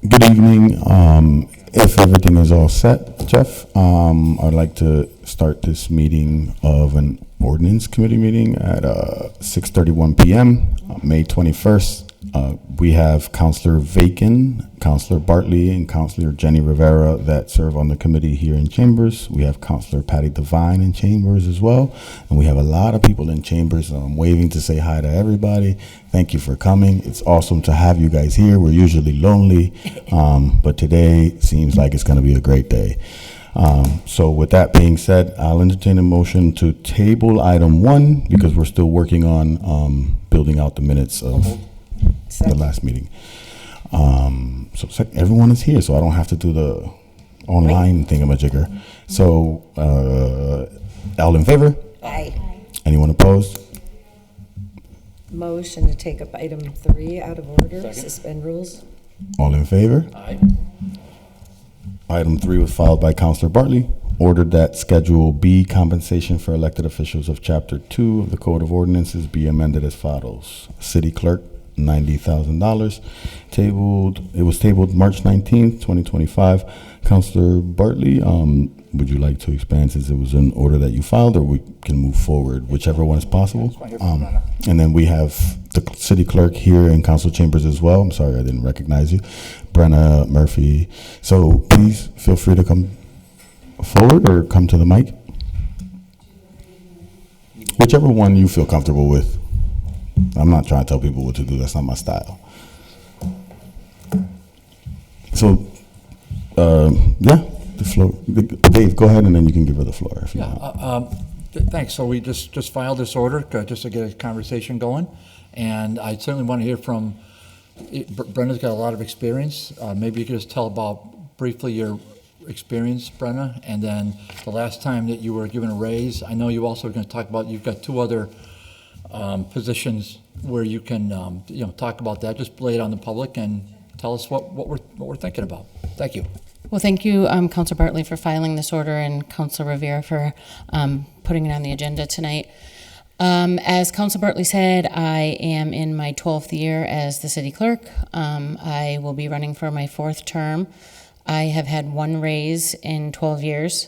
Good evening. If everything is all set, Jeff, I'd like to start this meeting of an Ordinance Committee meeting at 6:31 p.m., May 21st. We have Councilor Vacan, Councilor Bartley, and Councilor Jenny Rivera that serve on the committee here in Chambers. We have Councilor Patty Devine in Chambers as well. And we have a lot of people in Chambers. So I'm waving to say hi to everybody. Thank you for coming. It's awesome to have you guys here. We're usually lonely, but today seems like it's going to be a great day. So with that being said, I'll entertain a motion to table item 1 because we're still working on building out the minutes of the last meeting. So everyone is here, so I don't have to do the online thingamajigger. So all in favor? Aye. Anyone opposed? Motion to take up item 3 out of order, Second. suspend rules. All in favor? Aye. Item 3 was filed by Councilor Bartley. Ordered that Schedule B, compensation for elected officials of Chapter 2 of the Code of Ordinances be amended as follows. City Clerk, $90,000. It was tabled March 19th, 2025. Councilor Bartley, would you like to expand since it was an order that you filed, or we can move forward, whichever one is possible? And then we have the city clerk here in council chambers as well. I'm sorry I didn't recognize you. Brenna Murphy. So please feel free to come forward or come to the mic. Whichever one you feel comfortable with. I'm not trying to tell people what to do. That's not my style. So, yeah, the floor. Dave, go ahead, and then you can give her the floor if you want. Thanks. So we just filed this order just to get a conversation going, and I certainly want to hear from. Brenda's got a lot of experience. Maybe you could just tell about briefly your experience, Brenna, and then the last time that you were given a raise. I know you also are going to talk about. You've got 2 other positions where you can talk about that. Just lay it on the public and tell us what we're thinking about. Thank you. Well, thank you, Councilor Bartley, for filing this order, and Councilor Rivera for putting it on the agenda tonight. As Councilor Bartley said, I am in my 12th year as the city clerk. I will be running for my 4th term. I have had 1 raise in 12 years.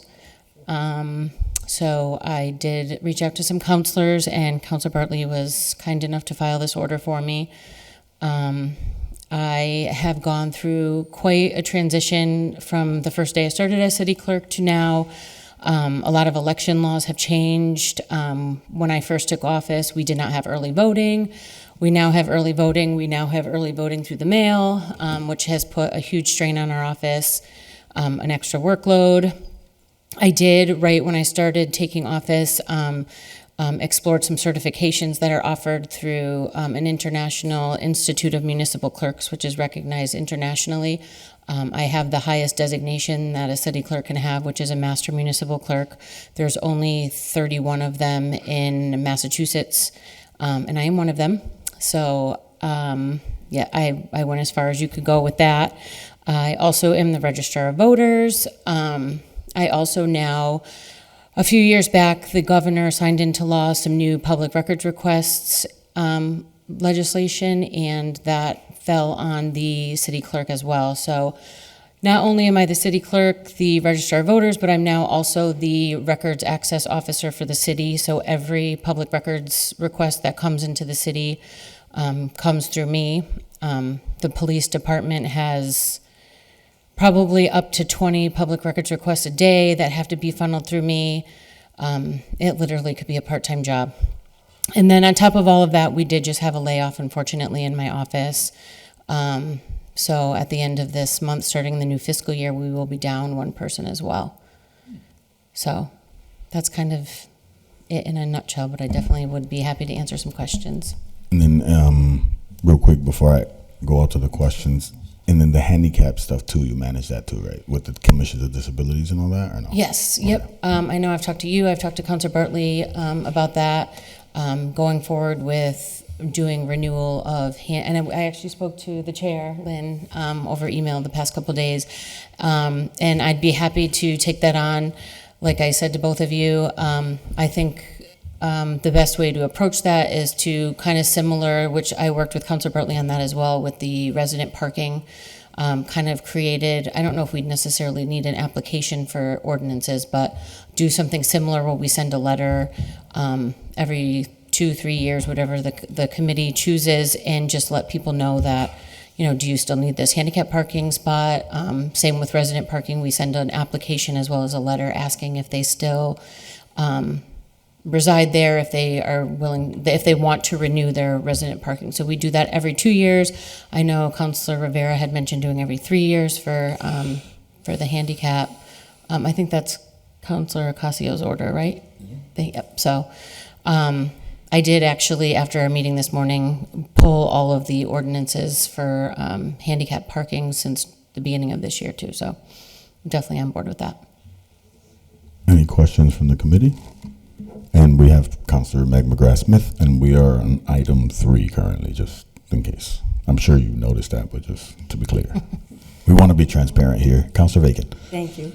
So I did reach out to some counselors, and Councilor Bartley was kind enough to file this order for me. I have gone through quite a transition from the first day I started as city clerk to now. A lot of election laws have changed. When I first took office, we did not have early voting. We now have early voting. We now have early voting through the mail, which has put a huge strain on our office, an extra workload. I did, right when I started taking office, explored some certifications that are offered through an International Institute of Municipal Clerks, which is recognized internationally. I have the highest designation that a city clerk can have, which is a Master Municipal Clerk. There's only 31 of them in Massachusetts, and I am one of them. So, yeah, I went as far as you could go with that. I also am the Registrar of Voters. I also now, a few years back, the governor signed into law some new public records requests legislation, and that fell on the city clerk as well. So not only am I the city clerk, the Registrar of Voters, but I'm now also the records access officer for the city. So every public records request that comes into the city comes through me. The police department has probably up to 20 public records requests a day that have to be funneled through me. It literally could be a part-time job. And then on top of all of that, we did just have a layoff, unfortunately, in my office. So at the end of this month, starting the new fiscal year, we will be down 1 person as well. So that's kind of it in a nutshell, but I definitely would be happy to answer some questions. And then real quick before I go out to the questions, and then the handicap stuff too, you manage that too, right? With the commissions of disabilities and all that, or no? Yes, Okay. yep. I know I've talked to you, I've talked to Councilor Bartley about that, going forward with doing renewal of, and I actually spoke to the chair, Lynn, over email the past couple days, and I'd be happy to take that on. Like I said to both of you, I think the best way to approach that is to kind of similar, which I worked with Councilor Bartley on that as well, with the resident parking. kind of created, I don't know if we'd necessarily need an application for ordinances, but do something similar where we send a letter every 2-3 years, whatever the committee chooses, and just let people know that, do you still need this handicap parking spot? Same with resident parking. We send an application as well as a letter asking if they still reside there, if they are willing, if they want to renew their resident parking. So we do that every 2 years. I know Councilor Rivera had mentioned doing every 3 years for the handicap. I think that's Councilor Ocasio's order, right? Yep. So I did actually, after our meeting this morning, pull all of the ordinances for handicap parking since the beginning of this year too. So I'm definitely on board with that. Any questions from the committee? And we have Councilor Meg McGrath-Smith, and we are on item 3 currently, just in case. I'm sure you noticed that, but just to be clear. We want to be transparent here. Councilor Bacon. Thank you.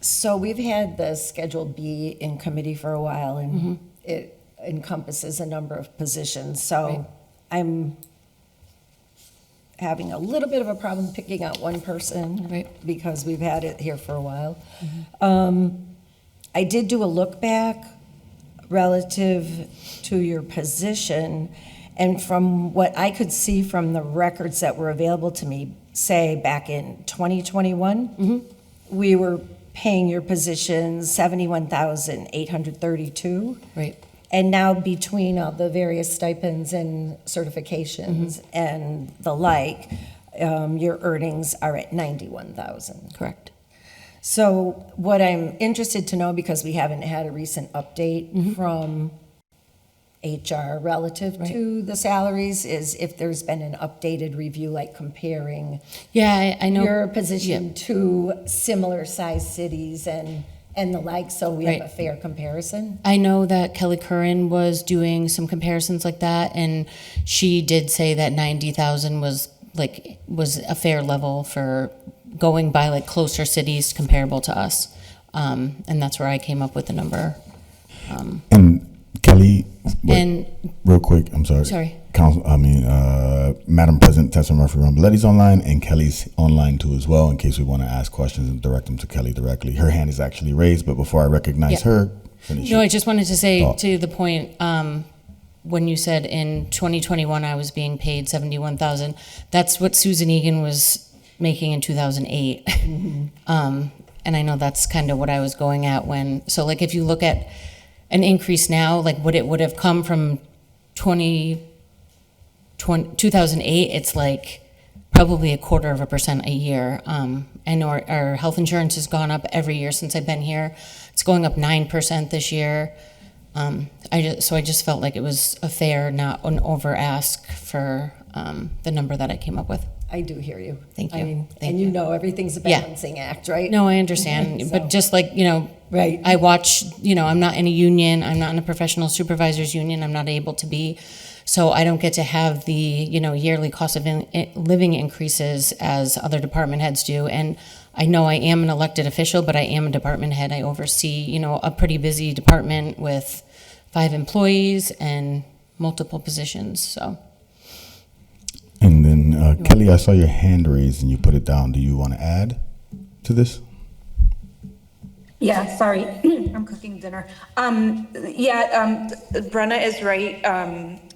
So we've had the Schedule B in committee for a while, and it encompasses a number of positions. So I'm having a little bit of a problem picking out one person because we've had it here for a while. I did do a look back relative to your position, and from what I could see from the records that were available to me, say back in 2021, we were paying your position $71,832. Right. And now between all the various stipends and certifications and the like, your earnings are at $91,000. Correct. So what I'm interested to know, because we haven't had a recent update from HR relative to the salaries, is if there's been an updated review, like comparing I know your position to similar sized cities and the like, so we have a fair comparison. I know that Kelly Curran was doing some comparisons like that, and she did say that 90,000 was a fair level for going by like closer cities comparable to us, and that's where I came up with the number. And Kelly, and real quick, I'm sorry. Sorry. Madam President Tessa Murphy-Romboletti's online, and Kelly's online too as well, in case we want to ask questions and direct them to Kelly directly. Her hand is actually raised, but before I recognize her, finish. No, I just wanted to say to the point, when you said in 2021 I was being paid $71,000, that's what Susan Egan was making in 2008. And I know that's kind of what I was going at so like if you look at an increase now, like what it would have come from 2008, it's like probably 1/4% a year. I know our health insurance has gone up every year since I've been here. It's going up 9% this year. I just felt like it was a fair, not an over ask for the number that I came up with. I do hear you. Thank you. I mean, Thank you. everything's a balancing act, right? No, I understand, So- but just like, Right. I watch, I'm not in a union, I'm not in a professional supervisors union, I'm not able to be, so I don't get to have the, yearly cost of living increases as other department heads do, and I know I am an elected official, but I am a department head. I oversee, a pretty busy department with 5 employees and multiple positions, so. And then Kelly, I saw your hand raised and you put it down. Do you want to add to this? Yeah, sorry, I'm cooking dinner. Brenna is right.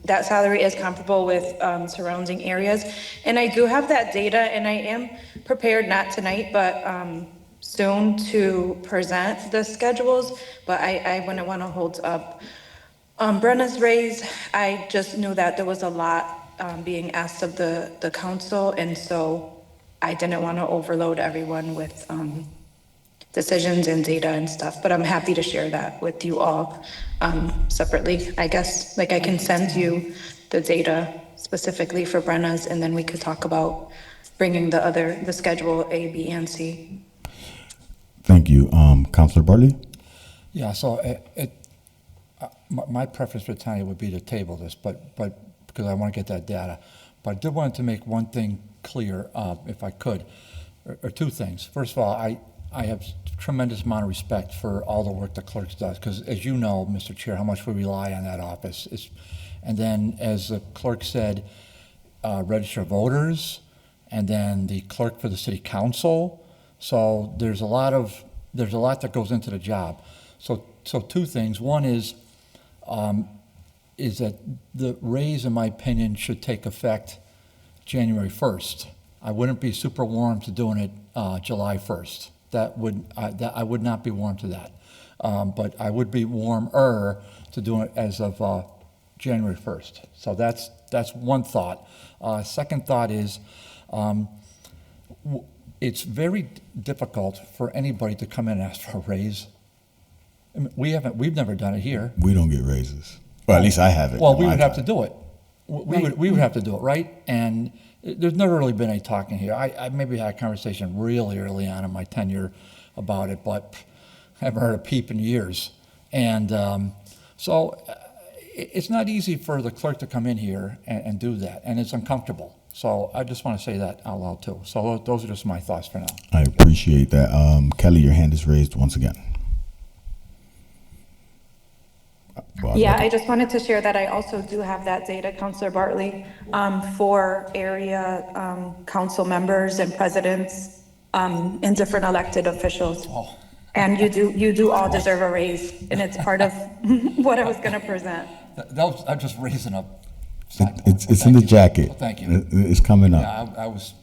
That salary is comparable with surrounding areas. And I do have that data, and I am prepared, not tonight, but soon to present the schedules, but I wouldn't want to hold up Brenna's raise. I just knew that there was a lot being asked of the council, and so I didn't want to overload everyone with decisions and data and stuff, but I'm happy to share that with you all separately. I guess, I can send you the data specifically for Brenna's, and then we could talk about bringing the schedule A, B, and C. Thank you. Councilor Bartley? Yeah, so my preference for tonight would be to table this, but because I want to get that data. But I did want to make one thing clear, if I could, or 2 things. First of all, I have tremendous amount of respect for all the work the clerks does, because as you know, Mr. Chair, how much we rely on that office. And then, as the clerk said, register voters, and then the clerk for the city council. So there's a lot that goes into the job. So two things. One is that the raise, in my opinion, should take effect January 1st. I wouldn't be super warm to doing it July 1st. I would not be warm to that. But I would be warmer to doing it as of January 1st. So that's one thought. Second thought is it's very difficult for anybody to come in and ask for a raise. I mean, we've never done it here. We don't get raises. Well, at least I haven't. Well, in we my would have to time. do it. We would have to do it, right? And there's never really been any talking here. I maybe had a conversation really early on in my tenure about it, but I haven't heard a peep in years. And so it's not easy for the clerk to come in here and do that, and it's uncomfortable. So I just want to say that out loud too. So those are just my thoughts for now. I appreciate that. Kelly, your hand is raised once again. Well, Yeah, I just wanted to share that I also do have that data, Counselor Bartley, for area council members and presidents and different elected officials. Oh. And you do all deserve a raise, and it's part of what I was going to present. I'm just raising up. It's in the jacket. Thank you. It's coming up. Yeah, I was.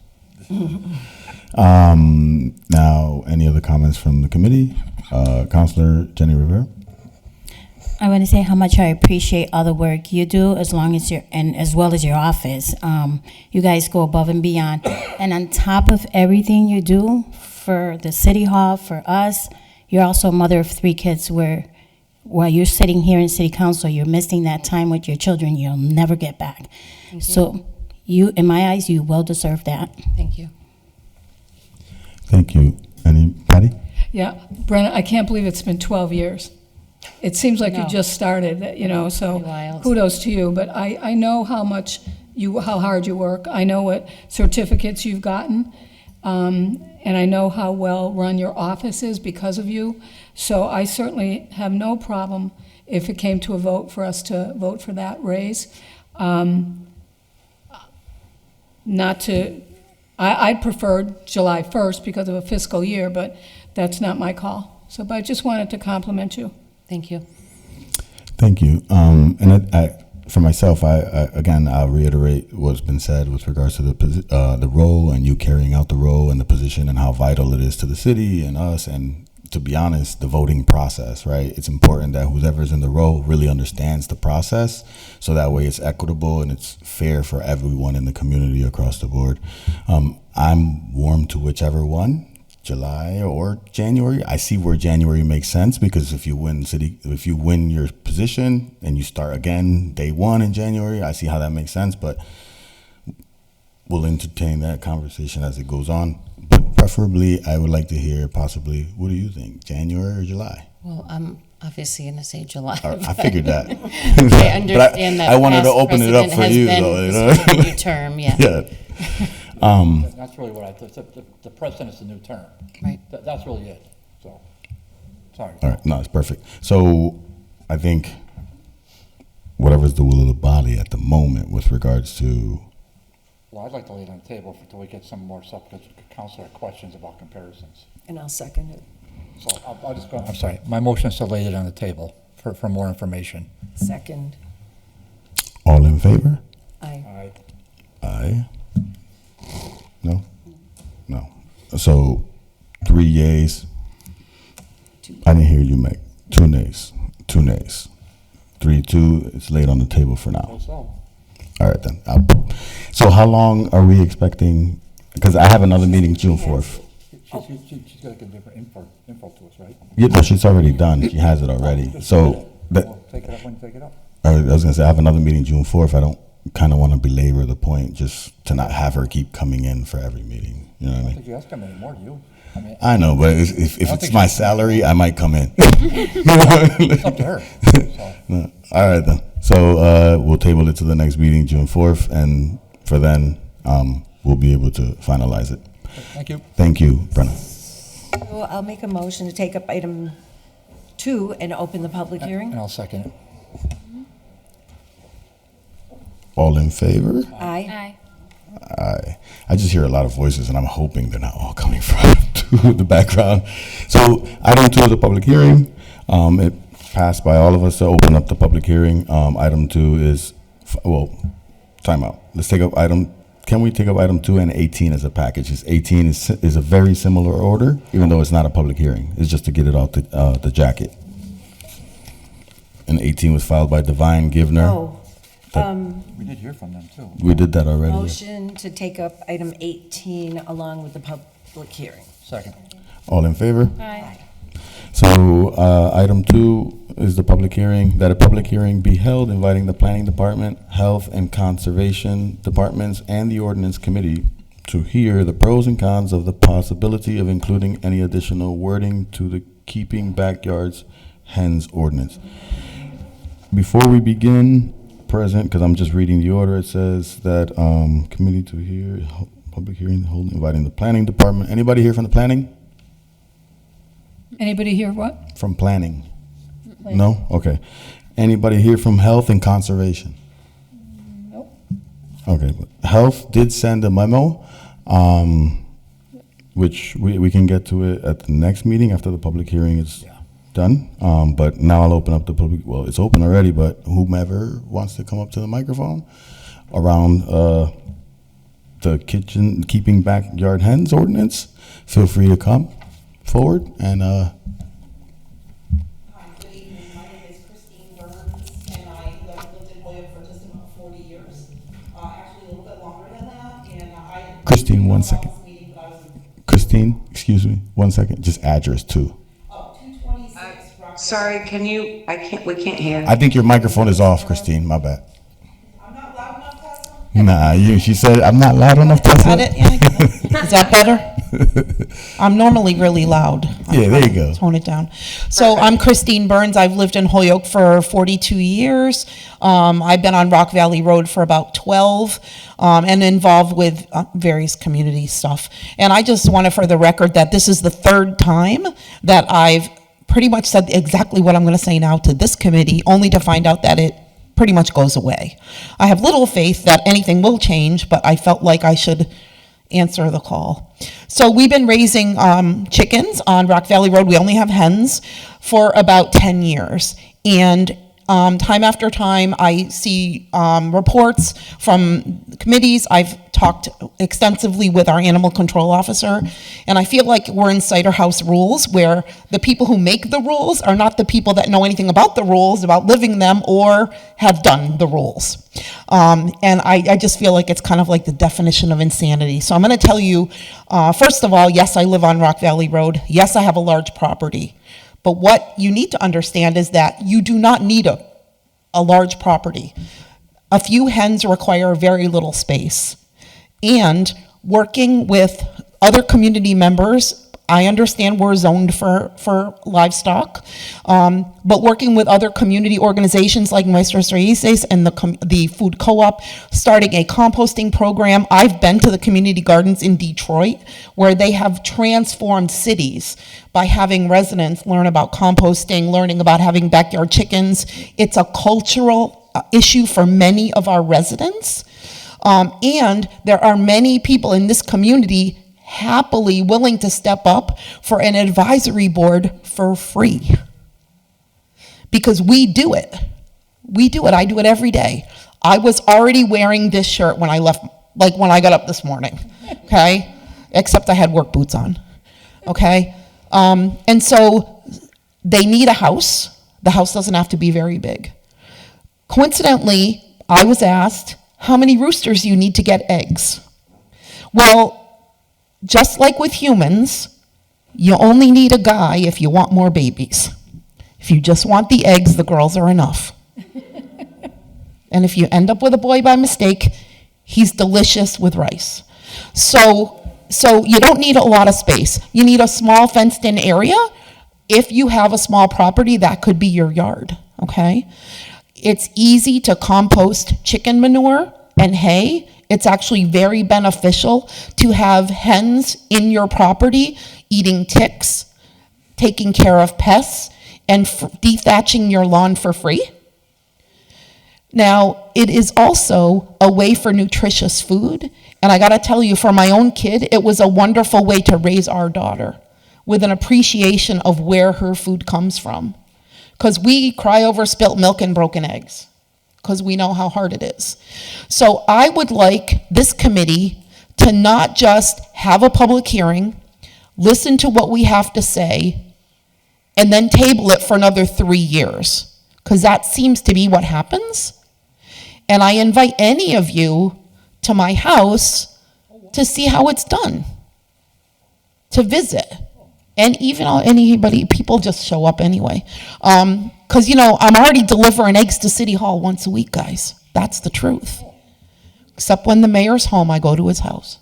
Now, any other comments from the committee? Councilor Jenny Rivera? I want to say how much I appreciate all the work you do, as well as your office. You guys go above and beyond, and on top of everything you do for the city hall, for us, you're also a mother of 3 kids. Where while you're sitting here in city council, you're missing that time with your children. You'll never get back. So, you, in my eyes, you well deserve that. Thank you. Thank you. Patty? Yeah, Brenna, I can't believe it's been 12 years. It seems like you No. just started, so Pretty wild. kudos to you. But I know how hard you work. I know what certificates you've gotten, and I know how well run your office is because of you. So I certainly have no problem if it came to a vote for us to vote for that raise. I'd prefer July 1st because of a fiscal year, but that's not my call. So, but I just wanted to compliment you. Thank you. Thank you. And for myself, I'll reiterate what's been said with regards to the role and you carrying out the role and the position and how vital it is to the city and us. And to be honest, the voting process, right? It's important that whoever's in the role really understands the process, so that way it's equitable and it's fair for everyone in the community across the board. I'm warm to whichever one. July or January. I see where January makes sense, because if you win your position and you start again day 1 in January, I see how that makes sense, but we'll entertain that conversation as it goes on. But preferably, I would like to hear possibly, what do you think, January or July? Well, I'm obviously going to say July. I figured that. I understand that I wanted to past open it up precedent for has you, been though. You this know? is a new term, yeah. Yeah. That's really what I thought. The precedent is the new term. Right. That's really it. So, sorry. All right, no, it's perfect. So I think whatever's the will of the body at the moment with regards to, Well, I'd like to lay it on the table until we get some more stuff, because council had questions about comparisons. And I'll second it. So I'll just go, I'm sorry, my motion is to lay it on the table for more information. Second. all in favor? Aye. Aye. No? No. So 3 yeas. I didn't hear you, Meg. 2 nays. 2 nays. 3-2, it's laid on the table for now. So, All right, then. So how long are we expecting? Because I have another meeting June 4th. she's got to give different info to us, right? Yeah, no, she's already done. She has it already. So We'll take it up when you take it up. I was going to say, I have another meeting June 4th. I don't kind of want to belabor the point, just to not have her keep coming in for every meeting. You know what I I don't mean? think you asked him anymore, do you? I mean, I know, but if don't it's think my she- salary, I might come in. it's up to her. So, No. All right, then. So we'll table it to the next meeting, June 4th, and for then, we'll be able to finalize it. thank you. Thank you, Brenna. So I'll make a motion to take up item 2 and open the public hearing. And I'll second it. All in favor? Aye. I just hear a lot of voices, and I'm hoping they're not all coming from the background. So item 2 is a public hearing. It passed by all of us to open up the public hearing. Item 2 is, time out. Let's take up can we take up item 2 and 18 as a package? 18 is a very similar order, even though it's not a public hearing. It's just to get it out the jacket. And 18 was filed by Divine Givner. Oh, We did hear from them, too. We did that already. motion to take up item 18 along with the public hearing. Second. All in favor? Aye. So, item 2 is the public hearing, that a public hearing be held inviting the Planning Department, Health and Conservation Departments, and the Ordinance Committee to hear the pros and cons of the possibility of including any additional wording to the Keeping Backyards Hens ordinance. Before we begin, present, because I'm just reading the order, it says that committee to hear, public hearing, hold, inviting the Planning Department. Anybody here from the planning? Anybody here what? From planning? No? Okay. Anybody here from Health and Conservation? Nope. Okay. Health did send a memo, which we can get to it at the next meeting after the public hearing is done. But now I'll open up the public, well, it's open already, but whomever wants to come up to the microphone around the Keeping Backyard Hens ordinance, feel free to come forward and Hi, good evening. My name is Christine Burns, and I have lived in Holyoke for just about 40 years. Actually, a little bit longer than that. And I. Christine, 1 second. Meeting, but I was, Christine, excuse me, 1 second, just address too. 226 Rock. Sorry, we can't hear. I think your microphone is off, Christine, my bad. I'm not loud enough, Tessa? Nah, she said, I'm not loud enough, Tessa. Got it? Yeah, I got it. Is that better? I'm normally really loud. Yeah, there you go. Tone it down. So I'm Christine Burns. I've lived in Holyoke for 42 years. I've been on Rock Valley Road for about 12 and involved with various community stuff. And I just want to, for the record, that this is the third time that I've pretty much said exactly what I'm going to say now to this committee, only to find out that it pretty much goes away. I have little faith that anything will change, but I felt like I should answer the call. So we've been raising chickens on Rock Valley Road. We only have hens for about 10 years. And time after time, I see reports from committees. I've talked extensively with our animal control officer, and I feel like we're in cider house rules, where the people who make the rules are not the people that know anything about the rules, about living them, or have done the rules. And I just feel like it's kind of like the definition of insanity. So I'm going to tell you, first of all, yes, I live on Rock Valley Road. Yes, I have a large property. But what you need to understand is that you do not need a large property. A few hens require very little space. And working with other community members, I understand we're zoned for livestock, but working with other community organizations like Nuestros Raíces and the food co-op, starting a composting program. I've been to the community gardens in Detroit, where they have transformed cities by having residents learn about composting, learning about having backyard chickens. It's a cultural issue for many of our residents. And there are many people in this community happily willing to step up for an advisory board for free. Because we do it. We do it. I do it every day. I was already wearing this shirt when I left, like when I got up this morning, okay? Except I had work boots on, okay? And so they need a house. The house doesn't have to be very big. Coincidentally, I was asked how many roosters you need to get eggs. Well, just like with humans, you only need a guy if you want more babies. If you just want the eggs, the girls are enough. And if you end up with a boy by mistake, he's delicious with rice. So you don't need a lot of space. You need a small fenced-in area. If you have a small property, that could be your yard, okay? It's easy to compost chicken manure and hay. It's actually very beneficial to have hens in your property eating ticks, taking care of pests, and dethatching your lawn for free. Now, it is also a way for nutritious food. And I gotta tell you, for my own kid, it was a wonderful way to raise our daughter with an appreciation of where her food comes from. Because we cry over spilt milk and broken eggs, because we know how hard it is. So I would like this committee to not just have a public hearing, listen to what we have to say, and then table it for another 3 years, because that seems to be what happens. And I invite any of you to my house to see how it's done, to visit. And even anybody, people just show up anyway. Because, I'm already delivering eggs to City Hall once a week, guys. That's the truth. Except when the mayor's home, I go to his house.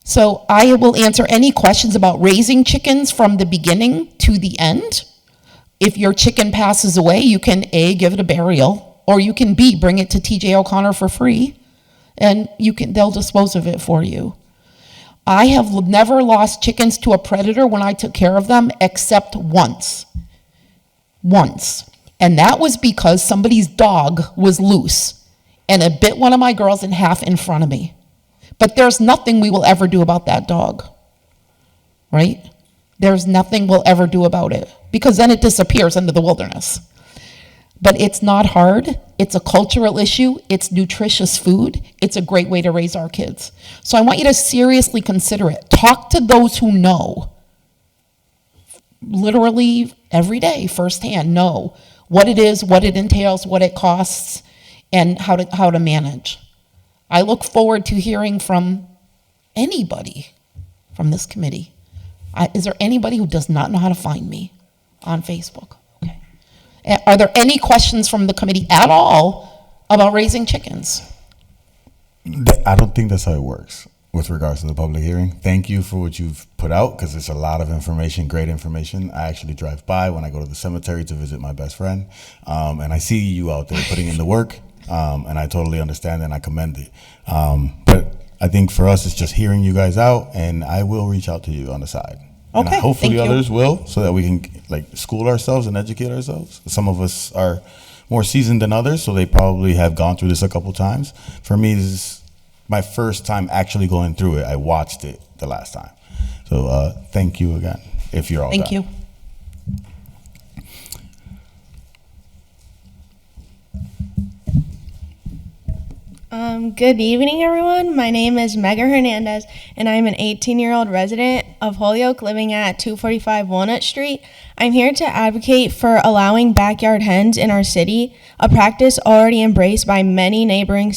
So I will answer any questions about raising chickens from the beginning to the end. If your chicken passes away, you can A, give it a burial, or you can B, bring it to TJ O'Connor for free, and they'll dispose of it for you. I have never lost chickens to a predator when I took care of them, except once. Once. And that was because somebody's dog was loose, and it bit one of my girls in half in front of me. But there's nothing we will ever do about that dog, right? There's nothing we'll ever do about it, because then it disappears into the wilderness. But it's not hard. It's a cultural issue. It's nutritious food. It's a great way to raise our kids. So I want you to seriously consider it. Talk to those who know. Literally every day, firsthand, know what it is, what it entails, what it costs, and how to manage. I look forward to hearing from anybody from this committee. Is there anybody who does not know how to find me on Facebook? Okay. Are there any questions from the committee at all about raising chickens? I don't think that's how it works with regards to the public hearing. Thank you for what you've put out, because it's a lot of information, great information. I actually drive by when I go to the cemetery to visit my best friend, and I see you out there putting in the work, and I totally understand and I commend it. But I think for us, it's just hearing you guys out, and I will reach out to you on the side. Okay, and hopefully thank you. others will, so that we can school ourselves and educate ourselves. Some of us are more seasoned than others, so they probably have gone through this a couple times. For me, this is my first time actually going through it. I watched it the last time. So thank you again, if you're all Thank done. you. Good evening, everyone. My name is Mega Hernandez, and I'm an 18-year-old resident of Holyoke living at 245 Walnut Street. I'm here to advocate for allowing backyard hens in our city, a practice already embraced by many neighboring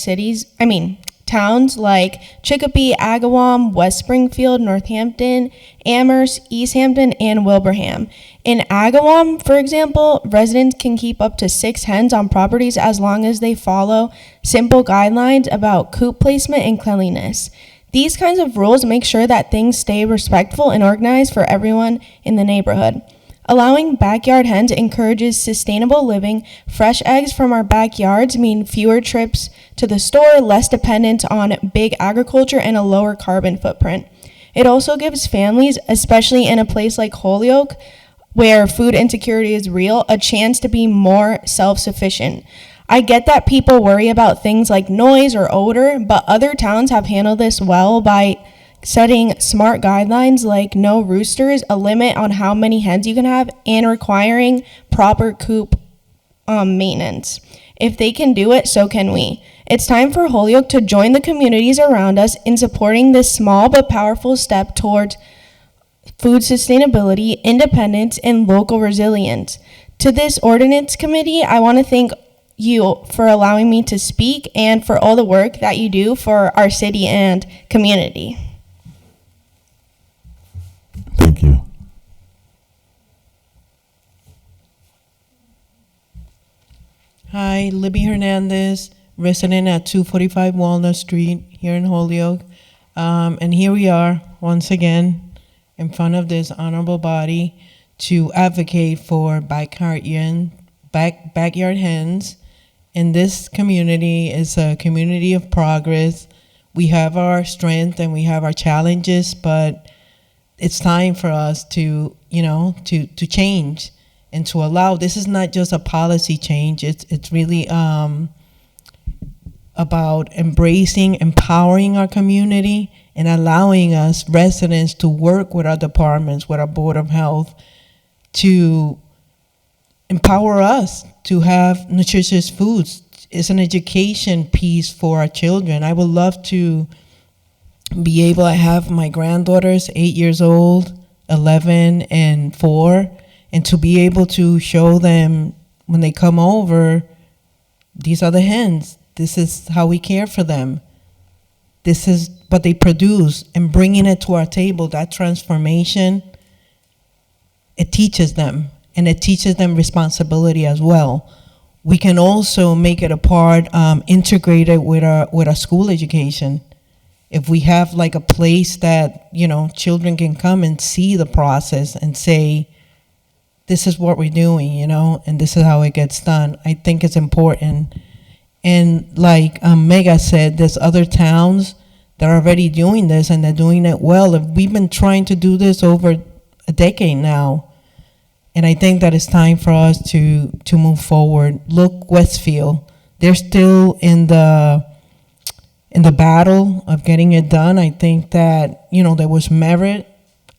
towns like Chicopee, Agawam, West Springfield, Northampton, Amherst, East Hampton, and Wilbraham. In Agawam, for example, residents can keep up to 6 hens on properties as long as they follow simple guidelines about coop placement and cleanliness. These kinds of rules make sure that things stay respectful and organized for everyone in the neighborhood. Allowing backyard hens encourages sustainable living. Fresh eggs from our backyards mean fewer trips to the store, less dependence on big agriculture, and a lower carbon footprint. It also gives families, especially in a place like Holyoke, where food insecurity is real, a chance to be more self-sufficient. I get that people worry about things like noise or odor, but other towns have handled this well by setting smart guidelines like no roosters, a limit on how many hens you can have, and requiring proper coop maintenance. If they can do it, so can we. It's time for Holyoke to join the communities around us in supporting this small but powerful step towards food sustainability, independence, and local resilience. To this Ordinance Committee, I want to thank you for allowing me to speak and for all the work that you do for our city and community. Thank you. Hi, Libby Hernandez, resident at 245 Walnut Street here in Holyoke. And here we are once again in front of this honorable body to advocate for backyard hens. And this community is a community of progress. We have our strength and we have our challenges, but it's time for us to change. and to allow, this is not just a policy change, it's really about embracing, empowering our community, and allowing us residents to work with our departments, with our Board of Health, to empower us to have nutritious foods. It's an education piece for our children. I would love to be able to have my granddaughters, 8 years old, 11, and 4, and to be able to show them when they come over, these are the hens. This is how we care for them. This is what they produce, and bringing it to our table, that transformation, it teaches them, and it teaches them responsibility as well. We can also make it a part, integrated with our school education. If we have like a place that, children can come and see the process and say, this is what we're doing, and this is how it gets done, I think it's important. And like Mega said, there's other towns that are already doing this, and they're doing it well. We've been trying to do this over a decade now. And I think that it's time for us to move forward. Look, Westfield, they're still in the battle of getting it done. I think that, there was merit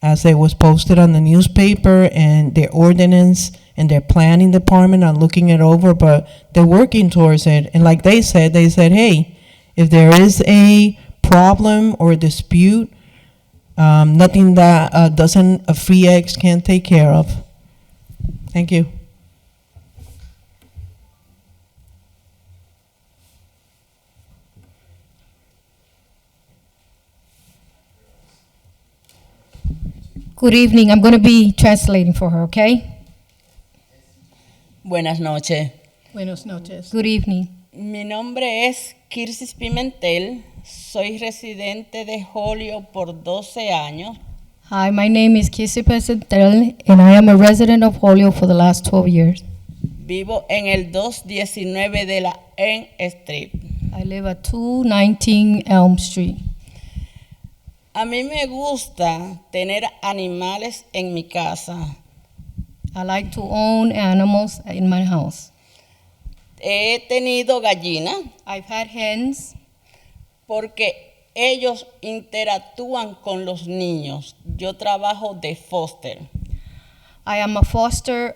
as it was posted on the newspaper, and their ordinance and their planning department are looking it over, but they're working towards it. And like they said, hey, if there is a problem or a dispute, nothing that a free eggs can't take care of. Thank you. Good evening. I'm going to be translating for her, okay? Buenas noches. Buenas noches. Good evening. Mi nombre es Kirsis Pimentel. Soy residente de Holyoke por 12 años. Hi, my name is Kissy Pesentel, and I am a resident of Holyoke for the last 12 years. Vivo en el 219 de la Elm Street. I live at 219 Elm Street. A mí me gusta tener animales en mi casa. I like to own animals in my house. He tenido gallinas. I've had hens. Porque ellos interactúan con los niños. Yo trabajo de foster. I am a foster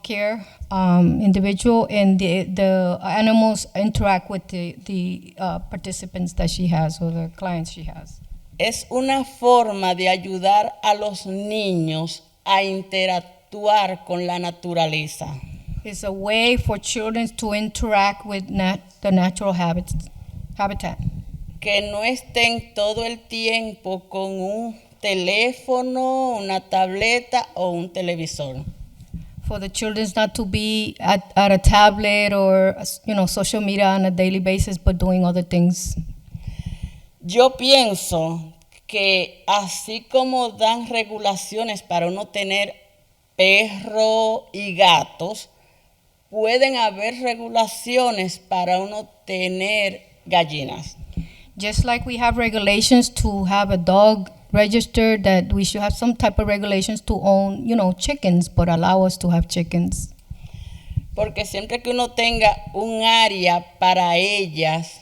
care individual, and the animals interact with the participants that she has, or the clients she has. Es una forma de ayudar a los niños a interactuar con la naturaleza. It's a way for children to interact with the natural habitat. Que no estén todo el tiempo con un teléfono, una tableta o un televisor. For the children not to be at a tablet or social media on a daily basis, but doing other things. Yo pienso que así como dan regulaciones para uno tener perros y gatos, pueden haber regulaciones para uno tener gallinas. Just like we have regulations to have a dog registered, that we should have some type of regulations to own, chickens, but allow us to have chickens. Porque siempre que uno tenga un área para ellas,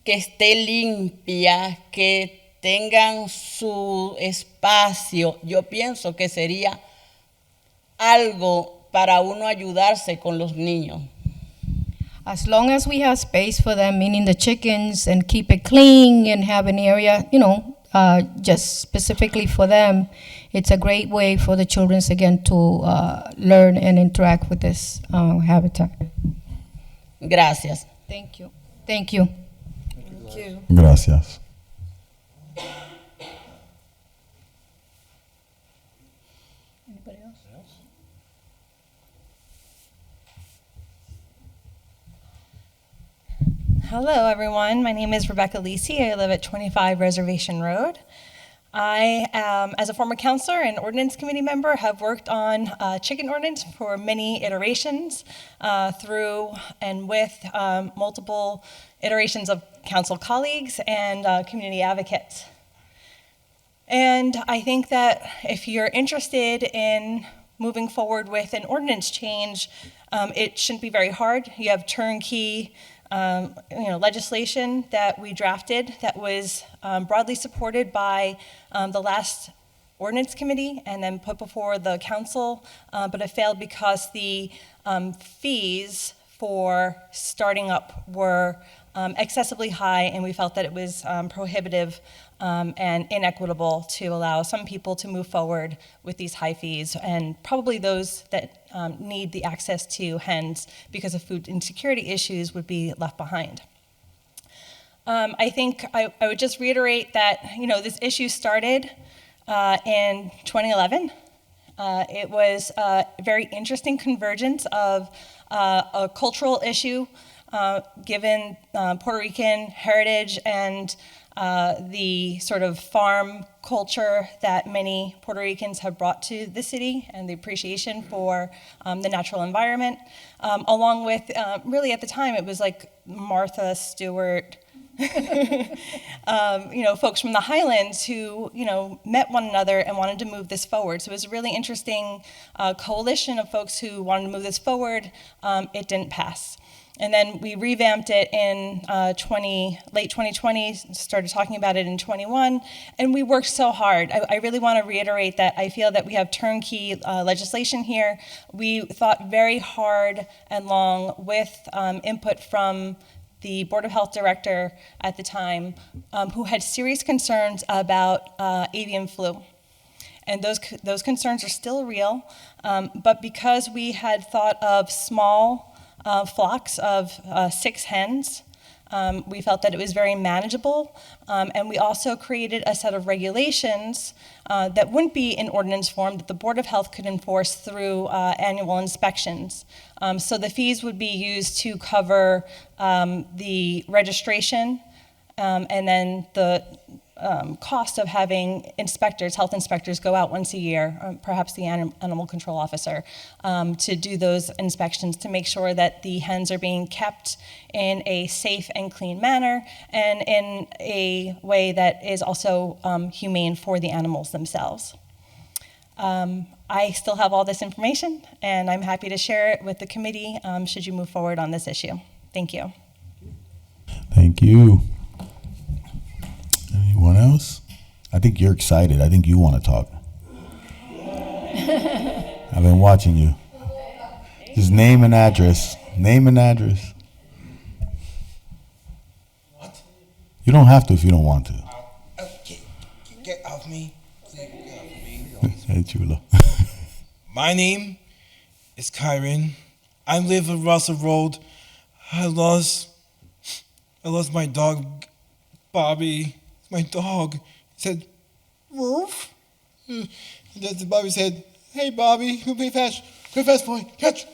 que esté limpia, que tengan su espacio, yo pienso que sería algo para uno ayudarse con los niños. As long as we have space for them, meaning the chickens, and keep it clean and have an area, just specifically for them, it's a great way for the children, again, to learn and interact with this habitat. Gracias. Thank you. Thank you. Thank you. Gracias. Anybody else? Hello, everyone. My name is Rebecca Lisi. I live at 25 Reservation Road. I, as a former counselor and ordinance committee member, have worked on chicken ordinance for many iterations through and with multiple iterations of council colleagues and community advocates. And I think that if you're interested in moving forward with an ordinance change, it shouldn't be very hard. You have turnkey legislation that we drafted that was broadly supported by the last Ordinance Committee and then put before the council, but it failed because the fees for starting up were excessively high, and we felt that it was prohibitive and inequitable to allow some people to move forward with these high fees, and probably those that need the access to hens because of food insecurity issues would be left behind. I think I would just reiterate that this issue started in 2011. It was a very interesting convergence of a cultural issue given Puerto Rican heritage and the sort of farm culture that many Puerto Ricans have brought to the city and the appreciation for the natural environment, along with, really at the time, it was like Martha Stewart, folks from the Highlands who, met one another and wanted to move this forward. So it was a really interesting coalition of folks who wanted to move this forward. It didn't pass. And then we revamped it in late 2020, started talking about it in 21, and we worked so hard. I really want to reiterate that I feel that we have turnkey legislation here. We thought very hard and long with input from the Board of Health director at the time, who had serious concerns about avian flu. And those concerns are still real, but because we had thought of small flocks of 6 hens, we felt that it was very manageable, and we also created a set of regulations that wouldn't be in ordinance form that the Board of Health could enforce through annual inspections. So the fees would be used to cover the registration and then the cost of having health inspectors go out once a year, perhaps the animal control officer, to do those inspections to make sure that the hens are being kept in a safe and clean manner and in a way that is also humane for the animals themselves. I still have all this information, and I'm happy to share it with the committee should you move forward on this issue. Thank you. Thank you. Anyone else? I think you're excited. I think you want to talk. I've been watching you. Just name and address. Name and address. What? You don't have to if you don't want to. Get off me. Please, get off me. Hey, Chulo. My name is Kyron. I live on Russell Road. I lost my dog, Bobby. My dog. He said, "Woof." And then Bobby said, "Hey, Bobby, go play fast. Go fast, boy. Catch."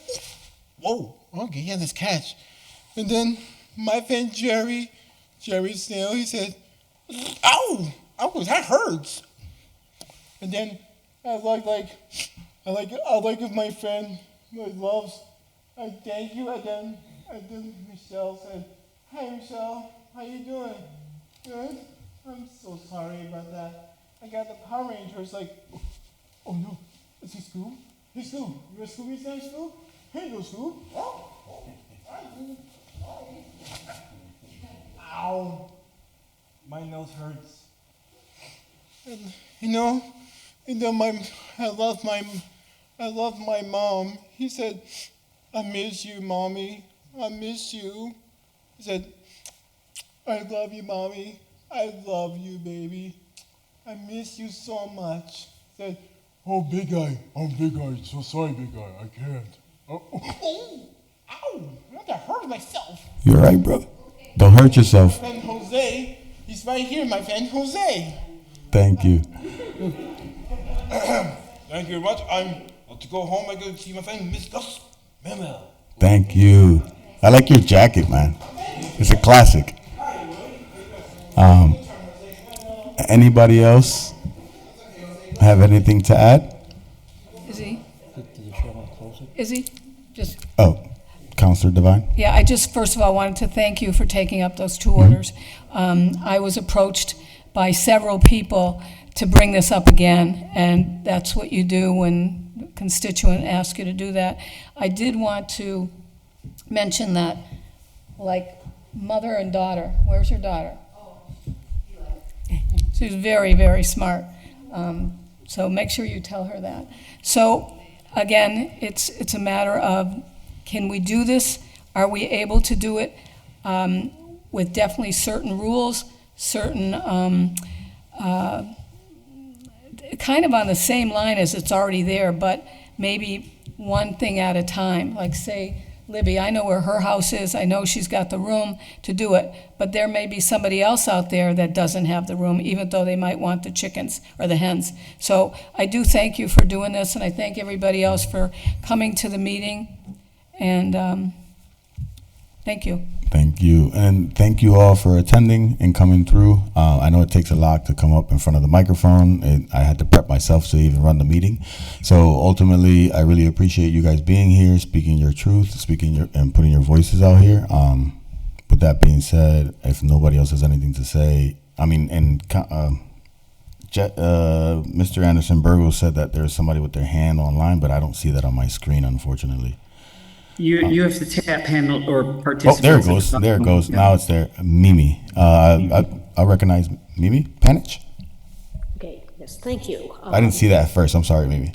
Whoa, okay, yeah, let's catch. And then my friend Jerry Snail, he said, "Ow, ow, that hurts." And then I like if my friend loves. I thank you. And then Michelle said, "Hi, Michelle, how you doing? Good? I'm so sorry about that. I got the Power Rangers like, oh no, is he Scoob? Hey Scoob, you a Scooby Snacks Scoob? Hey, no Scoob. Ow, my nose hurts. And I love my mom. He said, "I miss you, mommy. I miss you." He said, "I love you, mommy. I love you, baby. I miss you so much." He said, "Oh, big guy. I'm big guy. So sorry, big guy. I can't." Oh, ow! I'm gonna hurt myself. You're right, brother. Don't hurt yourself. My friend Jose, he's right here, my friend Jose. Thank you. Thank you very much. I'm to go home. I go to see my friend Miss Gus Memo. Thank you. I like your jacket, man. It's a classic. Anybody else have anything to add? Is he? Is he? Just. Oh, Counselor Devine? Yeah, I just first of all wanted to thank you for taking up those 2 orders. I was approached by several people to bring this up again, and that's what you do when constituent ask you to do that. I did want to mention that, like, mother and daughter. Where's your daughter? She's very, very smart. So make sure you tell her that. So again, it's a matter of, can we do this? Are we able to do it with definitely certain rules, certain, kind of on the same line as it's already there, but maybe one thing at a time. Like, say, Libby, I know where her house is, I know she's got the room to do it, but there may be somebody else out there that doesn't have the room, even though they might want the chickens or the hens. So I do thank you for doing this, and I thank everybody else for coming to the meeting, and thank you. Thank you. And thank you all for attending and coming through. I know it takes a lot to come up in front of the microphone, and I had to prep myself to even run the meeting. So ultimately, I really appreciate you guys being here, speaking your truth, and putting your voices out here. With that being said, if nobody else has anything to say, Mr. Anderson Burgo said that there's somebody with their hand online, but I don't see that on my screen, unfortunately. You have to tap handle or participate. Oh, there it goes. There it goes. Now it's there. Mimi. I recognize Mimi Panich. Okay. Yes. Thank you. I didn't see that at first. I'm sorry, Mimi.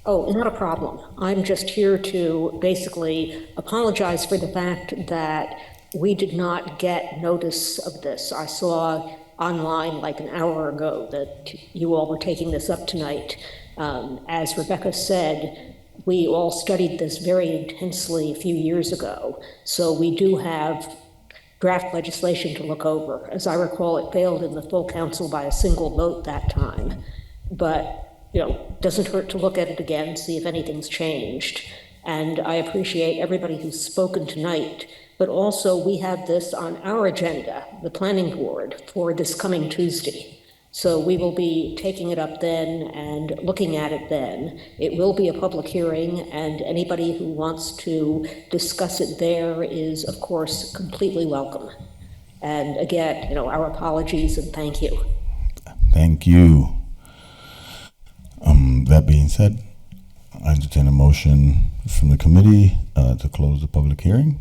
Oh, not a problem. I'm just here to basically apologize for the fact that we did not get notice of this. I saw online like an hour ago that you all were taking this up tonight. As Rebecca said, we all studied this very intensely a few years ago, so we do have draft legislation to look over. As I recall, it failed in the full council by a single vote that time, but doesn't hurt to look at it again, see if anything's changed. And I appreciate everybody who's spoken tonight, but also we have this on our agenda, the planning board, for this coming Tuesday. So we will be taking it up then and looking at it then. It will be a public hearing, and anybody who wants to discuss it there is, of course, completely welcome. And again, our apologies and thank you. Thank you. That being said, I entertain a motion from the committee to close the public hearing.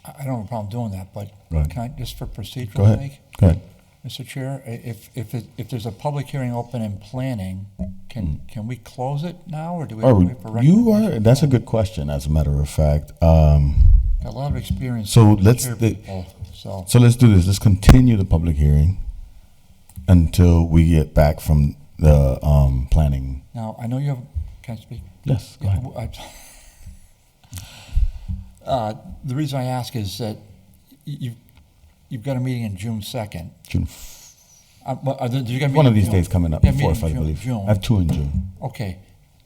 I don't have a problem doing that, but can I, just for procedural Go ahead. sake? Go ahead. Mr. Chair, if there's a public hearing open in planning, can we close it now, or do we have to wait for recommendation? That's a good question, as a matter of fact. Got a lot of experience. So let's do this. Let's continue the public hearing until we get back from the planning. Now, I know you have, can I speak? Yes, go ahead. The reason I ask is that you've got a meeting in June 2nd. One of these days coming up, before, I believe. June. I have 2 in June. Okay.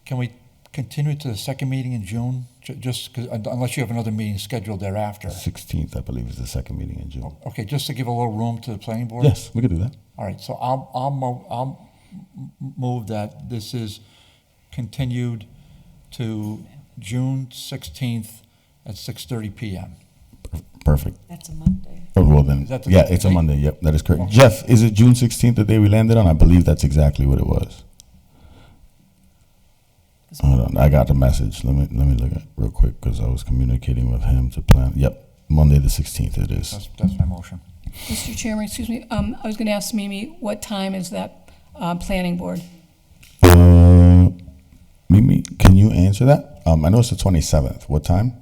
Can we continue to the second meeting in June? Just unless you have another meeting scheduled thereafter. 16th, I believe, is the second meeting in June. Okay, just to give a little room to the planning board? Yes, we could do that. All right, so I'll move that this is continued to June 16th at 6:30 p.m. Perfect. That's a Monday. Oh, well then, yeah, it's a Monday. Yep, that is correct. Okay. Jeff, is it June 16th the day we landed on? I believe that's exactly what it was. Hold on, I got the message. Let me look at it real quick because I was communicating with him to plan. Yep, Monday the 16th it is. That's my motion. Mr. Chairman, excuse me, I was going to ask Mimi, what time is that planning board? Mimi, can you answer that? I know it's the 27th. What time?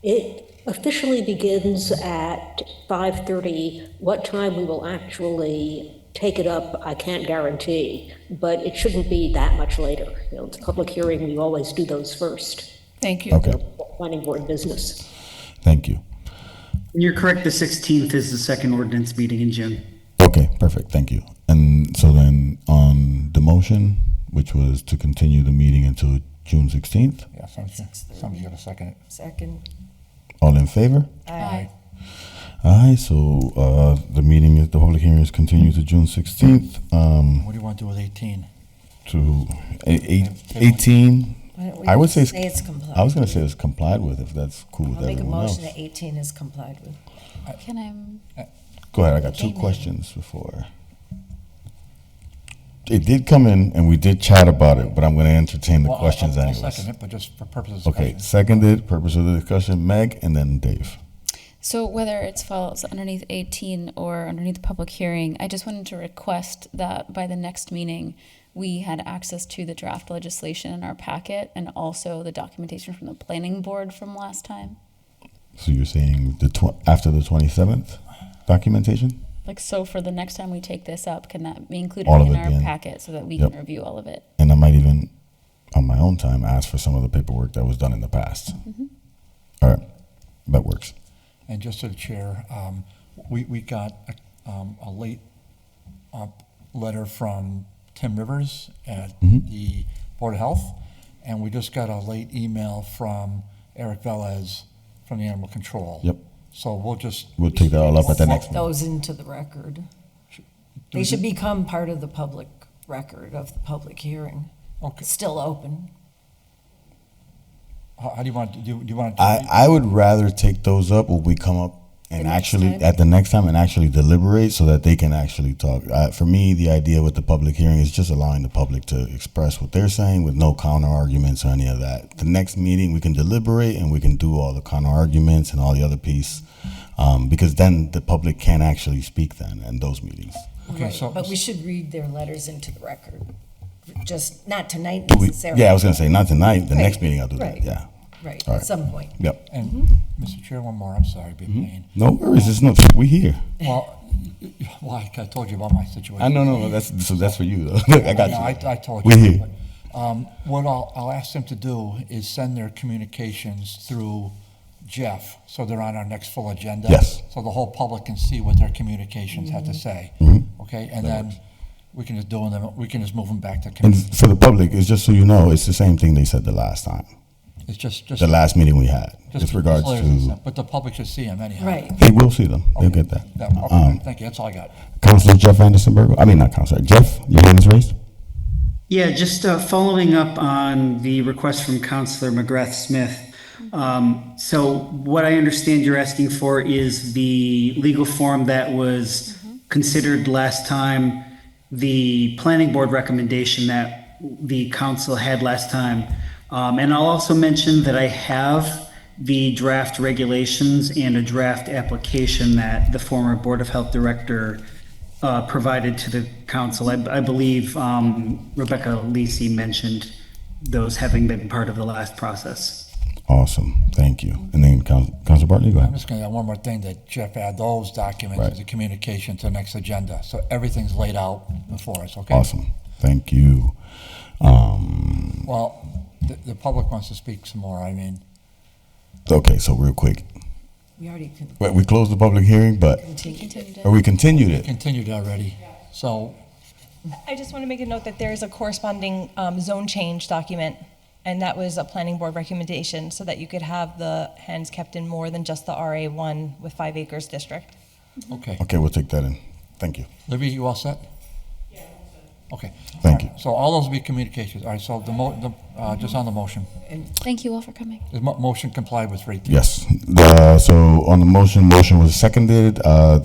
It officially begins at 5:30. What time we will actually take it up, I can't guarantee, but it shouldn't be that much later. It's a public hearing, we always do those first. Thank you. Okay. Planning board business. Thank you. You're correct, the 16th is the second ordinance meeting in June. Okay, perfect, thank you. And so then on the motion, which was to continue the meeting until June 16th. Yeah, somebody's got to second it. Second. All in favor? Aye. Aye, so the meeting, the public hearing is continued to June 16th. What do you want to do with 18? To 18, I would say it's complied. I was going to say it's complied with, if that's cool with I'll make a everyone else. motion that 18 is complied with. Can I? Go ahead, I got 2 questions before. It did come in, and we did chat about it, but I'm going to entertain the Well, questions I'll anyways. second it, but just for purposes of Okay, discussion. seconded, purpose of the discussion, Meg, and then Dave. So whether it falls underneath 18 or underneath the public hearing, I just wanted to request that by the next meeting, we had access to the draft legislation in our packet and also the documentation from the planning board from last time. So you're saying after the 27th documentation? Like, so for the next time we take this up, can that be included All of in it our being- packet so that we Yep. can review all of it? And I might even, on my own time, ask for some of the paperwork that was done in the past. All right, that works. And just to the chair, we got a late letter from Tim Rivers at the Board of Health, and we just got a late email from Eric Velez from the Animal Control. Yep. So we'll take that all up at the next Set meeting. those into the record. They should become part of the public record of the public hearing. Okay. Still open. How do you want, do you want to? I would rather take those up when we come up and actually, at the next time, and actually deliberate so that they can actually talk. For me, the idea with the public hearing is just allowing the public to express what they're saying with no counter arguments or any of that. The next meeting, we can deliberate and we can do all the counter arguments and all the other piece, because then the public can actually speak then in those meetings. Okay, Right, so- but we should read their letters into the record. Just not tonight Do we- necessarily. yeah, I was going to say not tonight. The Right, next meeting I'll do right, that. Yeah. Right, All at some point. Yep. And Mr. Chair, one more, I'm sorry, be a pain. No worries. It's no. We here. Well, like I told you about my situation. I know. No. That's for you though. I got No, you. I told We you. here. What I'll ask them to do is send their communications through Jeff, so they're on our next full agenda. Yes. So the whole public can see what their communications had to say. Okay, and then we can just do them, we can just move them back to And committee. for the public, it's just so you know, it's the same thing they said the last time. It's just. The last meeting we had, just with regards letters and to. stuff, but the public should see them anyhow. Right. They will see them. They'll get that. Okay, thank you, that's all I got. Councilor Jeff Anderson-Burgo. I mean, not Councilor. Jeff, your hand is raised. Yeah, just following up on the request from Councilor McGrath Smith. So what I understand you're asking for is the legal form that was considered last time, the planning board recommendation that the council had last time. And I'll also mention that I have the draft regulations and a draft application that the former Board of Health Director provided to the council. I believe Rebecca Lisi mentioned those having been part of the last process. Awesome. Thank you. And then Councilor Bartley, go I'm ahead. just gonna add one more thing, that Jeff add those documents Right. as a communication to the next agenda, so everything's laid out before us, okay? Awesome. Thank you. Well, the public wants to speak some more, I mean, Okay, so real quick. We already can. Wait, we closed the public hearing, but, Continued or we continued it? continued already, so, I just want to make a note that there is a corresponding zone change document, and that was a planning board recommendation, so that you could have the hens kept in more than just the RA1 with 5 acres district. okay. Okay, we'll take that in. Thank you. Libby, you all set? Yeah. Okay. Thank you. So all those will be communications, all right, so just on the motion. Thank you all for coming. The motion complied with rate. Yes. So on the motion was seconded, that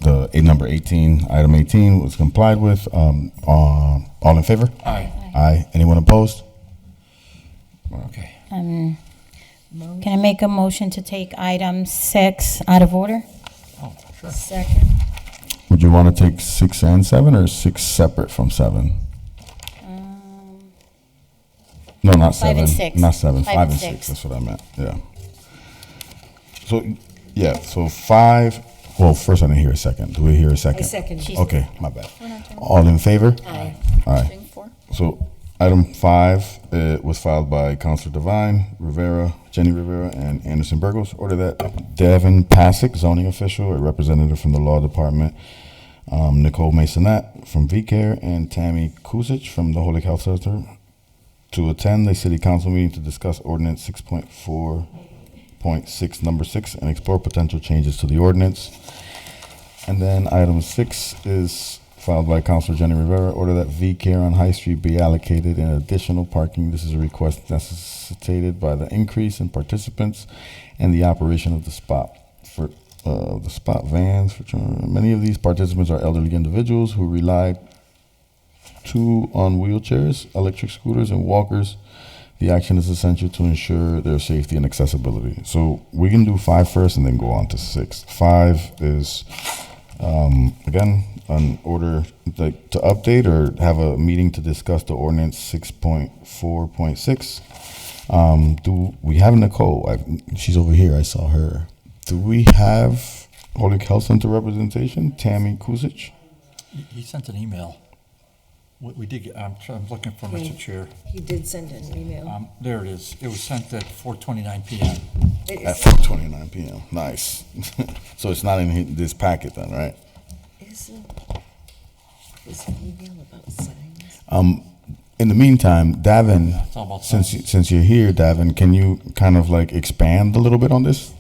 the number 18, item 18 was complied with. All in favor? Aye. Aye. Anyone opposed? Okay. Can I make a motion to take item 6 out of order? Oh, sure. Second. Would you want to take 6 and 7, or 6 separate from 7? No, not 7. 5 and 6. Not 7. 5 5 and and 6. 6. That's what I meant. Yeah. So, yeah. So 5. Well, first I didn't hear a second. Do we hear a second? I second. Okay, my bad. All in favor? Aye. Aye. So item 5 was filed by Councilor Devine, Rivera, Jenny Rivera, and Anderson Burgos. Order that Devin Pasick, zoning official, a representative from the law department, Nicole Masonette from VCARE, and Tammy Kuzic from the Holy Health Center to attend the city council meeting to discuss ordinance 6.4.6 number 6 and explore potential changes to the ordinance. And then item 6 is filed by Councilor Jenny Rivera. Order that VCARE on High Street be allocated in additional parking. This is a request necessitated by the increase in participants and the operation of the spot vans. Many of these participants are elderly individuals who rely 2 on wheelchairs, electric scooters, and walkers. The action is essential to ensure their safety and accessibility. So we can do 5 first and then go on to 6. 5 is, again, an order like to update or have a meeting to discuss the ordinance 6.4.6. Do we have Nicole? She's over here. I saw her. Do we have Holyoke Health Center representation? Tammy Kuzic? He sent an email. We did get, I'm looking for Mr. Chair. He did send an email. There it is. It was sent at 4:29 PM. At 4:29 PM. Nice. So it's not in this packet then, right? Is an email about signs? In the meantime, Davin, It's all about signs. since you're here, Davin, can you kind of like expand a little bit on this?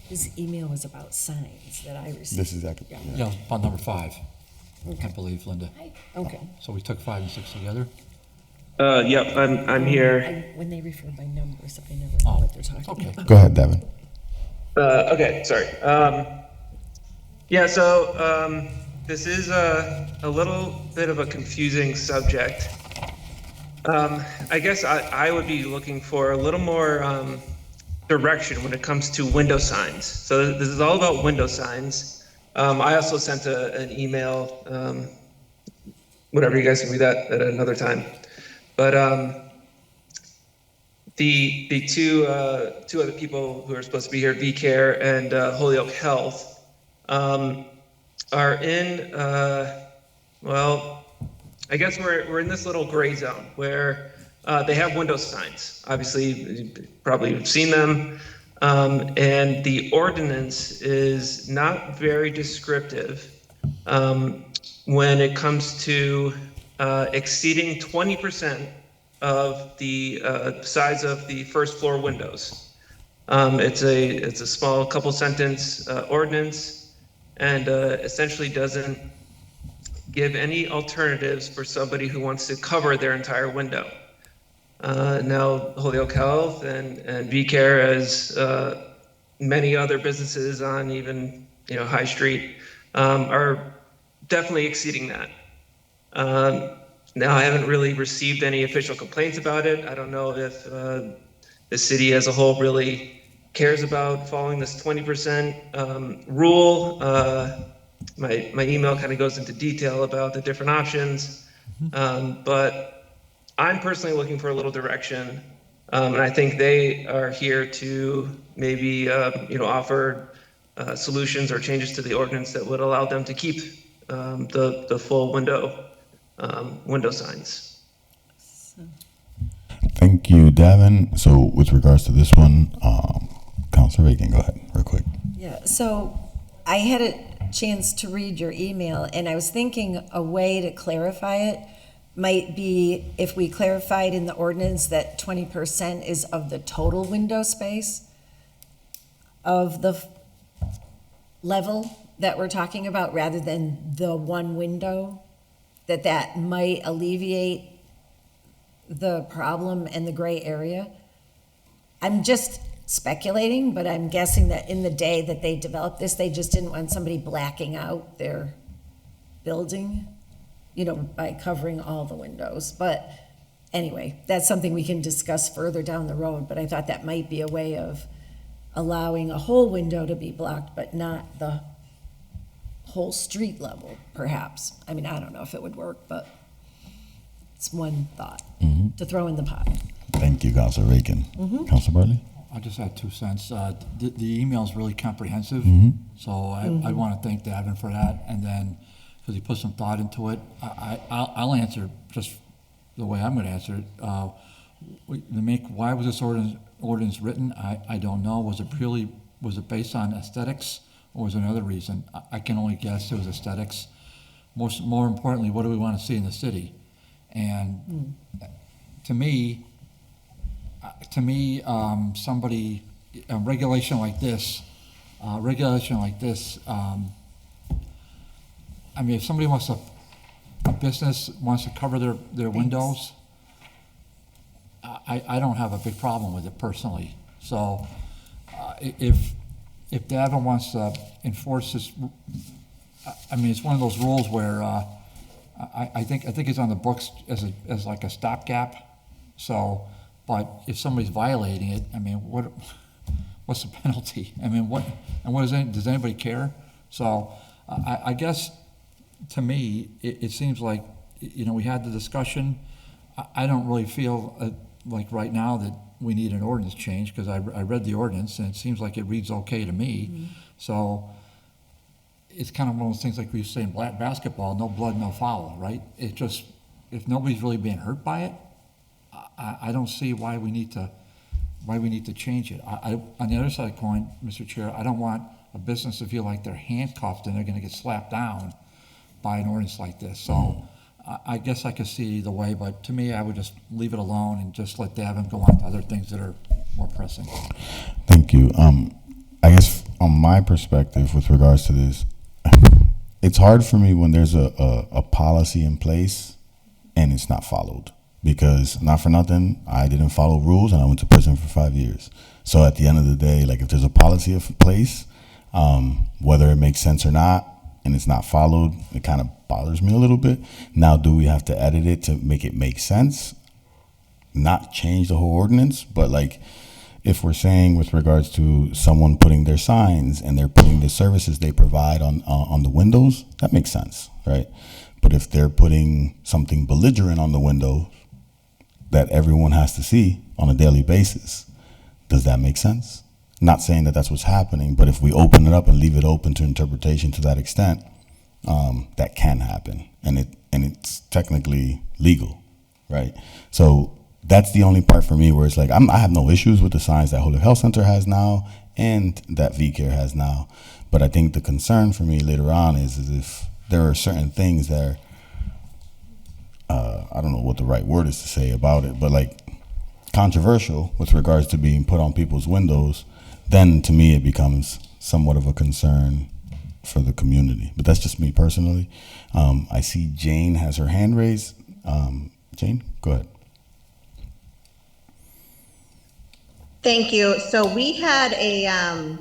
His email was about signs that I received. This is exactly. Yeah, about number 5, Okay. I believe, Linda. Okay. So we took 5 and 6 together? Yep, I'm here. When they refer by numbers, I never know what they're talking about. Go ahead, Davin. Okay, sorry. Yeah, so this is a little bit of a confusing subject. I guess I would be looking for a little more direction when it comes to window signs. So this is all about window signs. I also sent an email, whatever, you guys can read that at another time. But the two other people who are supposed to be here, VCARE and Holyoke Health, are in, well, I guess we're in this little gray zone where they have window signs. Obviously, you probably have seen them. And the ordinance is not very descriptive when it comes to exceeding 20% of the size of the first floor windows. It's a small couple sentence ordinance, and essentially doesn't give any alternatives for somebody who wants to cover their entire window. Now, Holyoke Health and VCARE, as many other businesses on even High Street, are definitely exceeding that. Now, I haven't really received any official complaints about it. I don't know if the city as a whole really cares about following this 20% rule. My email kind of goes into detail about the different options, but I'm personally looking for a little direction, and I think they are here to maybe offer solutions or changes to the ordinance that would allow them to keep the full window signs. Thank you, Davin. So with regards to this one, Councilor Reagan, go ahead, real quick. Yeah, so I had a chance to read your email, and I was thinking a way to clarify it might be if we clarified in the ordinance that 20% is of the total window space of the level that we're talking about, rather than the one window, that might alleviate the problem and the gray area. I'm just speculating, but I'm guessing that in the day that they developed this, they just didn't want somebody blacking out their building, by covering all the windows. But anyway, that's something we can discuss further down the road, but I thought that might be a way of allowing a whole window to be blocked, but not the whole street level, perhaps. I mean, I don't know if it would work, but it's one thought to throw in the pot. Thank you, Councilor Reagan. Councilor Bartley? I'll just add 2 cents. The email is really comprehensive, so I want to thank Davin for that, and then, because he put some thought into it, I'll answer just the way I'm going to answer it. Why was this ordinance written? I don't know. Was it based on aesthetics, or was there another reason? I can only guess it was aesthetics. More importantly, what do we want to see in the city? And to me, somebody, a regulation like this, I mean, if somebody wants a business wants to cover their windows, I don't have a big problem with it personally. So if Davin wants to enforce this, I mean, it's one of those rules where I think it's on the books as like a stopgap. So, but if somebody's violating it, I mean, what's the penalty? I mean, does anybody care? So, I guess to me, it seems like, you know, we had the discussion. I don't really feel like right now that we need an ordinance change, because I read the ordinance and it seems like it reads okay to me. Mm-hmm. So it's kind of one of those things like we used to say in basketball, no blood, no foul, right? It just, if nobody's really being hurt by it, I don't see why we need to change it. On the other side of the coin, Mr. Chair, I don't want a business to feel like they're handcuffed and they're going to get slapped down by an ordinance like this. So I guess I could see either way, but to me, I would just leave it alone and just let Davin go on to other things that are more pressing. Thank you. I guess on my perspective with regards to this, it's hard for me when there's a policy in place and it's not followed. Because, not for nothing, I didn't follow rules and I went to prison for 5 years. So at the end of the day, like if there's a policy in place, whether it makes sense or not, and it's not followed, it kind of bothers me a little bit. Now, do we have to edit it to make it make sense? Not change the whole ordinance, but like if we're saying with regards to someone putting their signs and they're putting the services they provide on the windows, that makes sense, right? But if they're putting something belligerent on the window that everyone has to see on a daily basis, does that make sense? Not saying that that's what's happening, but if we open it up and leave it open to interpretation to that extent, that can happen, and it's technically legal, right? So that's the only part for me where it's like I have no issues with the signs that Holyoke Health Center has now and that VCARE has now, but I think the concern for me later on is if there are certain things that I don't know what the right word is to say about it, but like controversial with regards to being put on people's windows, then to me it becomes somewhat of a concern for the community. But that's just me personally. I see Jane has her hand raised. Jane, go ahead. Thank you. So we had Davin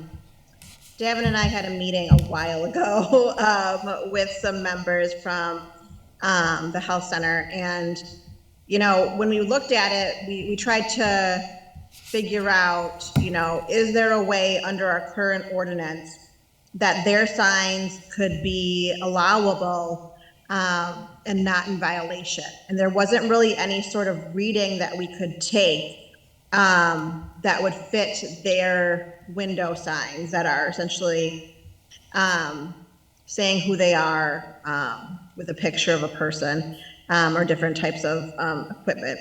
and I had a meeting a while ago with some members from the health center, and you know, when we looked at it, we tried to figure out, you know, is there a way under our current ordinance that their signs could be allowable and not in violation? And there wasn't really any sort of reading that we could take that would fit their window signs that are essentially saying who they are with a picture of a person or different types of equipment.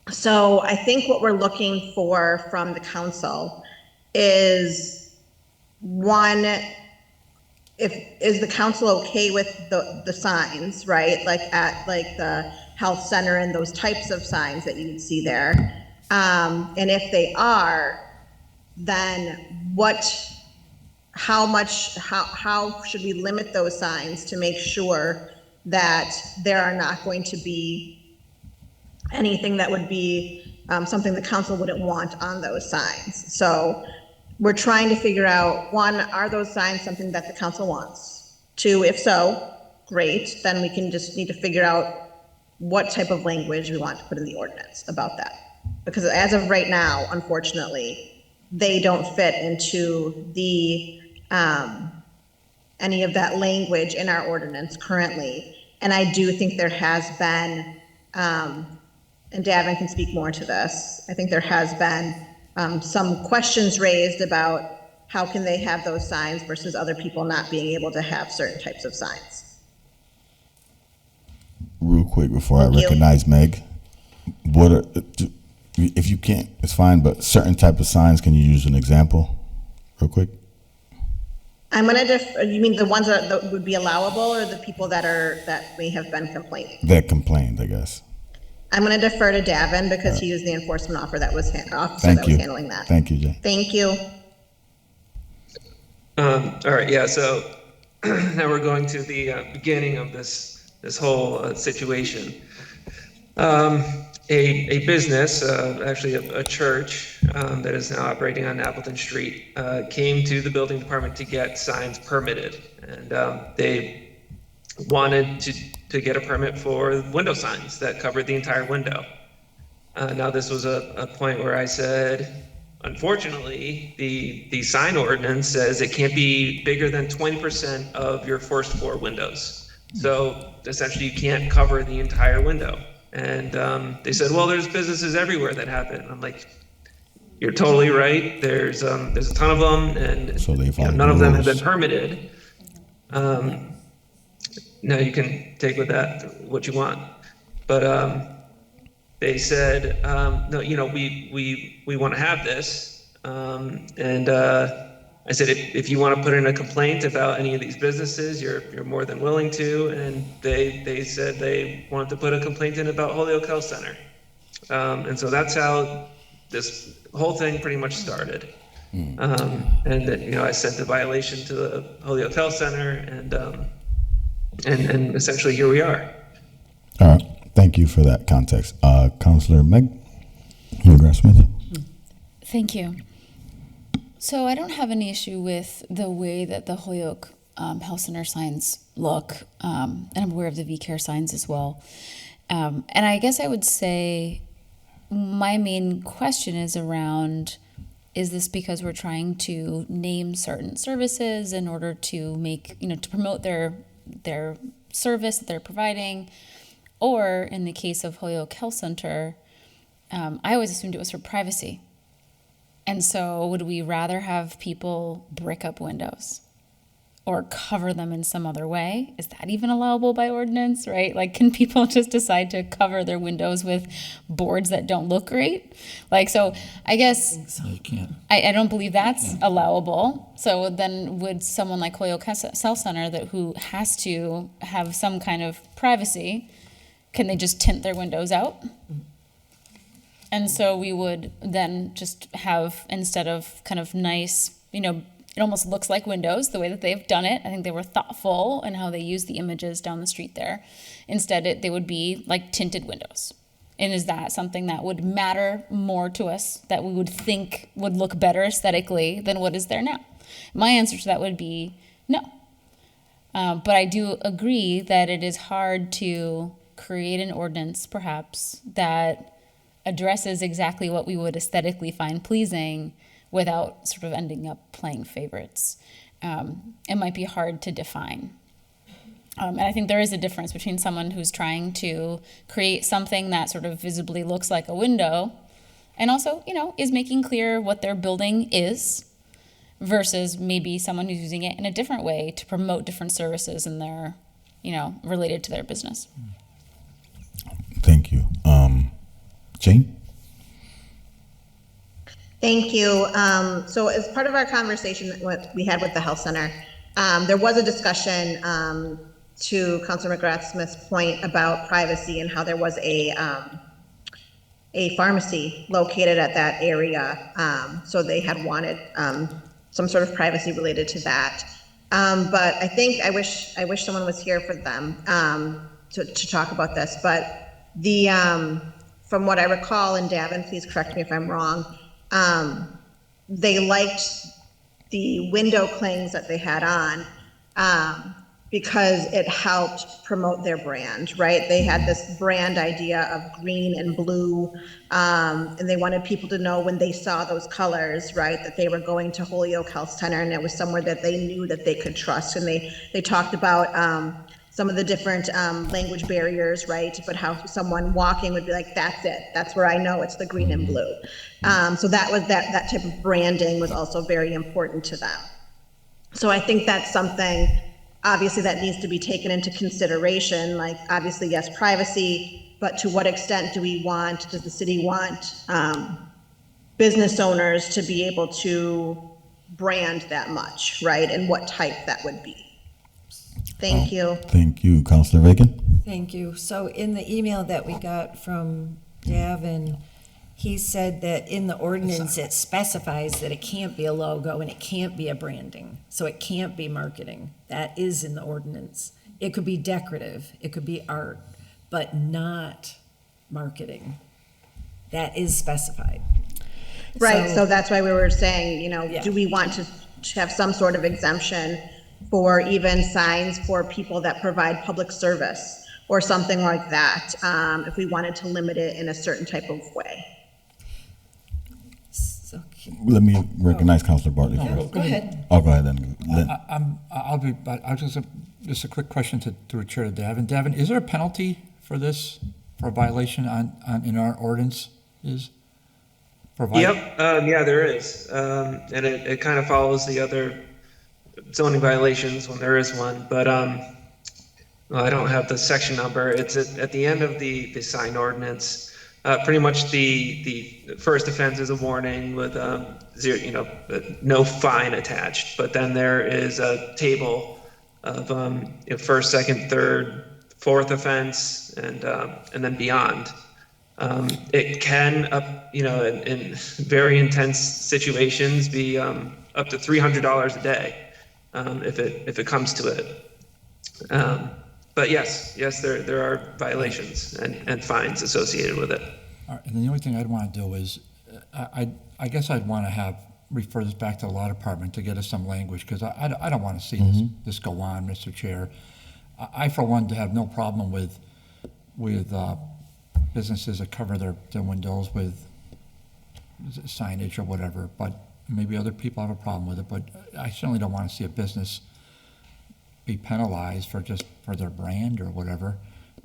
So I think what we're looking for from the council is, one, is the council okay with the signs, right? Like at like the health center and those types of signs that you would see there. And if they are, then how should we limit those signs to make sure that there are not going to be anything that would be something the council wouldn't want on those signs? So we're trying to figure out, one, are those signs something that the council wants? Two, if so, great, then we can just need to figure out what type of language we want to put in the ordinance about that. Because as of right now, unfortunately, they don't fit into the any of that language in our ordinance currently. And I do think there has been, and Davin can speak more to this, I think there has been some questions raised about how can they have those signs versus other people not being able to have certain types of signs. Real quick before I recognize Meg, what are, if you can't, it's fine, but certain type of signs, can you use an example real quick? I'm gonna you mean the ones that would be allowable, or the people that may have been complaining? That complained, I guess. I'm gonna defer to Davin because he was the enforcement officer that was handling that. Thank you, Jay. Thank you. All right, yeah, so now we're going to the beginning of this whole situation. A business, actually a church that is now operating on Appleton Street, came to the building department to get signs permitted, and they wanted to to get a permit for window signs that covered the entire window. Now, this was a point where I said, unfortunately, the sign ordinance says it can't be bigger than 20% of your first floor windows. So essentially, you can't cover the entire window. And they said, well, there's businesses everywhere that have it. I'm like, you're totally right. There's a ton of them, and So they follow none of the them have rules. been permitted. Now you can take with that what you want, but they said, no, we want to have this, and I said, if you want to put in a complaint about any of these businesses, you're more than willing to, and they said they wanted to put a complaint in about Holyoke Health Center, and so that's how this whole thing pretty much started. And I sent the violation to the Holyoke Health Center, and essentially here we are. All right. Thank you for that context. Councilor McGrath-Smith. Thank you. So I don't have any issue with the way that the Holyoke Health Center signs look, and I'm aware of the VCARE signs as well. And I guess I would say my main question is around, is this because we're trying to name certain services in order to make, to promote their service that they're providing? Or in the case of Holyoke Health Center, I always assumed it was for privacy. And so would we rather have people brick up windows or cover them in some other way? Is that even allowable by ordinance, right? Like, can people just decide to cover their windows with boards that don't look great? So I guess You can't. I don't believe that's allowable. So then would someone like Holyoke Health Center who has to have some kind of privacy, can they just tint their windows out? And so we would then just have, instead of kind of nice, it almost looks like windows, the way that they've done it. I think they were thoughtful in how they used the images down the street there. Instead, they would be like tinted windows. And is that something that would matter more to us, that we would think would look better aesthetically than what is there now? My answer to that would be no. But I do agree that it is hard to create an ordinance, perhaps, that addresses exactly what we would aesthetically find pleasing without sort of ending up playing favorites. It might be hard to define. And I think there is a difference between someone who's trying to create something that sort of visibly looks like a window and also, is making clear what their building is, versus maybe someone who's using it in a different way to promote different services in their, related to their business. Thank you. Jane? Thank you. So as part of our conversation that we had with the health center, there was a discussion to Councilor McGrath-Smith's point about privacy and how there was a pharmacy located at that area. So they had wanted some sort of privacy related to that. But I think I wish someone was here for them to talk about this. But from what I recall, and Davin, please correct me if I'm wrong, they liked the window clings that they had on because it helped promote their brand, right? They had this brand idea of green and blue, and they wanted people to know when they saw those colors, right, that they were going to Holyoke Health Center, and it was somewhere that they knew that they could trust. And they talked about some of the different language barriers, right? But how someone walking would be like, that's it. That's where I know it's the green and blue. So that was that type of branding was also very important to them. So I think that's something, obviously, that needs to be taken into consideration. Like, obviously, yes, privacy, but to what extent does the city want business owners to be able to brand that much, right? And what type that would be. Thank you. Thank you. Councilor Reagan? Thank you. So in the email that we got from Davin, he said that in the ordinance, it specifies that it can't be a logo and it can't be a branding. So it can't be marketing. That is in the ordinance. It could be decorative, it could be art, but not marketing. That is specified. Right, so that's why we were saying, do we want to have some sort of exemption for even signs for people that provide public service, or something like that, if we wanted to limit it in a certain type of way. Let me recognize Councilor Bartley first. Go ahead. Oh, go ahead then. Just a quick question to Chair Davin. Davin, is there a penalty for this, for a violation in our ordinance is? Yep, yeah, there is. And it kind of follows the other zoning violations when there is one, but well, I don't have the section number. It's at the end of the sign ordinance. Pretty much the first offense is a warning with zero, no fine attached. But then there is a table of first, second, third, fourth offense, and then beyond. It can, in very intense situations, be up to $300 a day if it comes to it. But yes, there are violations and fines associated with it. All right, and then the only thing I'd want to do is, I guess I'd want to refer this back to the law department to get us some language, because I don't want to see this go on, Mr. Chair. I for one, have no problem with businesses that cover their windows with signage or whatever, but maybe other people have a problem with it, but I certainly don't want to see a business be penalized for their brand or whatever.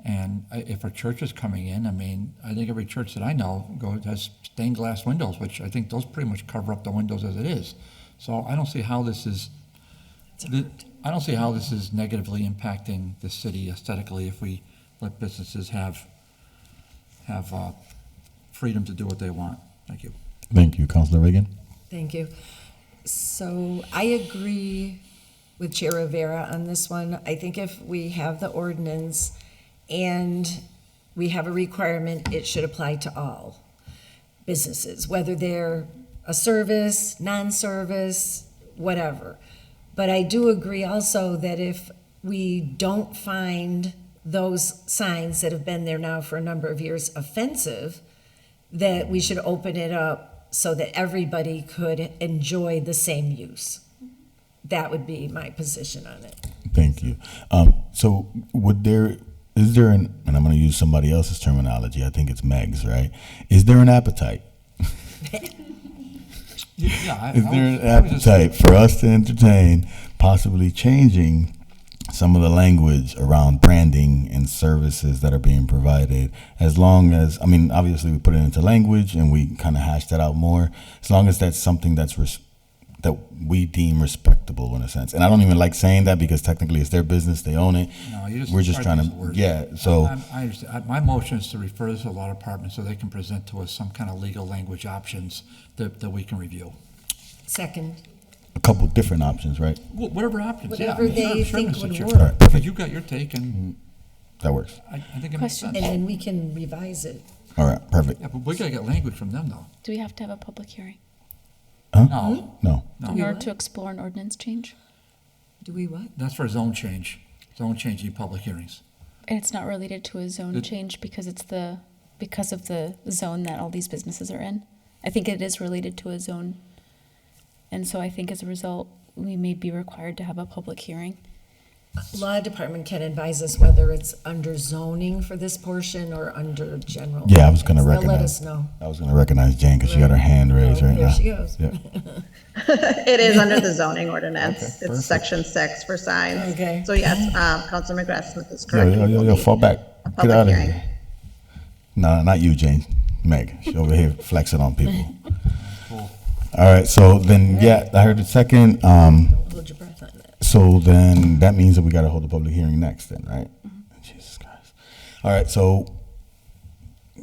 And if a church is coming in, I mean, I think every church that I know has stained glass windows, which I think those pretty much cover up the windows as it is. So I don't see how this is negatively impacting the city aesthetically if we let businesses have freedom to do what they want. Thank you. Thank you, Councilor Reagan. Thank you. So I agree with Chair Rivera on this one. I think if we have the ordinance and we have a requirement, it should apply to all businesses, whether they're a service, non-service, whatever. But I do agree also that if we don't find those signs that have been there now for a number of years offensive, that we should open it up so that everybody could enjoy the same use. That would be my position on it. Thank you. So is there and I'm going to use somebody else's terminology, I think it's Meg's, right? Is there an appetite? Is there an appetite for us to entertain possibly changing some of the language around branding and services that are being provided, as long as, I mean, obviously we put it into language and we kind of hash that out more, as long as that's something that we deem respectable in a sense. And I don't even like saying that because technically it's their business, they own it. No, we're just trying to, so. I understand. My motion is to refer this to the law department so they can present to us some kind of legal language options that we can review. Second. A couple different options, right? Well, whatever options, whatever they think Mr. would Chair. work. But you got your take, and that works. I think it makes sense. And then we can revise it. All right, perfect. Yeah, but we gotta get language from them, though. Do we have to have a public hearing Huh? No. in order to explore an ordinance change? Do we what? That's for zone changing public hearings. And it's not related to a zone change because of the zone that all these businesses are in. I think it is related to a zone. And so I think as a result, we may be required to have a public hearing. Law department can advise us whether it's under zoning for this portion or under general. Yeah, I was going to They'll recognize. let us know. I was going to recognize Jane because she got her hand raised right There now. she goes. Yeah. It is under the zoning ordinance. Okay, It's perfect. section 6 for signs. Okay. So yes, Councilor McGrath Smith is correct. Yo, fall back. Get public out of hearing. here. No, not you, Jane. Meg. She's over here flexing on people. All right, so then, yeah, I heard the second. Hold your breath on that. So then that means that we got to hold a public hearing next then, right? Jesus Christ. All right, so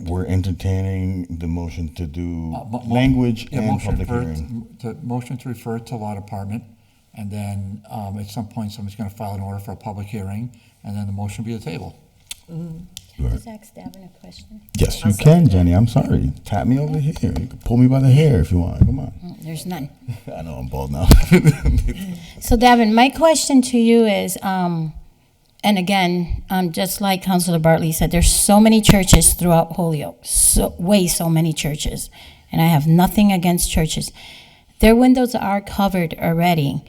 we're entertaining the motion to do language and public hearing. Motion to refer it to law department, and then at some point, somebody's gonna file an order for a public hearing, and then the motion will be the table. Just ask Davin a question. Yes, you can, Jenny. I'm sorry. Tap me over here. You can pull me by the hair if you want. Come on. There's none. I know I'm bald now. So Davin, my question to you is, and again, just like Councilor Bartley said, there's so many churches throughout Holyoke, so many churches, and I have nothing against churches. Their windows are covered already.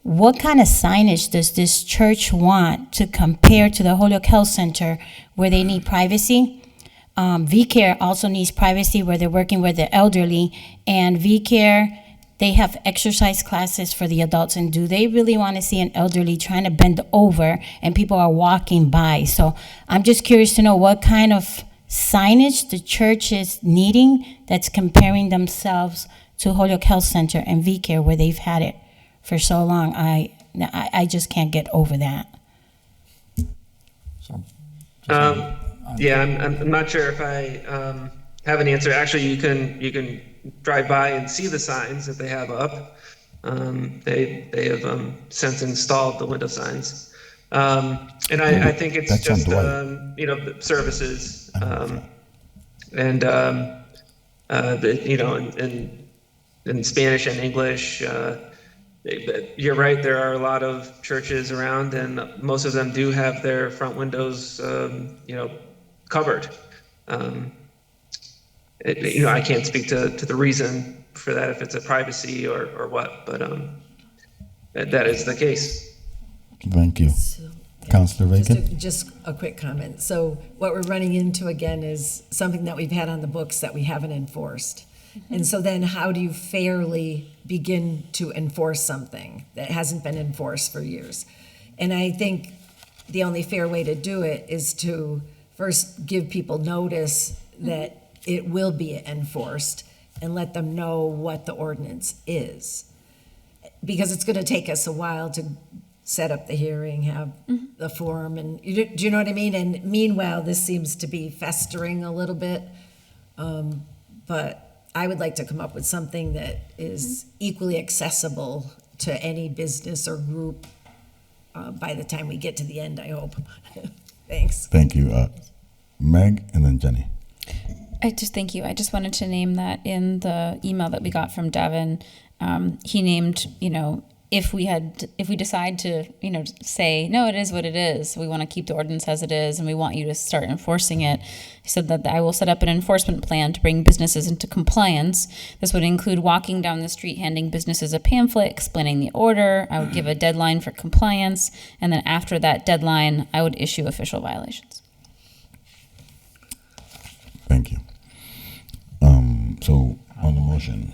what kind of signage does this church want to compare to the Holyoke Health Center where they need privacy? VCARE also needs privacy where they're working with the elderly, and VCARE, they have exercise classes for the adults, and do they really want to see an elderly trying to bend over and people are walking by? So I'm just curious to know what kind of signage the church is needing that's comparing themselves to Holyoke Health Center and VCARE where they've had it for so long. I just can't get over that. Yeah, I'm not sure if I have an answer. Actually, you can drive by and see the signs that they have up. They have since installed the window signs, and I think it's just services and in Spanish and English. You're right. There are a lot of churches around, and most of them do have their front windows, covered. I can't speak to the reason for that, if it's a privacy or what, but that is the case. Thank you. Councilor Bacon? Just a quick comment. So what we're running into again is something that we've had on the books that we haven't enforced. And so then how do you fairly begin to enforce something that hasn't been enforced for years? And I think the only fair way to do it is to first give people notice that it will be enforced and let them know what the ordinance is. Because it's going to take us a while to set up the hearing, have the forum, and do you know what I mean? And meanwhile, this seems to be festering a little bit. But I would like to come up with something that is equally accessible to any business or group by the time we get to the end, I hope. Thanks. Thank you. Meg and then Jenny. Thank you. I just wanted to name that in the email that we got from Devin, he named, if we decide to, say, no, it is what it is, we want to keep the ordinance as it is, and we want you to start enforcing it. He said that I will set up an enforcement plan to bring businesses into compliance. This would include walking down the street, handing businesses a pamphlet, explaining the order. I would give a deadline for compliance, and then after that deadline, I would issue official violations. Thank you. So on the motion,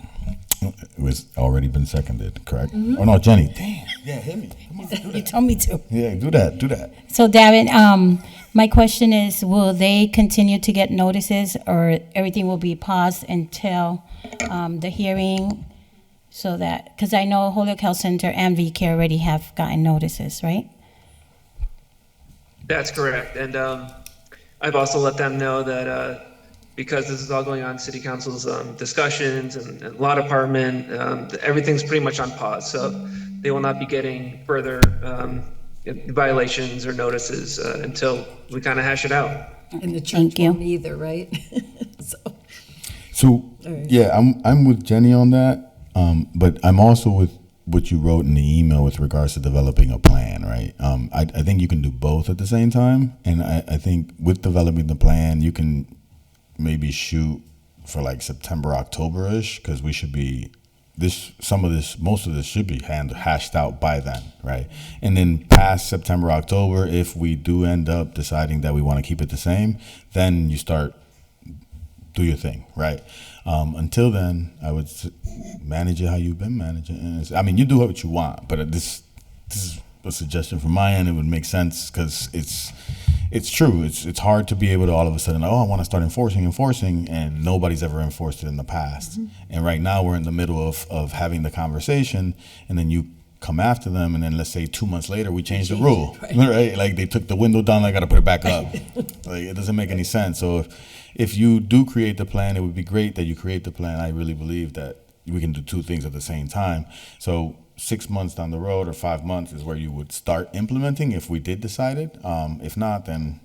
it was already been seconded, correct? Oh no, Jenny. Damn. Yeah, hit me. Come on, You told me to. Yeah, do that. So, David, my question is, will they continue to get notices, or everything will be paused until the hearing? So that, because I know Holyoke Health Center and VCARE already have gotten notices, right? That's correct. And I've also let them know that because this is all going on city council's discussions and law department, everything's pretty much on pause. So they will not be getting further violations or notices until we kind of hash it out. And the church won't either, right? So yeah, I'm with Jenny on that, but I'm also with what you wrote in the email with regards to developing a plan, right? I think you can do both at the same time, and I think with developing the plan, you can maybe shoot for like September, October-ish, because we should be most of this should be hashed out by then, right? And then past September, October, if we do end up deciding that we want to keep it the same, then you start, do your thing, right? Until then, I would manage it how you've been managing. And you do what you want, but this is a suggestion from my end. It would make sense because it's true. It's hard to be able to all of a sudden, I want to start enforcing, and nobody's ever enforced it in the past. And right now we're in the middle of having the conversation, and then you come after them, and then let's say 2 months later we change the rule, right? Like they took the window down, I got to put it back up. Like it doesn't make any sense. So if you do create the plan, it would be great that you create the plan. I really believe that we can do two things at the same time. So 6 months down the road or 5 months is where you would start implementing if we did decide it. If not, then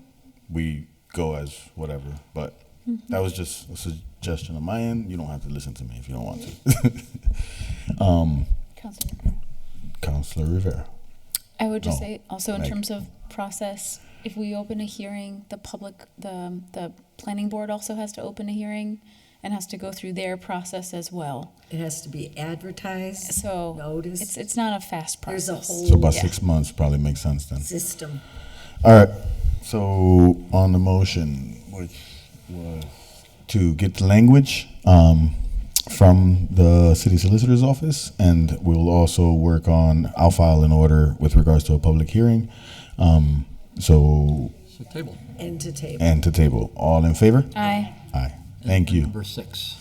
we go as whatever. But that was just a suggestion on my end. You don't have to listen to me if you don't want to. Councilor Rivera. I would just say also in terms of process, if we open a hearing, the planning board also has to open a hearing, and has to go through their process as well. It has to be advertised, So noticed. it's not a fast process. There's a whole So about 6 months probably makes sense then. system. All right, so on the motion, which was to get the language from the city solicitor's office, and we'll also work on, I'll file an order with regards to a public hearing. So, So table. And to table. and to table. All in favor? Aye. Aye. Thank you. Number 6.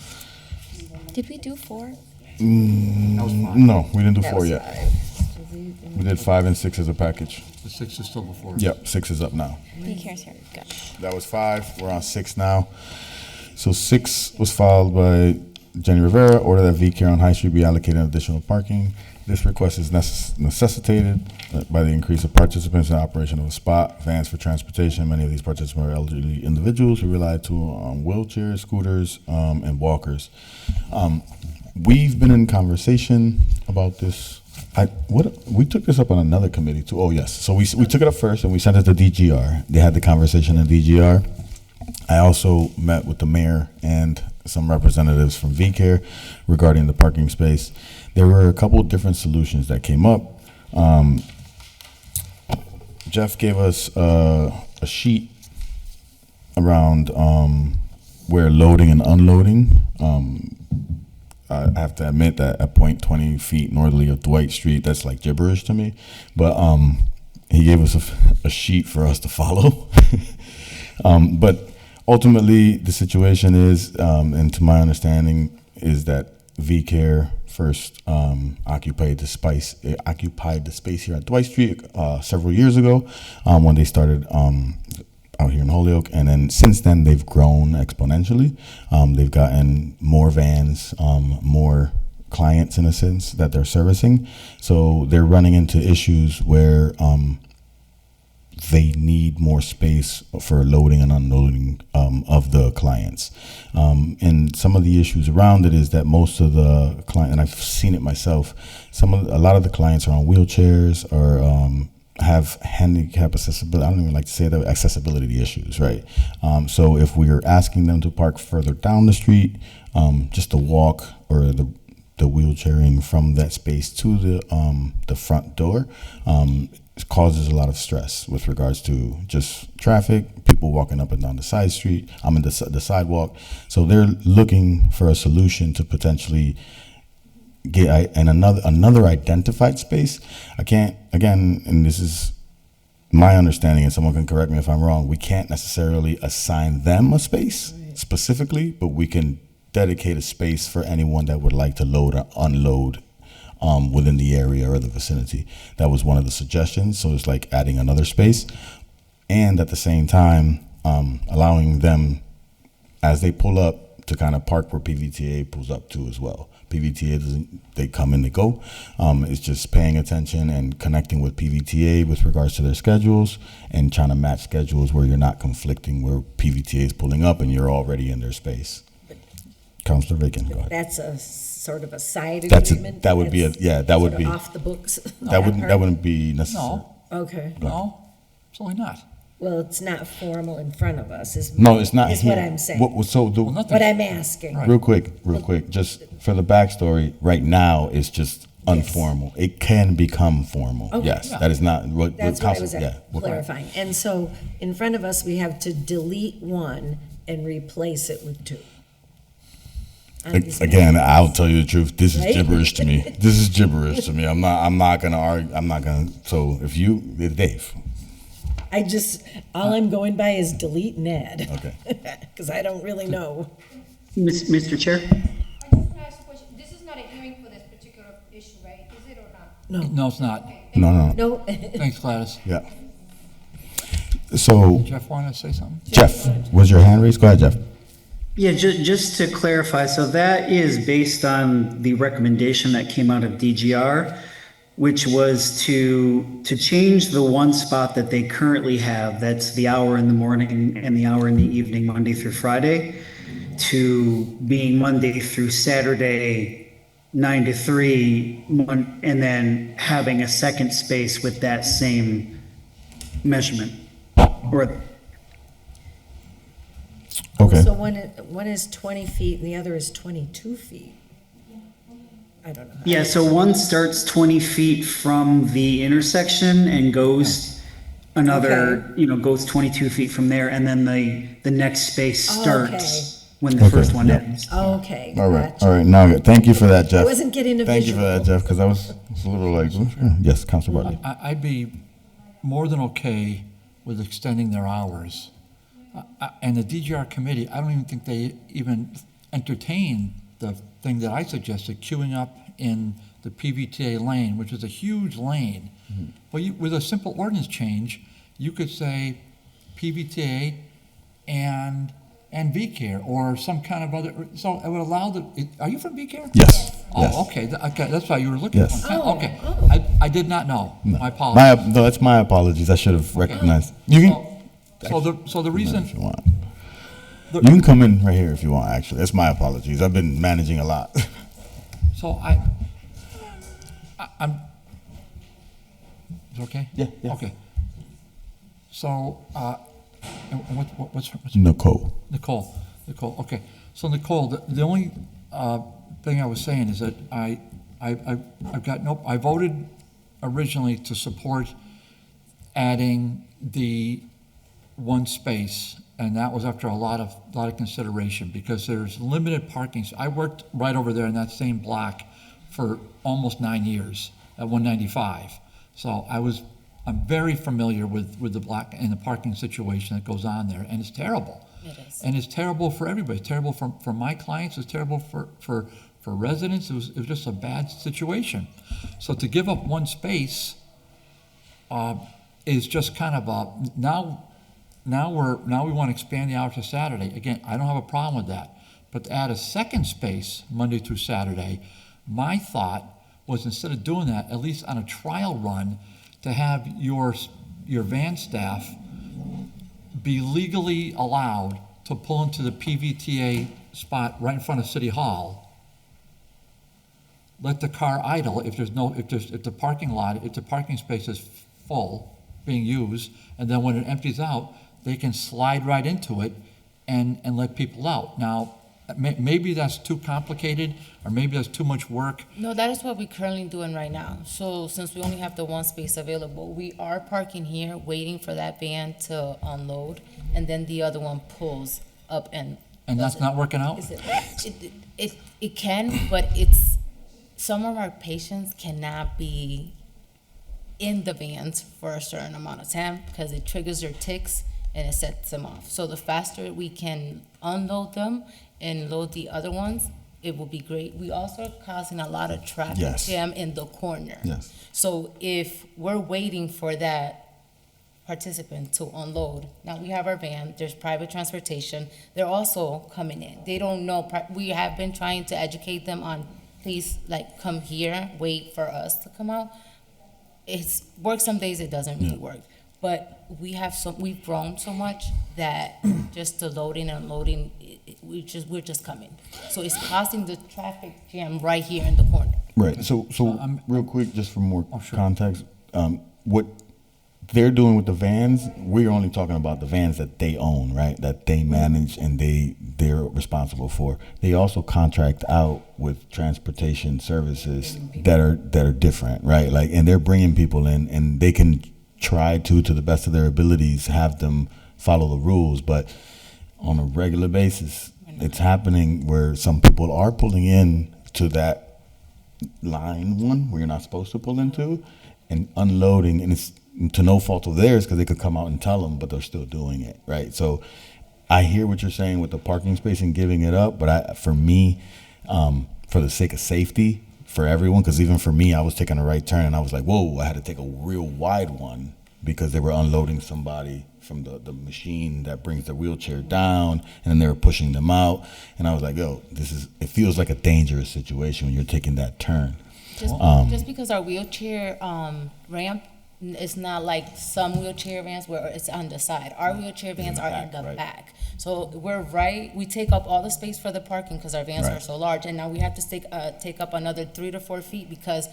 Did we do 4? No, we didn't do That 4 was yet. 5. We did 5 and 6 as a package. The 6 is still before us. Yep, 6 is up now. VCARE's here. Got it. That was 5. We're on 6 now. So 6 was filed by Jenny Rivera. Order that VCARE on High Street be allocated additional parking. This request is necessitated by the increase of participants in operation of a spot, vans for transportation. Many of these participants are elderly individuals who rely on wheelchairs, scooters, and walkers. We've been in conversation about this. We took this up on another committee too. Oh yes, so we took it up first and we sent it to DGR. They had the conversation in DGR. I also met with the mayor and some representatives from VCARE regarding the parking space. There were a couple of different solutions that came up. Jeff gave us a sheet around where loading and unloading. I have to admit that at 20 feet northerly of Dwight Street, that's like gibberish to me. But he gave us a sheet for us to follow. But ultimately, the situation is, and to my understanding, is that VCARE first occupied the space here at Dwight Street several years ago when they started out here in Holyoke, and then since then they've grown exponentially. They've gotten more vans, more clients in a sense that they're servicing. So they're running into issues where they need more space for loading and unloading of the clients. And some of the issues around it is that most of the clients, and I've seen it myself, a lot of the clients are on wheelchairs or have handicap accessibility. I don't even like to say that, accessibility issues, right? So if we are asking them to park further down the street, just to walk or the wheelchairing from that space to the front door, it causes a lot of stress with regards to just traffic, people walking up and down the side street, the sidewalk. So they're looking for a solution to potentially get another identified space. I can't, again, and this is my understanding, and someone can correct me if I'm wrong, we can't necessarily assign them a space specifically, but we can dedicate a space for anyone that would like to load or unload within the area or the vicinity. That was one of the suggestions. So it's like adding another space, and at the same time allowing them, as they pull up, to kind of park where PVTA pulls up to as well. PVTA doesn't, they come and they go. It's just paying attention and connecting with PVTA with regards to their schedules and trying to match schedules where you're not conflicting where PVTA is pulling up and you're already in their space. Councilor Bacon, go ahead. That's a sort of a side That would be sort of off the books. That wouldn't be necessary. No. Okay. No, absolutely not. Well, it's not formal in front of us. No, it's not Is here. what I'm saying. What I'm asking. Real quick, just for the backstory, right now it's just informal. It can become formal. Okay. Yes, that is not what That's what I was yeah, clarifying. And so in front of us, we have to delete one and replace it with two. Again, I'll tell you the truth. This is Right? gibberish to me. This is gibberish to me. I'm not gonna argue. I'm not gonna. So if Dave. All I'm going by is delete and add. Okay. Because I don't really know. Mr. Chair? This is not a hearing for this particular issue, right? Is it or not? No. No, it's not. No. Thanks, Gladys. Yeah. So. Jeff want to say something? Jeff, was your hand raised? Go ahead, Jeff. Yeah, just to clarify, so that is based on the recommendation that came out of DGR, which was to change the one spot that they currently have, that's the hour in the morning and the hour in the evening, Monday through Friday, to being Monday through Saturday, 9 to 3, and then having a second space with that same measurement. Or Okay. So one is 20 feet and the other is 22 feet. I don't know. Yeah, so one starts 20 feet from the intersection and goes another, goes 22 feet from there, and then the next space starts when the first one ends. Okay. All right. All right. Now, thank you for that, Jeff. I wasn't getting a Thank you for visual. that, Jeff, because I was a little like, yes, Councilor Bartley. I'd be more than okay with extending their hours. And the DGR committee, I don't even think they even entertain the thing that I suggested, queuing up in the PVTA lane, which is a huge lane. But with a simple ordinance change, you could say PVTA and VCARE or some kind of other, so it would allow are you from VCARE? Yes. Oh, yes. okay, okay, that's why you were looking. Yes. Okay, I did not know, my apologies. No, that's my apologies. I should have recognized. You can. So the reason. If you want. You can come in right here if you want, actually. That's my apologies. I've been managing a lot. So I'm, is it okay? Yeah. Okay. So, and what's Nicole. Nicole, okay. So Nicole, the only thing I was saying is that I voted originally to support adding the one space, and that was after a lot of consideration because there's limited parking. I worked right over there in that same block for almost 9 years at 195. So I'm very familiar with the block and the parking situation that goes on there, and it's terrible. It is. And it's terrible for everybody. It's terrible for my clients. It's terrible for residents. It was just a bad situation. So to give up one space is just kind of now we want to expand the hours to Saturday. Again, I don't have a problem with that. But to add a second space Monday through Saturday, my thought was instead of doing that, at least on a trial run, to have your van staff be legally allowed to pull into the PVTA spot right in front of City Hall. Let the car idle if the parking space is full, being used, and then when it empties out, they can slide right into it and let people out. Now, maybe that's too complicated, or maybe that's too much work. No, that is what we're currently doing right now. So since we only have the one space available, we are parking here, waiting for that van to unload, and then the other one pulls up and. And that's not working out? It can, but some of our patients cannot be in the vans for a certain amount of time because it triggers their tics and it sets them off. So the faster we can unload them and load the other ones, it will be great. We also are causing a lot of traffic jam in the corner. Yes. So if we're waiting for that participant to unload, now we have our van, there's private transportation, they're also coming in. They don't know, we have been trying to educate them on, please, come here, wait for us to come out. It works some days, it doesn't really work. But we've grown so much that just the loading and unloading, we're just coming. So it's causing the traffic jam right here in the corner. Right. So real quick, just for more context, what they're doing with the vans, we're only talking about the vans that they own, right? That they manage and they're responsible for. They also contract out with transportation services that are different, right? And they're bringing people in, and they can try to the best of their abilities, have them follow the rules, but on a regular basis, it's happening where some people are pulling in to that line one where you're not supposed to pull into and unloading, and it's to no fault of theirs because they could come out and tell them, but they're still doing it, right? So I hear what you're saying with the parking space and giving it up, but for me, for the sake of safety for everyone, because even for me, I was taking a right turn and I was like, whoa, I had to take a real wide one because they were unloading somebody from the machine that brings the wheelchair down, and then they were pushing them out, and I was like, yo, it feels like a dangerous situation when you're taking that turn. Just because our wheelchair ramp is not like some wheelchair vans where it's on the side. Our wheelchair vans are in the back. So we take up all the space for the parking because our vans are so large, and now we have to take up another 3 to 4 feet because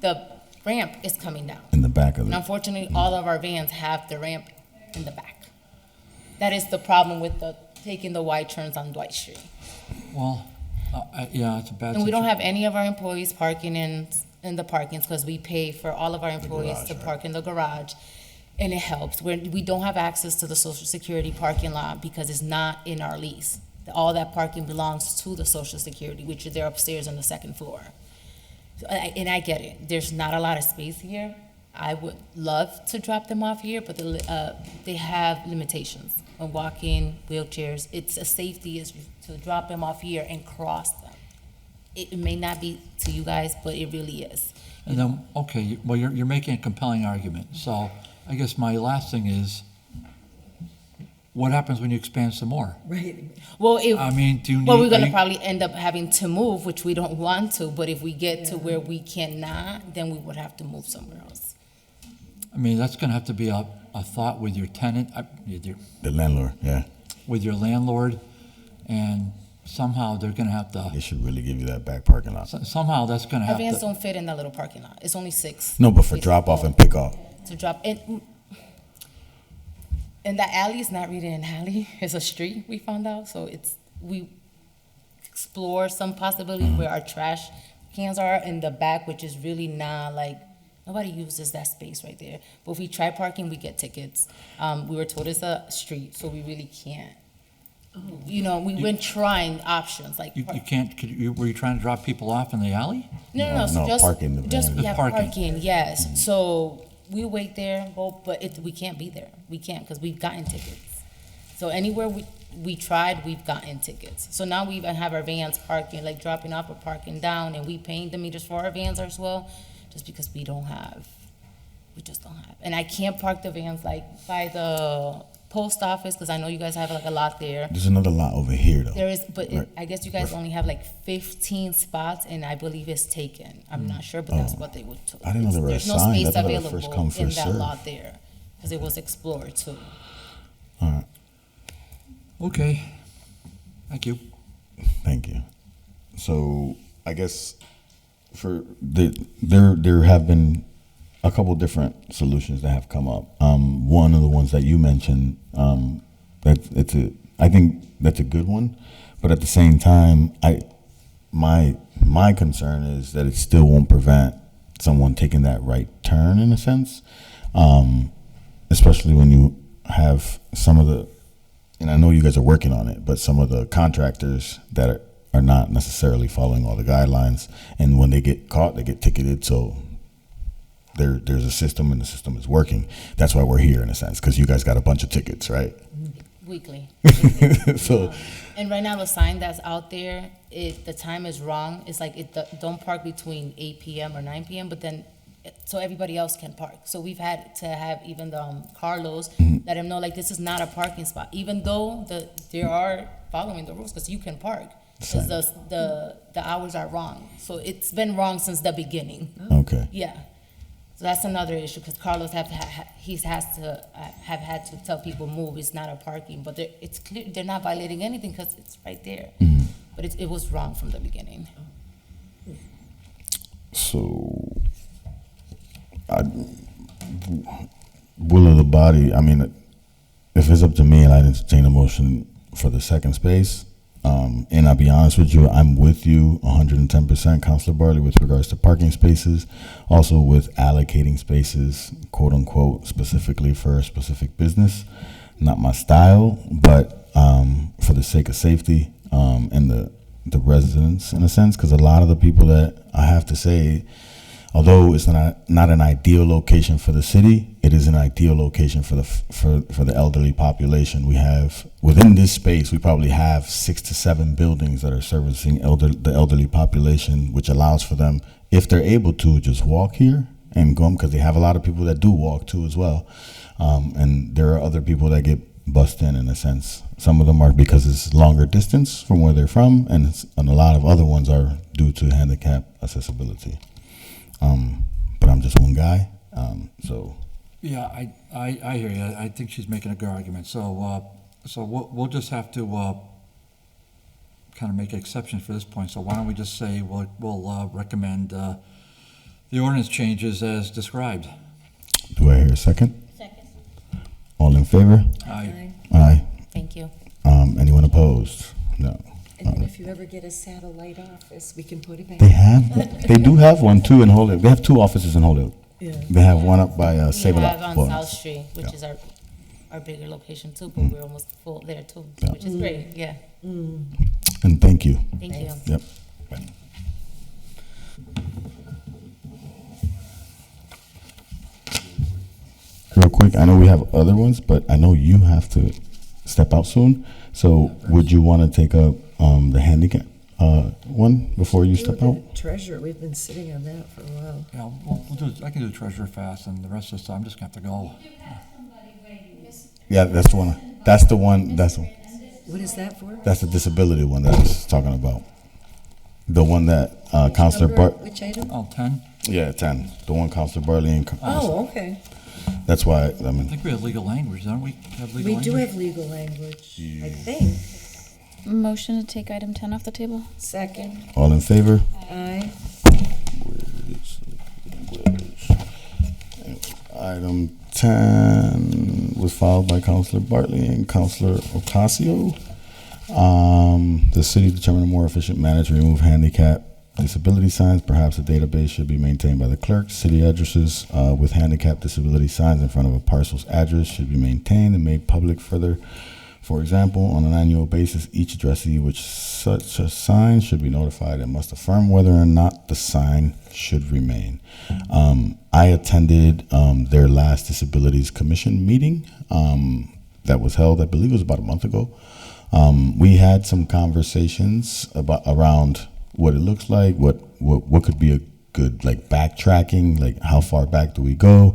the ramp is coming down. In the back of it. And unfortunately, all of our vans have the ramp in the back. That is the problem with the taking the wide turns on Dwight Street. Well, yeah, it's a bad And we don't situa- have any of our employees parking in the parkings because we pay for all of our employees to park in the garage. And it helps. We don't have access to the Social Security parking lot because it's not in our lease. All that parking belongs to the Social Security, which they're upstairs on the second floor. And I get it. There's not a lot of space here. I would love to drop them off here, but they have limitations on walking, wheelchairs. It's a safety issue to drop them off here and cross them. It may not be to you guys, but it really is. And then, okay, well, you're making a compelling argument. So I guess my last thing is, what happens when you expand some more? Right. Well, I mean, do you need? Well, we're are gonna you- probably end up having to move, which we don't want to, but if we get to where we cannot, then we would have to move somewhere else. I mean, that's gonna have to be a thought with your tenant, The landlord, yeah. with your landlord, and somehow they're gonna have to, They should really give you that back parking lot. somehow that's gonna Our have vans to. don't fit in that little parking lot. It's only 6. No, but for drop off and pick up. To drop in. And that alley is not really an alley, it's a street, we found out, so we explore some possibilities where our trash cans are in the back, which is really not like, nobody uses that space right there. But if we try parking, we get tickets. We were told it's a street, so we really can't. You know, we went trying options, like. You can't, were you trying to drop people off in the alley? No, so No, just, parking the just, van. yeah, Parking. parking, yes. So we wait there, but we can't be there. We can't, because we've gotten tickets. So anywhere we tried, we've gotten tickets. So now we even have our vans parking, like dropping off or parking down, and we paying the meters for our vans as well, just because we just don't have. And I can't park the vans like by the post office, because I know you guys have like a lot there. There's another lot over here, though. There is, but Right. I guess you guys only have like 15 spots, and I believe it's taken. I'm not sure, but that's what they would tell. I didn't know they were There's no assigned. I space thought they were available first come, in first that served. lot there, because it was explored too. All right, Okay, thank you. thank you. So I guess there have been a couple different solutions that have come up. One of the ones that you mentioned, I think that's a good one, but at the same time, my concern is that it still won't prevent someone taking that right turn in a sense, especially when you have some of the, and I know you guys are working on it, but some of the contractors that are not necessarily following all the guidelines, and when they get caught, they get ticketed. So there's a system, and the system is working. That's why we're here in a sense, because you guys got a bunch of tickets, right? Weekly. So, And right now, the sign that's out there, the time is wrong. It's like, don't park between 8 p.m. or 9 p.m., but then, so everybody else can park. So we've had to have even the Carlos let him know, like, this is not a parking spot, even though they are following the rules, because you can park. Because the hours are wrong. So it's been wrong since the beginning. okay. Yeah. So that's another issue, because Carlos has to have had to tell people move. It's not a parking, but it's clear they're not violating anything because it's right there. But it was wrong from the beginning. So, will of the body, I mean, if it's up to me, I'd entertain a motion for the second space. And I'll be honest with you, I'm with you 110%, Councilor Bartley, with regards to parking spaces, also with allocating spaces, quote unquote, specifically for a specific business. Not my style, but for the sake of safety and the residents, in a sense, because a lot of the people that I have to say, although it's not an ideal location for the city, it is an ideal location for the elderly population. We have, within this space, we probably have 6 to 7 buildings that are servicing the elderly population, which allows for them, if they're able to, just walk here and go, because they have a lot of people that do walk too as well. And there are other people that get bussed in a sense. Some of them are because it's longer distance from where they're from, and a lot of other ones are due to handicap accessibility. But I'm just one guy, so. Yeah, I hear you. I think she's making a good argument. So we'll just have to kind of make exceptions for this point. So why don't we just say we'll recommend the ordinance changes as described. Do I hear a second? Second. All in favor? Aye. Aye. Thank you. Anyone opposed? No. And then if you ever get a satellite office, we can put it back. They do have one too in Holyoke. They have 2 offices in Holyoke. Yeah. They have one up by Save a We Lot. have on Well, South Street, which is our bigger location too, but we're almost full there too, which is great, yeah. And thank you. Thank you. Yep. Real quick, I know we have other ones, but I know you have to step out soon. So would you want to take up the handicap one before you step out? Treasurer, we've been sitting on that for a while. Yeah, we'll do, I can do treasurer fast, and the rest of the stuff, I'm just gonna have to go. Yeah, that's the one. That's the one. What is that for? That's the disability one that I was talking about. The one that Counselor Bart. Which item? Oh, 10? Yeah, 10. The one Counselor Bartley and. Oh, okay. That's why I think we have legal language, don't we? Have legal We language? do have legal language, I think. Motion to take item 10 off the table? Second. All in favor? Aye. Item 10 was filed by Counselor Bartley and Counselor Ocasio. The city determined a more efficient manner to remove handicap disability signs. Perhaps a database should be maintained by the clerk. City addresses with handicap disability signs in front of a parcel's address should be maintained and made public further. For example, on an annual basis, each addressee which such a sign should be notified and must affirm whether or not the sign should remain. I attended their last Disabilities Commission meeting that was held, I believe it was about a month ago. We had some conversations around what it looks like, what could be a good like backtracking, like how far back do we go?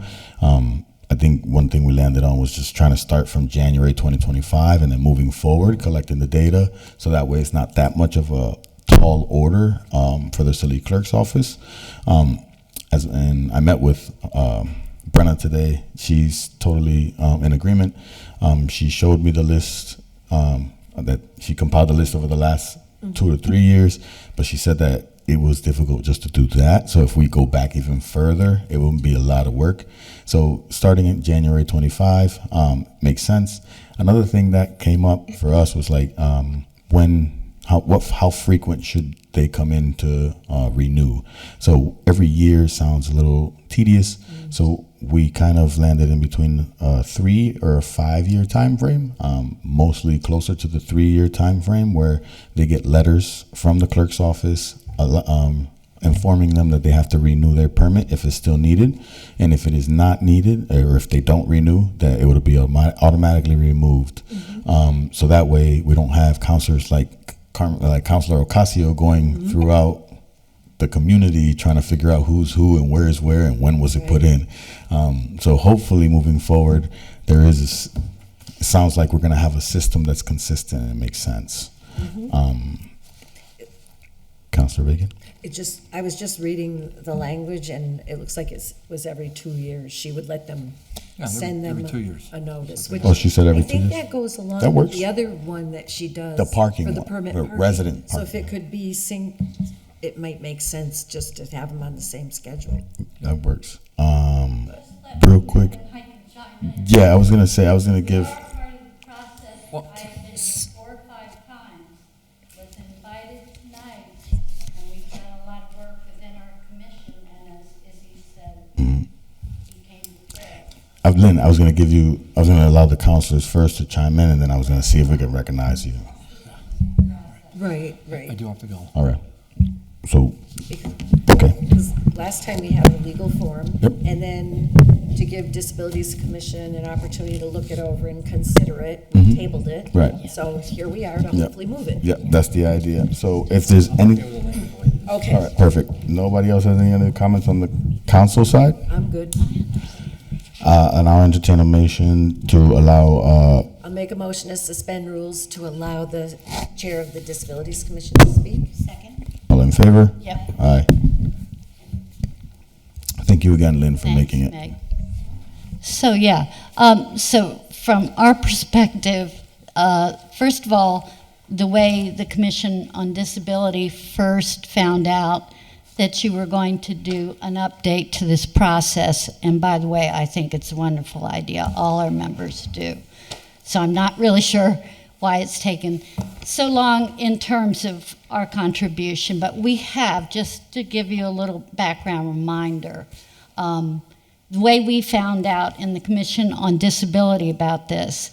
I think one thing we landed on was just trying to start from January 2025 and then moving forward, collecting the data, so that way it's not that much of a tall order for the city clerk's office. And I met with Brenna today. She's totally in agreement. She showed me the list that she compiled the list over the last 2 to 3 years, but she said that it was difficult just to do that. So if we go back even further, it would be a lot of work. So starting in January 25 makes sense. Another thing that came up for us was like how frequent should they come in to renew? So every year sounds a little tedious. So we kind of landed in between a 3 or a 5 year time frame, mostly closer to the 3 year time frame, where they get letters from the clerk's office informing them that they have to renew their permit if it's still needed, and if it is not needed, or if they don't renew, that it would be automatically removed. So that way we don't have counselors like Counselor Ocasio going throughout the community trying to figure out who's who and where is where and when was it put in. So hopefully moving forward, it sounds like we're going to have a system that's consistent and it makes sense. Counselor Reagan? I was just reading the language, and it looks like it was every 2 years. She would let them send them every 2 years. a notice. Oh, she said every 2 years? I think that goes along That with works. the other one that she does. The parking for the one, permit the parking. resident So if parking. it could be it might make sense just to have them on the same schedule. That works. Real quick. Yeah, I was going to give. Well, Lynn, I was going to allow the counselors first to chime in, and then I was going to see if we could recognize you. Right. I do have to go. All right. So, okay. Because last time we had a legal forum, Yep. and then to give Disabilities Commission an opportunity to look it over and consider it, we Mhm. tabled it. Right. So here we are to Yep. hopefully move it. Yeah, that's the idea. So if there's any. Okay. All right, perfect. Nobody else has any other comments on the council side? I'm good. And I'll entertain a motion to allow, I'll make a motion to suspend rules to allow the chair of the Disabilities Commission to speak. Second. all in favor? Yep. Aye. Thank you again, Lynn, for making it. Meg. So, yeah, so from our perspective, first of all, the way the Commission on Disability first found out that you were going to do an update to this process, and by the way, I think it's a wonderful idea. All our members do. So I'm not really sure why it's taken so long in terms of our contribution, but we have, just to give you a little background reminder, the way we found out in the Commission on Disability about this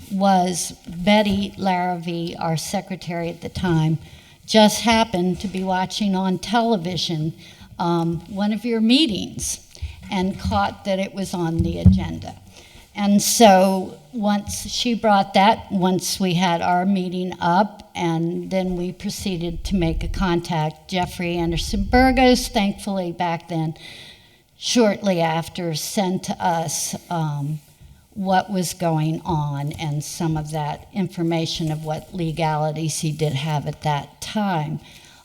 was Betty Larrabee, our secretary at the time, just happened to be watching on television one of your meetings and caught that it was on the agenda. And so once she brought that, once we had our meeting up, and then we proceeded to make a contact. Jeffrey Anderson Burgos, thankfully back then, shortly after, sent us what was going on and some of that information of what legalities he did have at that time.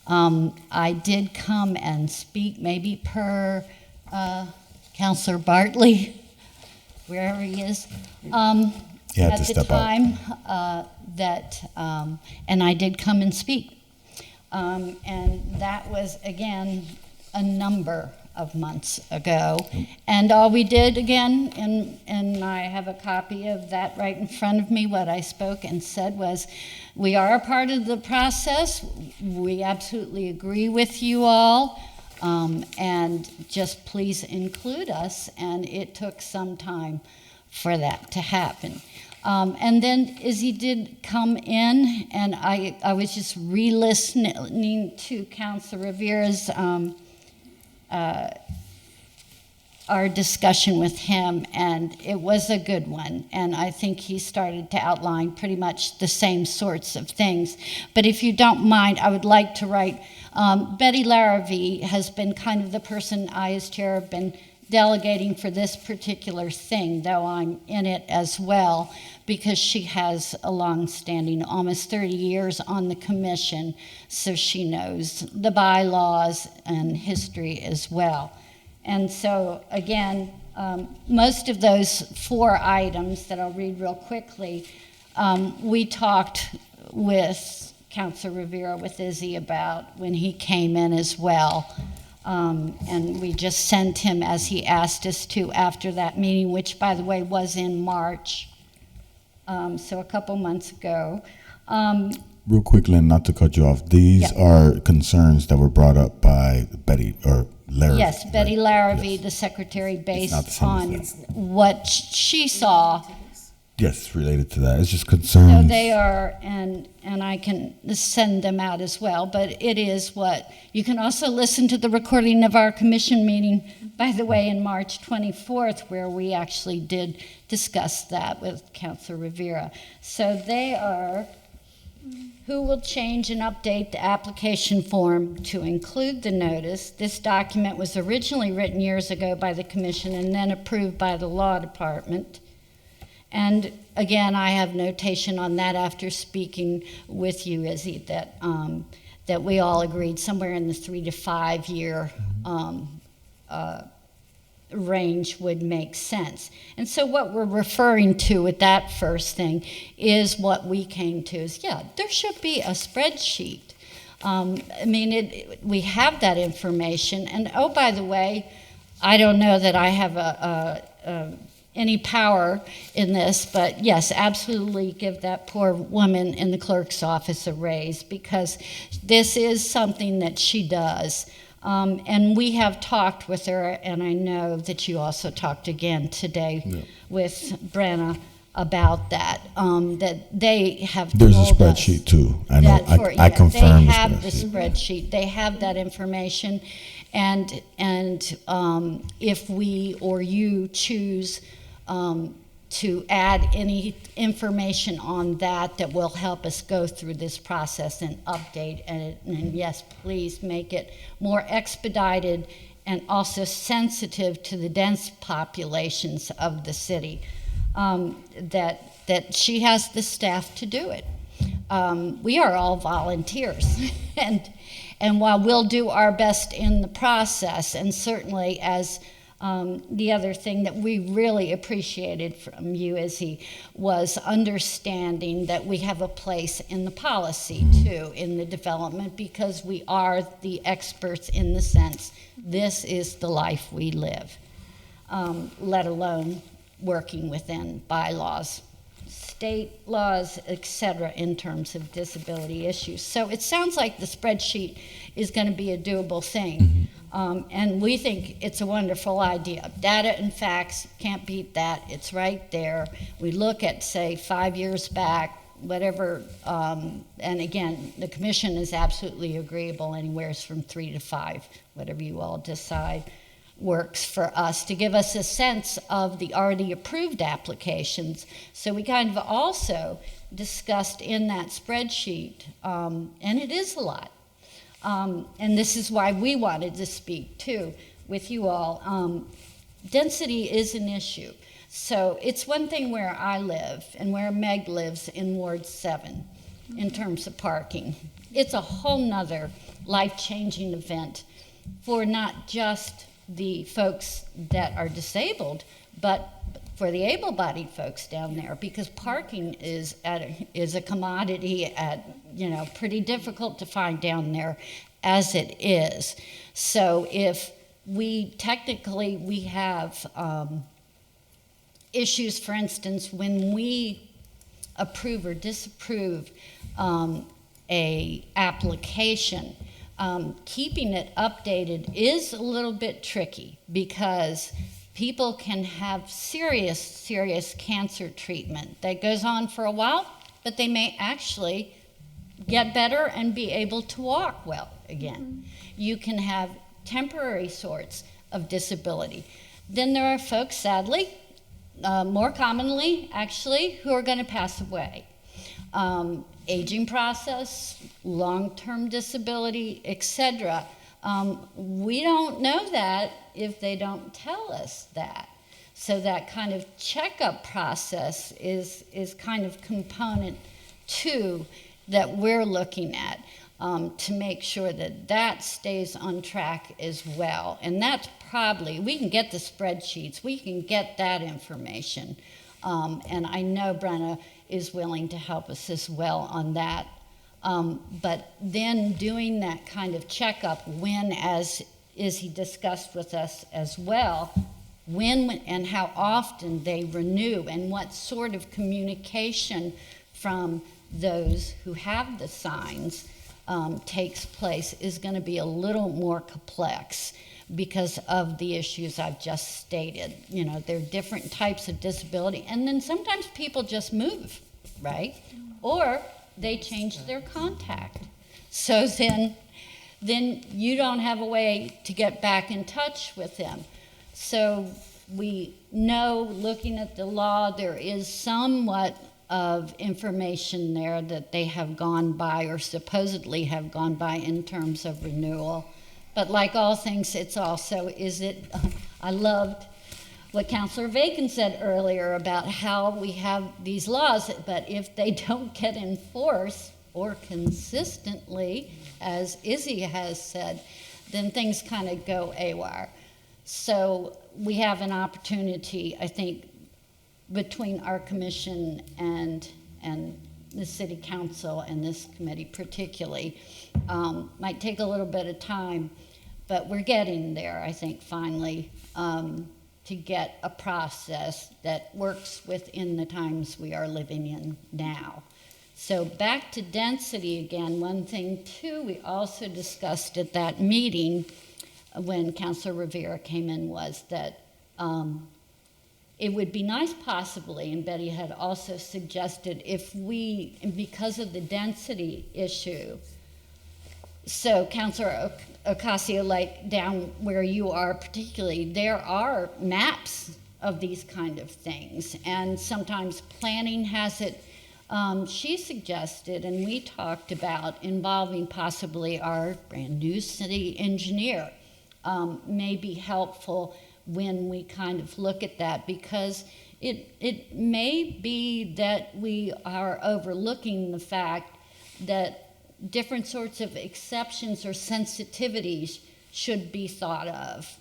I did come and speak, maybe per Counselor Bartley, wherever he is, at the time and I did come and speak. And that was, again, a number of months ago. And all we did, again, and I have a copy of that right in front of me, what I spoke and said was, we are a part of the process. We absolutely agree with you all. And just please include us, and it took some time for that to happen. And then Izzy did come in, and I was just re-listening to Councilor Rivera's our discussion with him, and it was a good one. And I think he started to outline pretty much the same sorts of things. But if you don't mind, I would like to write, Betty Larrabee has been kind of the person I, as chair, have been delegating for this particular thing, though I'm in it as well, because she has a long-standing, almost 30 years on the commission, so she knows the bylaws and history as well. And so, again, most of those 4 items that I'll read real quickly, we talked with Councilor Rivera, with Izzy, about when he came in as well. And we just sent him, as he asked us to, after that meeting, which, by the way, was in March, so a couple months ago. Real quick, Lynn, not to cut you off, these are concerns that were brought up by Betty, or Larrabee. Yes, Betty right? Larrabee, Yes. the secretary, It's based not the same on as that. what she saw. Yes, related to that. It's just concerns. So they are, and I can send them out as well, but it is what, you can also listen to the recording of our commission meeting, by the way, in March 24th, where we actually did discuss that with Councilor Rivera. So they are, who will change and update the application form to include the notice. This document was originally written years ago by the commission and then approved by the law department. And again, I have notation on that after speaking with you, Izzy, that we all agreed somewhere in the 3 to 5 year range would make sense. And so what we're referring to with that first thing is what we came to is, yeah, there should be a spreadsheet. I mean, we have that information. And oh, by the way, I don't know that I have any power in this, but yes, absolutely give that poor woman in the clerk's office a raise, because this is something that she does. And we have talked with her, and I know that you also talked again today with Brenna about that, that they have There's a told us spreadsheet too. I know. I confirm they have the spreadsheet. spreadsheet. They have that information, and if we or you choose to add any information on that will help us go through this process and update. And yes, please make it more expedited and also sensitive to the dense populations of the city, that she has the staff to do it. We are all volunteers. And while we'll do our best in the process, and certainly as the other thing that we really appreciated from you, Izzy, was understanding that we have a place in the policy too, in the development, because we are the experts in the sense this is the life we live, let alone working within bylaws. state laws, et cetera, in terms of disability issues. So it sounds like the spreadsheet is going to be a doable thing. And we think it's a wonderful idea. Data and facts, can't beat that. It's right there. We look at, say, 5 years back, whatever, and again, the commission is absolutely agreeable, anywhere from 3 to 5, whatever you all decide works for us, to give us a sense of the already approved applications. So we kind of also discussed in that spreadsheet, and it is a lot. And this is why we wanted to speak too with you all. Density is an issue. So it's one thing where I live and where Meg lives in Ward 7 in terms of parking. It's a whole nother life-changing event for not just the folks that are disabled, but for the able-bodied folks down there, because parking is a commodity at, pretty difficult to find down there as it is. So if we have issues, for instance, when we approve or disapprove a application, keeping it updated is a little bit tricky, because people can have serious cancer treatment that goes on for a while, but they may actually get better and be able to walk well again. You can have temporary sorts of disability. Then there are folks, sadly, more commonly actually, who are going to pass away. Aging process, long-term disability, etc. We don't know that if they don't tell us that. So that kind of checkup process is kind of component two that we're looking at, to make sure that that stays on track as well. And that's probably, we can get the spreadsheets, we can get that information. And I know Brenna is willing to help us as well on that. But then doing that kind of checkup, when, as he discussed with us as well, when and how often they renew, and what sort of communication from those who have the signs takes place, is going to be a little more complex because of the issues I've just stated. There are different types of disability, and then sometimes people just move, right? Or they change their contact. So then you don't have a way to get back in touch with them. So we know, looking at the law, there is somewhat of information there that they have gone by, or supposedly have gone by, in terms of renewal. But like all things, it's also, I loved what Councilor Bacon said earlier about how we have these laws, but if they don't get enforced or consistently, as Izzy has said, then things kind of go AWOR. So we have an opportunity, I think, between our commission and the city council and this committee particularly. Might take a little bit of time, but we're getting there, I think, finally, to get a process that works within the times we are living in now. So back to density again, one thing too we also discussed at that meeting when Councilor Rivera came in was that it would be nice possibly, and Betty had also suggested, if we, because of the density issue, so Councilor Ocasio, like down where you are particularly, there are maps of these kind of things, and sometimes planning has it. She suggested, and we talked about, involving possibly our brand new city engineer, may be helpful when we kind of look at that, because it may be that we are overlooking the fact that different sorts of exceptions or sensitivities should be thought of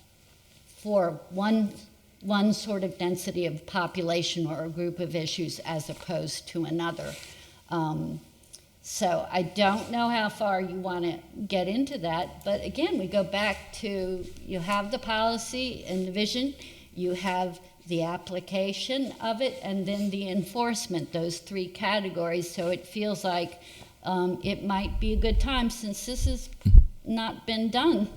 for one sort of density of population or a group of issues as opposed to another. So I don't know how far you want to get into that, but again, we go back to, you have the policy and the vision, you have the application of it, and then the enforcement, those three categories. So it feels like it might be a good time, since this has not been done,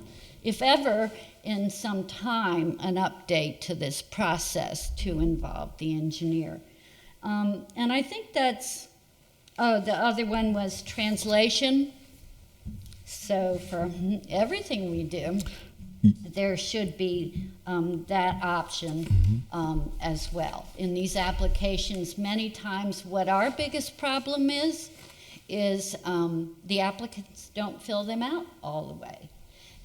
if ever, in some time, an update to this process to involve the engineer. And I think that's, the other one was translation. So for everything we do, there should be that option as well. In these applications, many times what our biggest problem is the applicants don't fill them out all the way.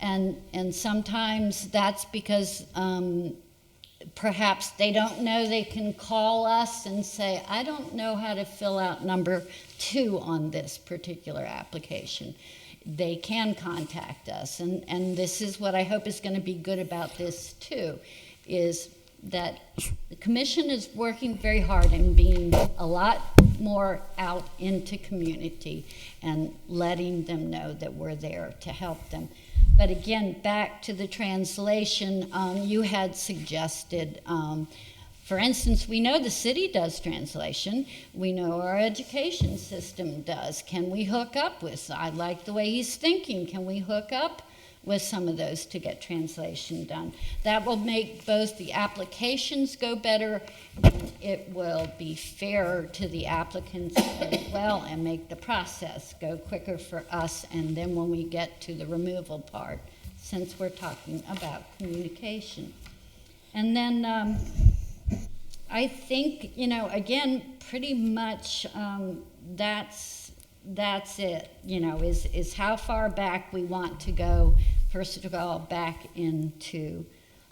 And sometimes that's because perhaps they don't know they can call us and say, I don't know how to fill out number 2 on this particular application. They can contact us. And this is what I hope is going to be good about this too, is that the commission is working very hard and being a lot more out into community and letting them know that we're there to help them. But again, back to the translation, you had suggested, for instance, we know the city does translation. We know our education system does. Can we hook up with, I like the way he's thinking, can we hook up with some of those to get translation done? That will make both the applications go better, and it will be fairer to the applicants as well, and make the process go quicker for us. And then when we get to the removal part, since we're talking about communication. And then I think, again, pretty much that's it, is how far back we want to go, first of all, back into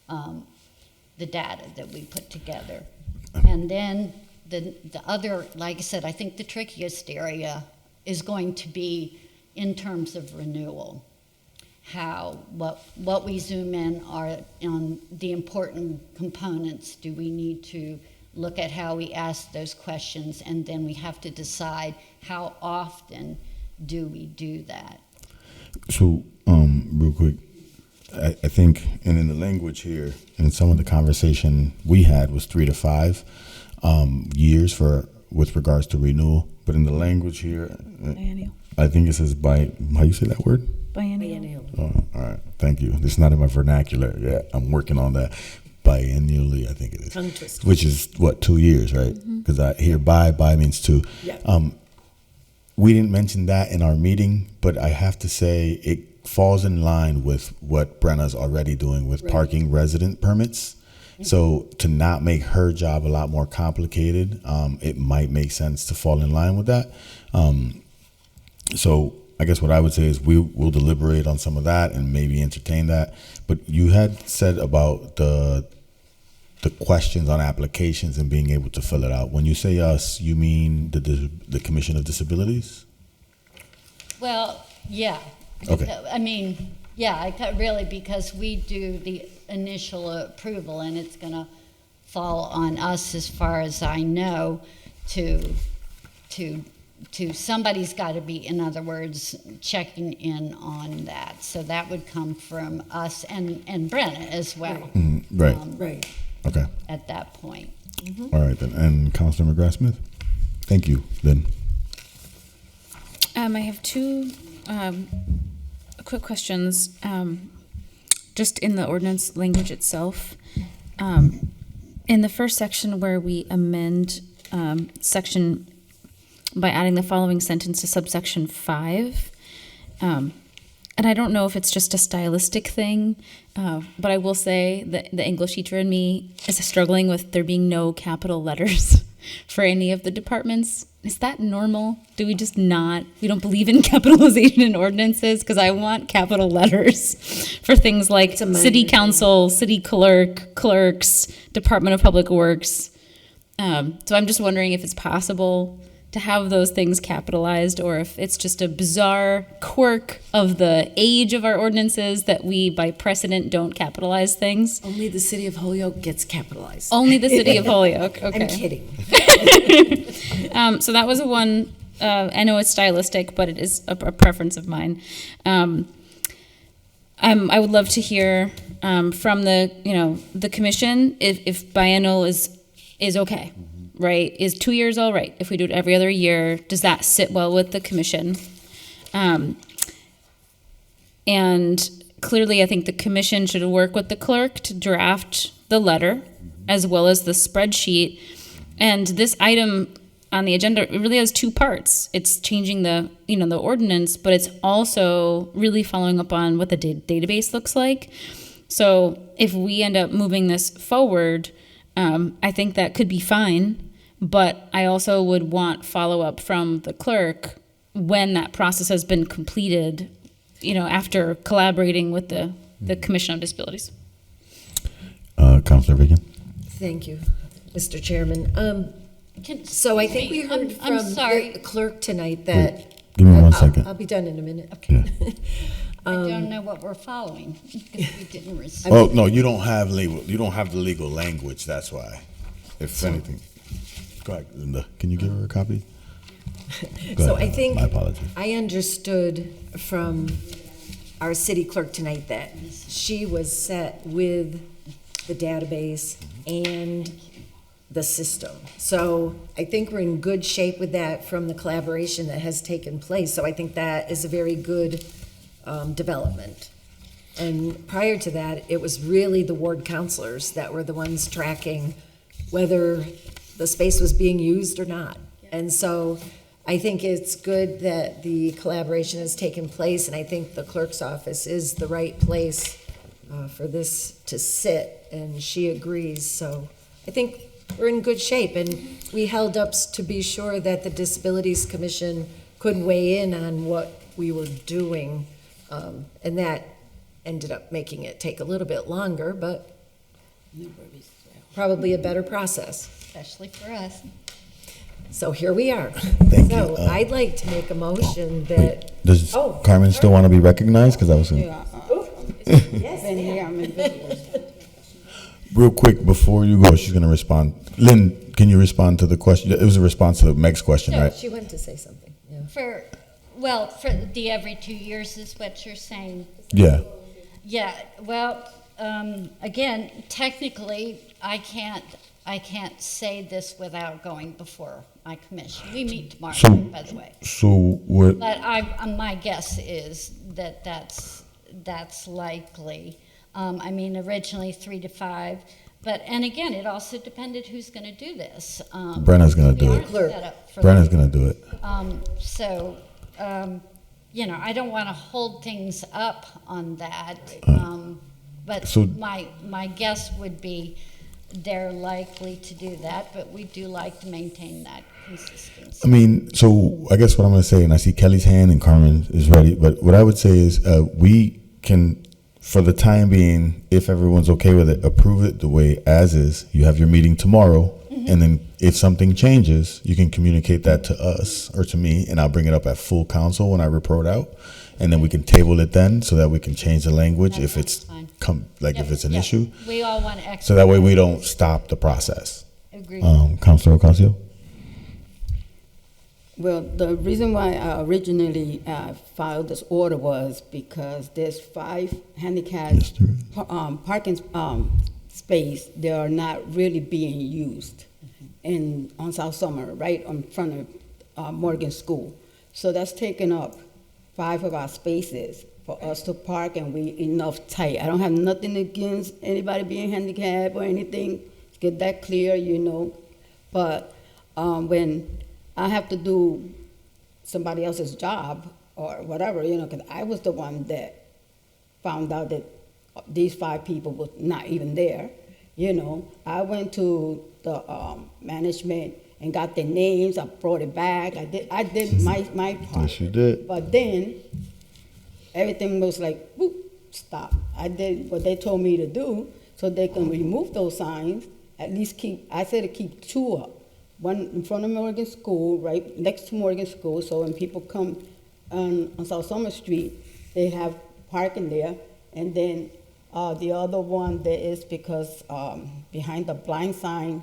the data that we put together. And then the other, like I said, I think the trickiest area is going to be in terms of renewal. What we zoom in are on the important components. Do we need to look at how we ask those questions, and then we have to decide how often do we do that. So, real quick, I think, and in the language here, and some of the conversation we had was 3 to 5 years with regards to renewal. But in the language here, Biennial. I think it says how you say that word? Biennial. Oh, all right, thank you. It's not in my vernacular yet. I'm working on that. Biennially, I think it is. Tongue twister. Which is what, 2 years, right? Because I hear by means 2. Yeah. We didn't mention that in our meeting, but I have to say it falls in line with what Brenna's already doing with parking resident permits. So to not make her job a lot more complicated, it might make sense to fall in line with that. So I guess what I would say is we will deliberate on some of that and maybe entertain that. But you had said about the questions on applications and being able to fill it out. When you say us, you mean the Commission of Disabilities? Well, yeah. Okay. I mean, yeah, really, because we do the initial approval, and it's going to fall on us, as far as I know, to somebody's got to be, in other words, checking in on that. So that would come from us and Brenna as well. Right. Right. Okay. At that point. All right, then. And Councilor McGrath-Smith? Thank you, then. I have 2 quick questions. Just in the ordinance language itself, in the first section where we amend section by adding the following sentence to subsection 5, and I don't know if it's just a stylistic thing, but I will say that the English teacher in me is struggling with there being no capital letters for any of the departments. Is that normal? Do we just we don't believe in capitalization in ordinances? Because I want capital letters for things like city council, city clerk, clerks, Department of Public Works. So I'm just wondering if it's possible to have those things capitalized, or if it's just a bizarre quirk of the age of our ordinances that we, by precedent, don't capitalize things. Only the city of Holyoke gets capitalized. Only the city of Holyoke. Okay. I'm kidding. So that was one. I know it's stylistic, but it is a preference of mine. I would love to hear from the commission, if biennial is okay, right? Is 2 years all right? If we do it every other year, does that sit well with the commission? And clearly, I think the commission should work with the clerk to draft the letter as well as the spreadsheet. And this item on the agenda, it really has two parts. It's changing the ordinance, but it's also really following up on what the database looks like. So if we end up moving this forward, I think that could be fine. But I also would want follow-up from the clerk when that process has been completed, after collaborating with the Commission on Disabilities. Councilor Reagan. Thank you, Mr. Chairman. So I think we heard I'm from sorry. the clerk tonight that. Give me 1 second. I'll be done in a minute. Yeah. I don't know what we're following because we didn't receive. Oh, no, you don't have the legal language, that's why. If anything. Go ahead, Linda. Can you give her a copy? Go So ahead. I think My apologies. I understood from our city clerk tonight that she was set with the database and the system. So I think we're in good shape with that from the collaboration that has taken place. So I think that is a very good development. And prior to that, it was really the ward counselors that were the ones tracking whether the space was being used or not. And so I think it's good that the collaboration has taken place, and I think the clerk's office is the right place for this to sit, and she agrees. So I think we're in good shape, and we held up to be sure that the Disabilities Commission could weigh in on what we were doing, and that ended up making it take a little bit longer, but probably a better process. Especially for us. So here we are. Thank you. So I'd like to make a motion that. Does Carmen still want to be recognized? Because I was. Real quick, before you go, she's going to respond. Lynn, can you respond to the question? It was a response to Meg's question, No, right? she wanted to say something. Yeah. For the every 2 years is what you're saying. Yeah. Yeah, well, again, technically, I can't say this without going before my commission. We meet tomorrow, by the way. So what? But my guess is that that's likely. Originally 3 to 5, and again, it also depended who's going to do this. Brenna's going to do it. Brenna's going to do it. I don't want to hold things up on that. But So- my guess would be they're likely to do that, but we do like to maintain that consistency. So I guess what I'm going to say, and I see Kelly's hand and Carmen is ready, but what I would say is we can, for the time being, if everyone's okay with it, approve it the way as is. You have your meeting tomorrow, and then if something changes, you can communicate that to us or to me, and I'll bring it up at full council when I report out, and then we can table it then so that we can change the language if it's if it's an issue. We all want to So that way we don't stop the process. Agreed. Councilor Ocasio? Well, the reason why I originally filed this order was because there's 5 handicapped parking space. They are not really being used on South Summer, right in front of Morgan School. So that's taken up 5 of our spaces for us to park, and we enough tight. I don't have nothing against anybody being handicapped or anything. Let's get that clear, But when I have to do somebody else's job or whatever, because I was the one that found out that these 5 people were not even there, I went to the management and got their names. I brought it back. I did my part. Yes, you did. But then everything was like, boop, stop. I did what they told me to do so they can remove those signs. At least I said to keep 2 up. One in front of Morgan School, right next to Morgan School, so when people come on South Summer Street, they have parking there. And then the other one there is because behind the blind sign,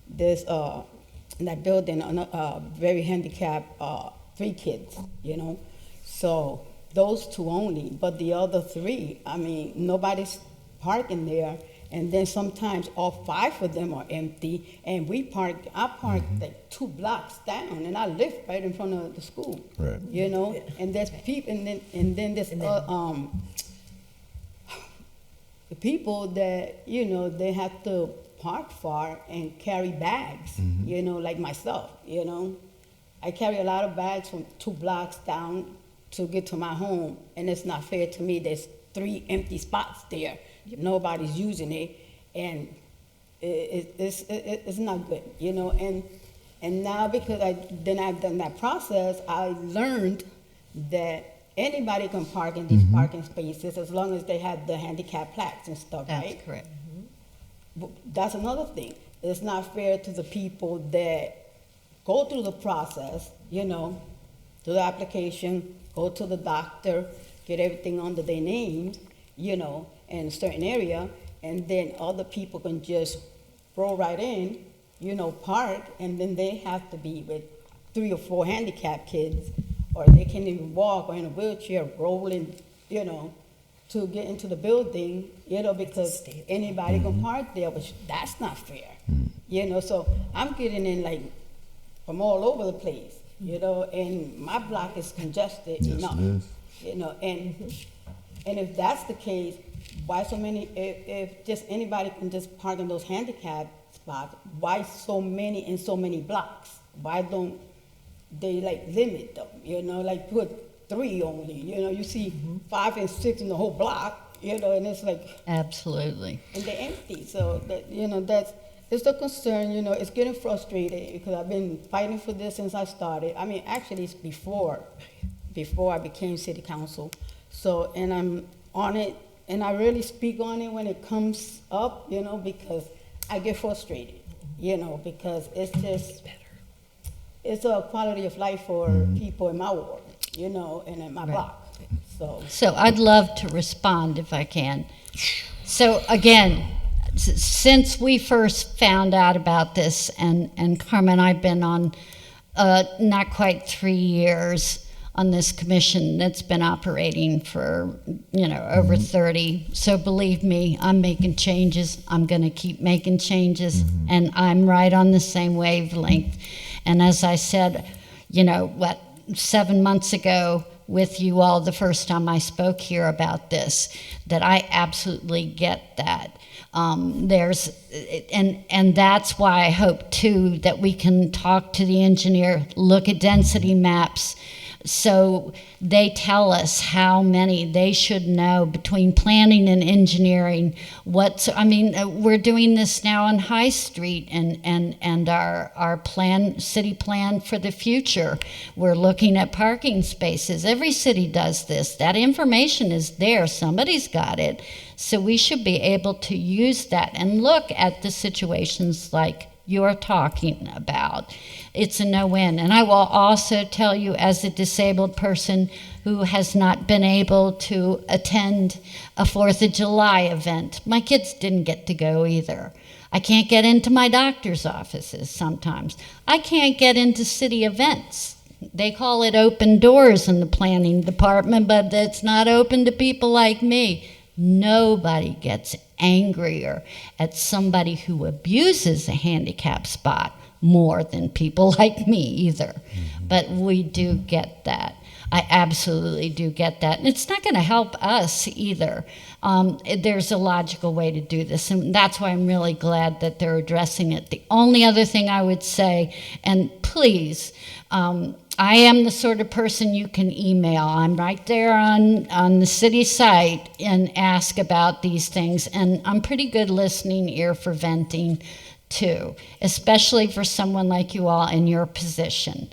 there's in that building very handicapped 3 kids, So those 2 only, but the other 3, nobody's parking there, and then sometimes all 5 of them are empty, and I park like 2 blocks down, and I live right in front of the school. Right. You know, and there's people, and then there's the people that, you know, they have to park far and carry bags, you know, like myself, you know. I carry a lot of bags from 2 blocks down to get to my home, and it's not fair to me. There's 3 empty spots there. Nobody's using it, and it's not good, you know. And now because I've done that process, I learned that anybody can park in these parking spaces as long as they have the handicap plaques and stuff, right? That's correct. But that's another thing. It's not fair to the people that go through the process, you know, do the application, go to the doctor, get everything under their names, you know, in a certain area, and then other people can just roll right in, you know, park, and then they have to be with 3 or 4 handicapped kids, or they can't even walk or in a wheelchair rolling, you know, to get into the building, you know, because anybody can park there, which that's not fair, you know. So I'm getting in like from all over the place, you know, and my block is congested enough, you know, and if that's the case, why so many, if just anybody can just park in those handicap spots, why so many in so many blocks? Why don't they like limit them, you know, like put 3 only, you know, you see 5 and 6 in the whole block, you know, and it's like. Absolutely. And they're empty, so that, you know, it's a concern, you know, it's getting frustrated because I've been fighting for this since I started. I mean, actually it's before I became city council. So, and I'm on it, and I really speak on it when it comes up, you know, because I get frustrated, you know, because it's just, it's a quality of life for people in my ward, you know, and in my block. So I'd love to respond if I can. So again, since we first found out about this, and Carmen, I've been on not quite 3 years on this commission that's been operating for, you know, over 30. So believe me, I'm making changes. I'm going to keep making changes, and I'm right on the same wavelength. And as I said, you know, 7 months ago with you all, the first time I spoke here about this, that I absolutely get that. And that's why I hope too that we can talk to the engineer, look at density maps, so they tell us how many they should know between planning and engineering. We're doing this now on High Street and our plan, city plan for the future. We're looking at parking spaces. Every city does this. That information is there. Somebody's got it. So we should be able to use that and look at the situations like you're talking about. It's a no-win. And I will also tell you, as a disabled person who has not been able to attend a 4th of July event, my kids didn't get to go either. I can't get into my doctor's offices sometimes. I can't get into city events. They call it open doors in the planning department, but it's not open to people like me. Nobody gets angrier at somebody who abuses a handicap spot more than people like me either. But we do get that. I absolutely do get that. And it's not going to help us either. There's a logical way to do this, and that's why I'm really glad that they're addressing it. The only other thing I would say, and please, I am the sort of person you can email. I'm right there on the city site and ask about these things, and I'm pretty good listening ear for venting too, especially for someone like you all in your position.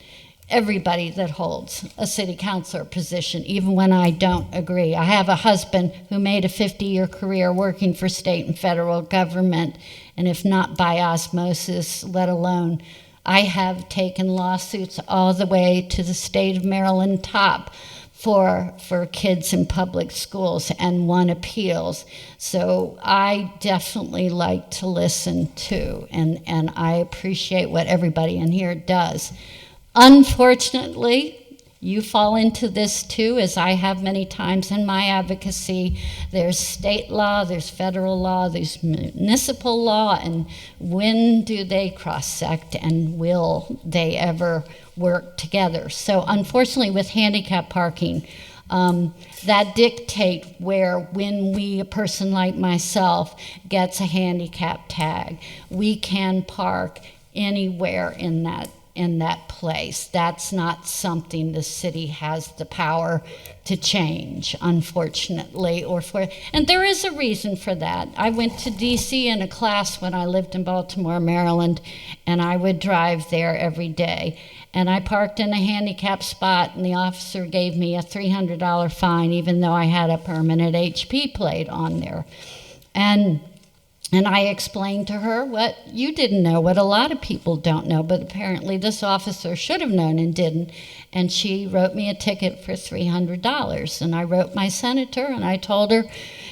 Everybody that holds a city councilor position, even when I don't agree. I have a husband who made a 50-year career working for state and federal government, and if not by osmosis, let alone, I have taken lawsuits all the way to the state of Maryland top for kids in public schools and won appeals. So I definitely like to listen too, and I appreciate what everybody in here does. Unfortunately, You fall into this too, as I have many times in my advocacy. There's state law, there's federal law, there's municipal law, and when do they cross-sect, and will they ever work together? So unfortunately with handicap parking, that dictate when a person like myself gets a handicap tag, we can park anywhere in that place. That's not something the city has the power to change, unfortunately, and there is a reason for that. I went to DC in a class when I lived in Baltimore, Maryland, and I would drive there every day. And I parked in a handicap spot, and the officer gave me a $300 fine, even though I had a permanent HP plate on there. And I explained to her what you didn't know, what a lot of people don't know, but apparently this officer should have known and didn't. And she wrote me a ticket for $300. And I wrote my senator, and I told her,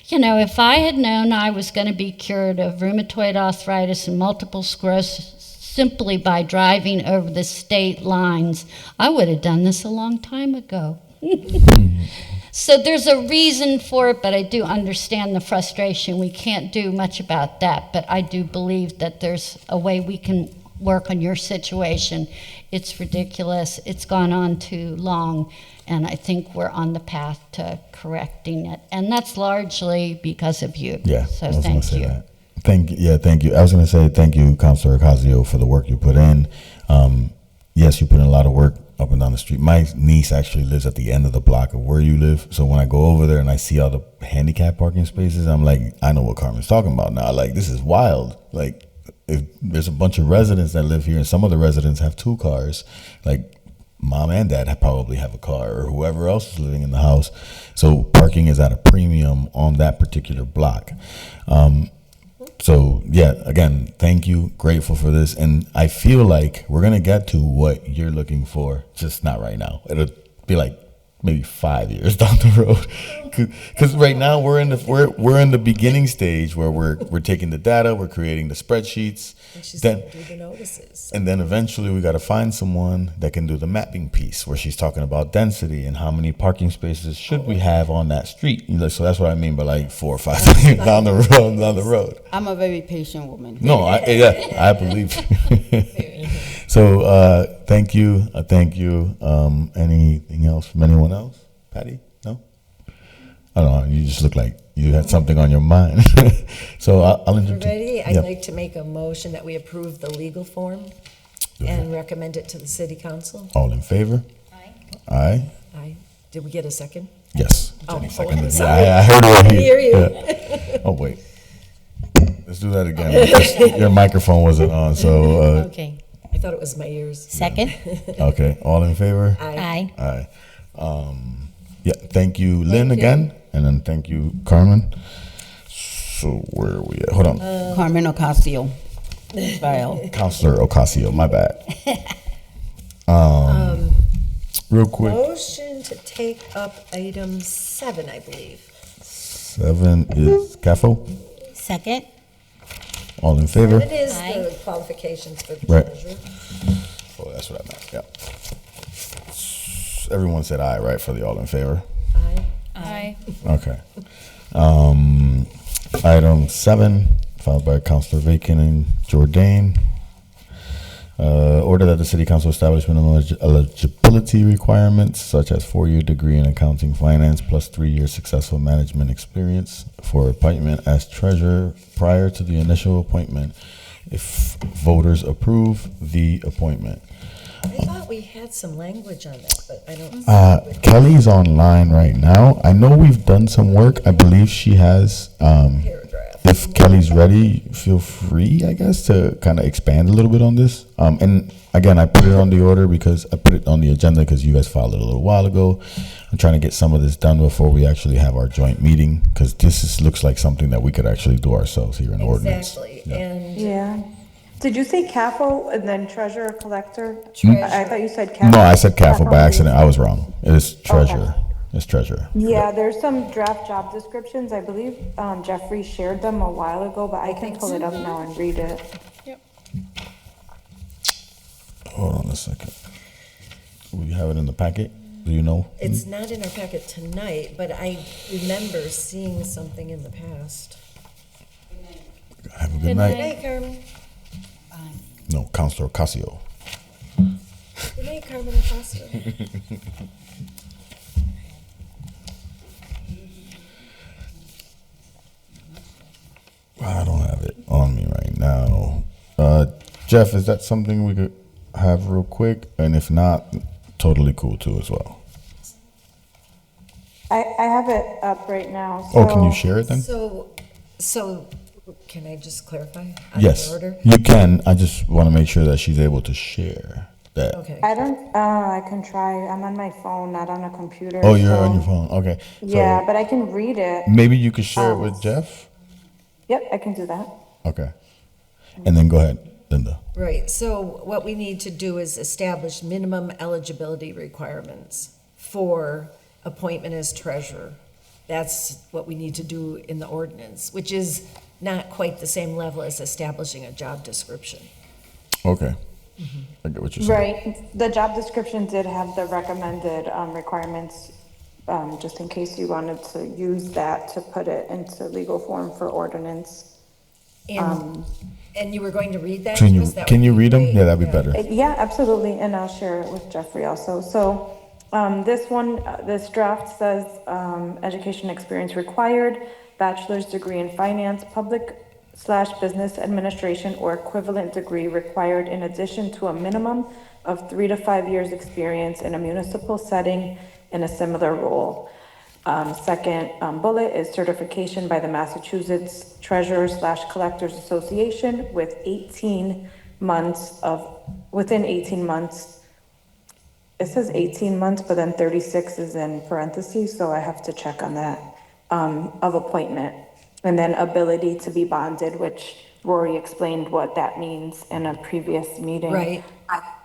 you know, if I had known I was going to be cured of rheumatoid arthritis and multiple sclerosis simply by driving over the state lines, I would have done this a long time ago. So there's a reason for it, but I do understand the frustration. We can't do much about that, but I do believe that there's a way we can work on your situation. It's ridiculous. It's gone on too long, and I think we're on the path to correcting it. And that's largely because of you. Yeah, so I was thank gonna say you. that. Thank you. I was going to say thank you, Councilor Ocasio, for the work you put in. Yes, you put in a lot of work up and down the street. My niece actually lives at the end of the block of where you live. So when I go over there and I see all the handicap parking spaces, I'm like, I know what Carmen's talking about now. Like, this is wild. Like, if there's a bunch of residents that live here, and some of the residents have 2 cars, like mom and dad probably have a car, or whoever else is living in the house. So parking is at a premium on that particular block. So yeah, again, thank you, grateful for this, and I feel like we're gonna get to what you're looking for, just not right now. It'll be like maybe 5 years down the road, because right now we're in the beginning stage where we're taking the data, we're creating the spreadsheets, And she's then gonna do the notices. and then eventually we got to find someone that can do the mapping piece, where she's talking about density and how many parking spaces should we have on that street. You know, so that's what I mean by like 4 or 5 years down the road. I'm a very patient woman. No, I believe. So thank you. Anything else from anyone else? Patty? No? I don't know. You just look like you had something on your mind. So I'll If you're entertain. ready, I'd Yep. like to make a motion that we approve the legal form and recommend it to the city council. All in favor? Aye. Aye. Did we get a second? Yes. Oh, Jenny oh, seconded. I'm Yeah, sorry. I heard it I on didn't hear you. Yeah. Oh, wait. Let's do that again. because your microphone wasn't on, so. Okay. I thought it was my ears. Second. Okay, all in favor? Aye. Aye. Yeah, thank you, Lynn, Thank you. again, and then thank you, Carmen. So where are we at? Hold on. Carmen Ocasio. File. Counselor Ocasio, my bad. Real quick, Motion to take up item 7, I believe. 7 is CAFO. Second. All in favor? It is the qualifications for the Right. treasurer. Oh, that's what I meant, yeah. Everyone said aye, right, for the all in favor? Aye. Okay. Item 7, filed by Councilor Bacon and Jordan. Order that the city council establish minimum eligibility requirements such as 4-year degree in accounting finance plus 3-year successful management experience for appointment as treasurer prior to the initial appointment if voters approve the appointment. I thought we had some language on that, but I don't. Kelly's online right now. I know we've done some work. I believe she has. If Kelly's ready, feel free, I guess, to kind of expand a little bit on this. And again, I put it on the order because I put it on the agenda because you guys filed it a little while ago. I'm trying to get some of this done before we actually have our joint meeting because looks like something that we could actually do ourselves here in ordinance. Exactly, Yeah. and. Yeah. Did you say CAFO and then treasurer, collector? Treasurer. I thought you said CAFO. No, I said CAFO by accident. I was wrong. It is treasurer. It's treasurer. Yeah, there's some draft job descriptions. I believe Jeffrey shared them a while ago, but I can pull it up now and read it. Hold on a second. We have it in the packet? Do you know? It's not in our packet tonight, but I remember seeing something in the past. Have a good night. Good night, Carmen. No, Counselor Ocasio. Good night, Carmen Ocasio. I don't have it on me right now. Jeff, is that something we could have real quick? And if not, totally cool too as well. I have it up right now. Oh, can you so- share it then? So, can I just clarify? On Yes, the order? you can. I just want to make sure that she's able to share that. Okay. I don't, I can try. I'm on my phone, not on a computer. Oh, you're on so- your phone. Okay. So Yeah, but I can read it. maybe you could share it with Jeff. Yep, I can do that. Okay. And then go ahead, Linda. Right, so what we need to do is establish minimum eligibility requirements for appointment as treasurer. That's what we need to do in the ordinance, which is not quite the same level as establishing a job description. Okay. I get what you're saying. Right. The job description did have the recommended requirements, just in case you wanted to use that to put it into legal form for ordinance. And you were going to read that? Can you Because that can would you be read them? great. Yeah, that'd be better. Yeah, absolutely, and I'll share it with Jeffrey also. So, this one, this draft says, education experience required, bachelor's degree in finance, public/business administration, or equivalent degree required in addition to a minimum of 3 to 5 years experience in a municipal setting in a similar role. Second bullet is certification by the Massachusetts Treasurer/Collectors Association with 18 months within 18 months. It says 18 months, but then 36 is in parentheses, so I have to check on that, of appointment. And then ability to be bonded, which Rory explained what that means in a previous meeting. Right.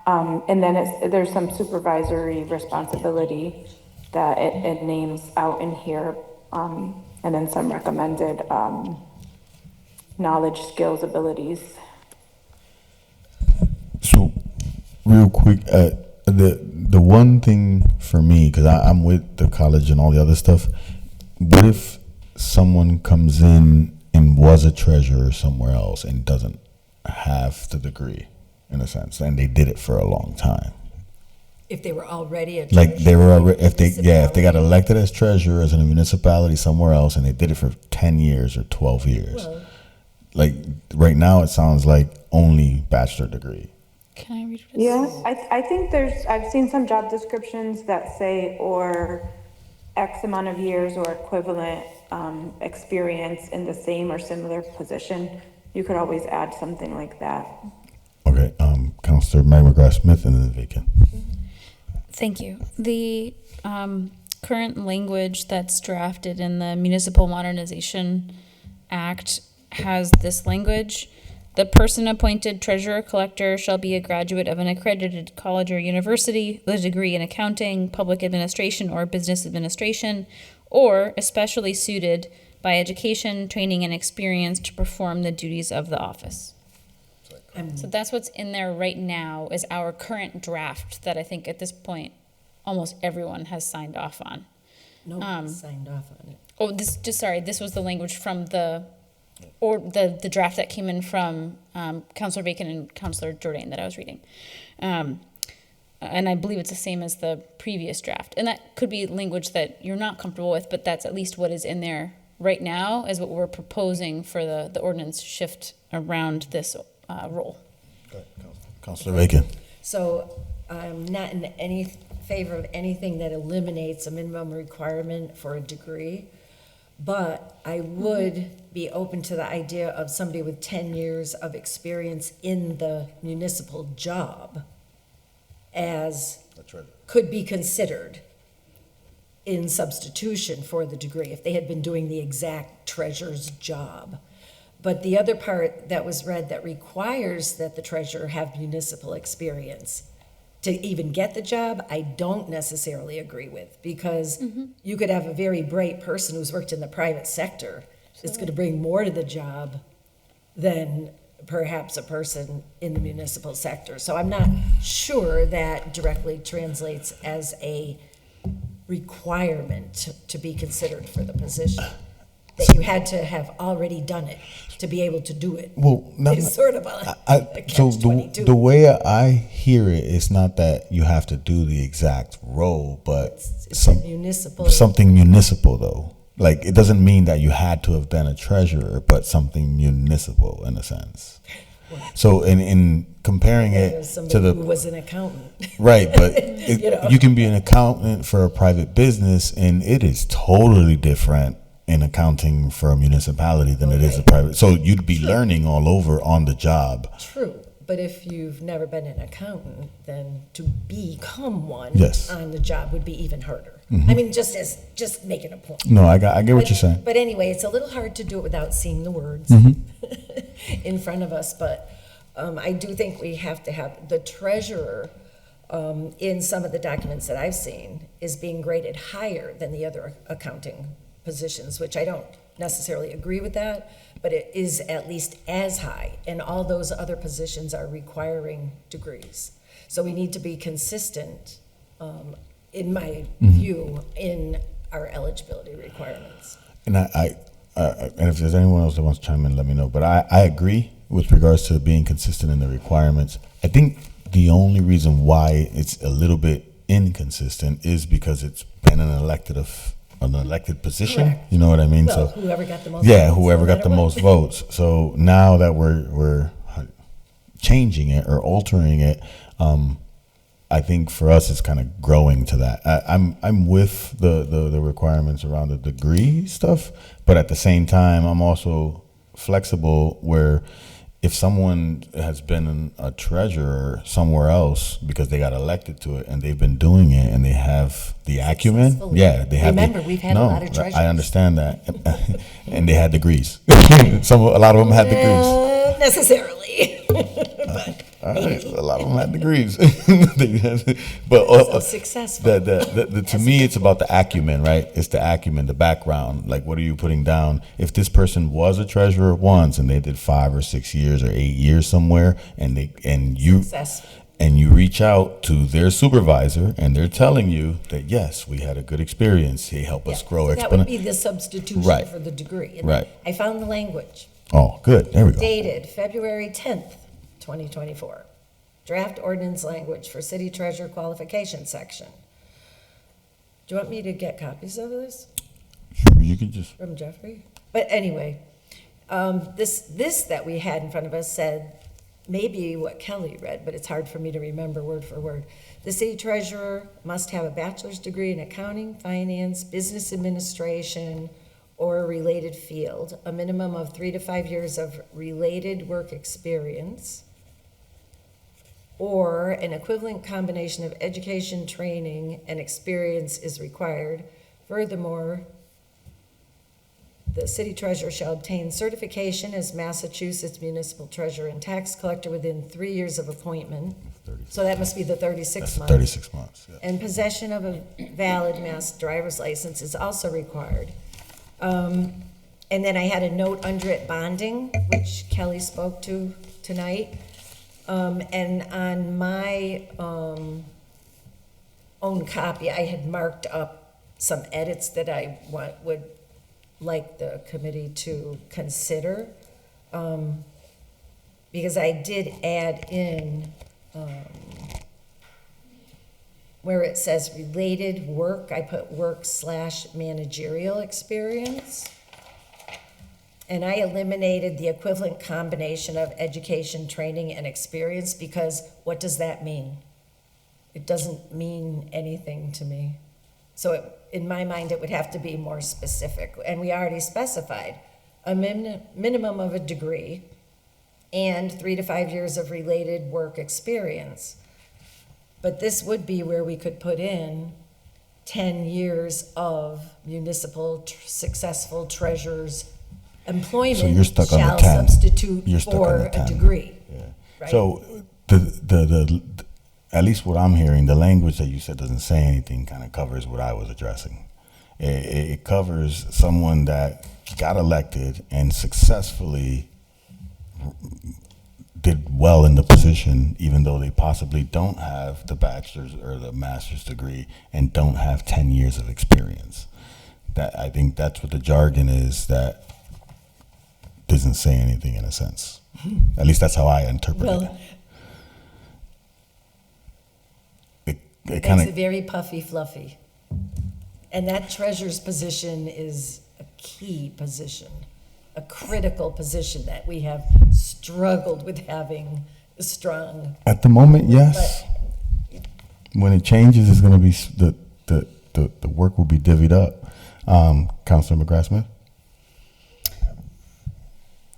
And then there's some supervisory responsibility that it names out in here, and then some recommended knowledge, skills, abilities. So, real quick, the one thing for me, because I'm with the college and all the other stuff, what if someone comes in and was a treasurer somewhere else and doesn't have the degree, in a sense, and they did it for a long time? If they were already a Like they were already, if they got municipality. elected as treasurer as in a municipality somewhere else and they did it for 10 years or 12 years. Well, Like right now it sounds like only bachelor degree. Can I read what it Yeah, says? I think I've seen some job descriptions that say or X amount of years or equivalent experience in the same or similar position. You could always add something like that. Okay, Counselor Mary McGrath Smith and then vacant. Thank you. The current language that's drafted in the Municipal Modernization Act has this language: the person appointed treasurer collector shall be a graduate of an accredited college or university with a degree in accounting, public administration, or business administration, or especially suited by education, training, and experience to perform the duties of the office. So that's what's in there right now is our current draft that I think at this point almost everyone has signed off on. No one signed off on it. Oh, this was the language from the draft that came in from Councilor Bacon and Councilor Jordan that I was reading. And I believe it's the same as the previous draft. And that could be language that you're not comfortable with, but that's at least what is in there right now is what we're proposing for the ordinance shift around this role. Councilor Bacon. So I'm not in any favor of anything that eliminates a minimum requirement for a degree, but I would be open to the idea of somebody with 10 years of experience in the municipal job as could be considered in substitution for the degree if they had been doing the exact treasurer's job. But the other part that was read that requires that the treasurer have municipal experience to even get the job, I don't necessarily agree with, because you could have a very bright person who's worked in the private sector that's going to bring more to the job than perhaps a person in the municipal sector. So I'm not sure that directly translates as a requirement to be considered for the position. That you had to have already done it to be able to do it. Well, It's sort of a so catch-22. the way I hear it, it's not that you have to do the exact role, but It's a municipal. something municipal though. Like it doesn't mean that you had to have been a treasurer, but something municipal in a sense. So in comparing it to Somebody the who was an accountant. right, but You know. you can be an accountant for a private business, and it is totally different in accounting for a municipality than it is a private. So you'd be learning all over on the job. True, but if you've never been an accountant, then to become one Yes. on the job would be even harder. Mhm. I mean, just making a point. No, I get what you're saying. But anyway, it's a little hard to do it without seeing the words Mhm. in front of us, but I do think we have to have the treasurer in some of the documents that I've seen is being graded higher than the other accounting positions, which I don't necessarily agree with that, but it is at least as high, and all those other positions are requiring degrees. So we need to be consistent, in my view, in our eligibility requirements. And and if there's anyone else that wants to chime in, let me know. But I agree with regards to being consistent in the requirements. I think the only reason why it's a little bit inconsistent is because it's been an elected position. Correct. You know what I mean? Well, So whoever got the most yeah, votes, whoever no got matter the what. most votes. So now that we're changing it or altering it, I think for us it's kind of growing to that. I'm with the requirements around the degree stuff, but at the same time I'm also flexible where if someone has been a treasurer somewhere else because they got elected to it and they've been doing it and they have the acumen, Successfully. yeah, they have. Remember, we've had a lot of treasurers. I understand that, and they had degrees. A lot of them had degrees. Necessarily. But All right, a lot of them had degrees. But So successful. To me, it's about the acumen, right? It's the acumen, the background. Like, what are you putting down? If this person was a treasurer once and they did 5 or 6 years or 8 years somewhere, and you reach out to their supervisor and they're telling you that yes, we had a good experience. He helped us grow So that would be exponentially. the substitution Right. for the degree. And Right. I found the language. Oh, good. There we go. Dated February 10th, 2024. Draft ordinance language for city treasurer qualification section. Do you want me to get copies of this You can just. from Jeffrey? But anyway, this that we had in front of us said maybe what Kelly read, but it's hard for me to remember word for word. The city treasurer must have a bachelor's degree in accounting, finance, business administration, or a related field, a minimum of 3 to 5 years of related work experience, or an equivalent combination of education, training, and experience is required. Furthermore, the city treasurer shall obtain certification as Massachusetts municipal treasurer and tax collector within 3 years of appointment. So that must be the 36 months. 36 months. Yeah. And possession of a valid Mass driver's license is also required. And then I had a note under it, bonding, which Kelly spoke to tonight. And on my own copy, I had marked up some edits that I would like the committee to consider. Because I did add in where it says related work, I put work/managerial experience. And I eliminated the equivalent combination of education, training, and experience because what does that mean? It doesn't mean anything to me. So in my mind, it would have to be more specific. And we already specified a minimum of a degree and 3 to 5 years of related work experience. But this would be where we could put in 10 years of municipal successful treasurer's employment So you're stuck on shall the 10. substitute You're stuck for on the a 10. degree. Right? So the at least what I'm hearing, the language that you said doesn't say anything, kind of covers what I was addressing. It covers someone that got elected and successfully did well in the position, even though they possibly don't have the bachelor's or the master's degree and don't have 10 years of experience. That, I think that's what the jargon is that doesn't say anything in a sense. At least that's how I interpret Well, it. It It's kind a of, very puffy fluffy. And that treasurer's position is a key position, a critical position that we have struggled with having a strong. at the moment, yes. When it changes, it's going to be, the work will be divvied up. Councilor McGrath-Smith?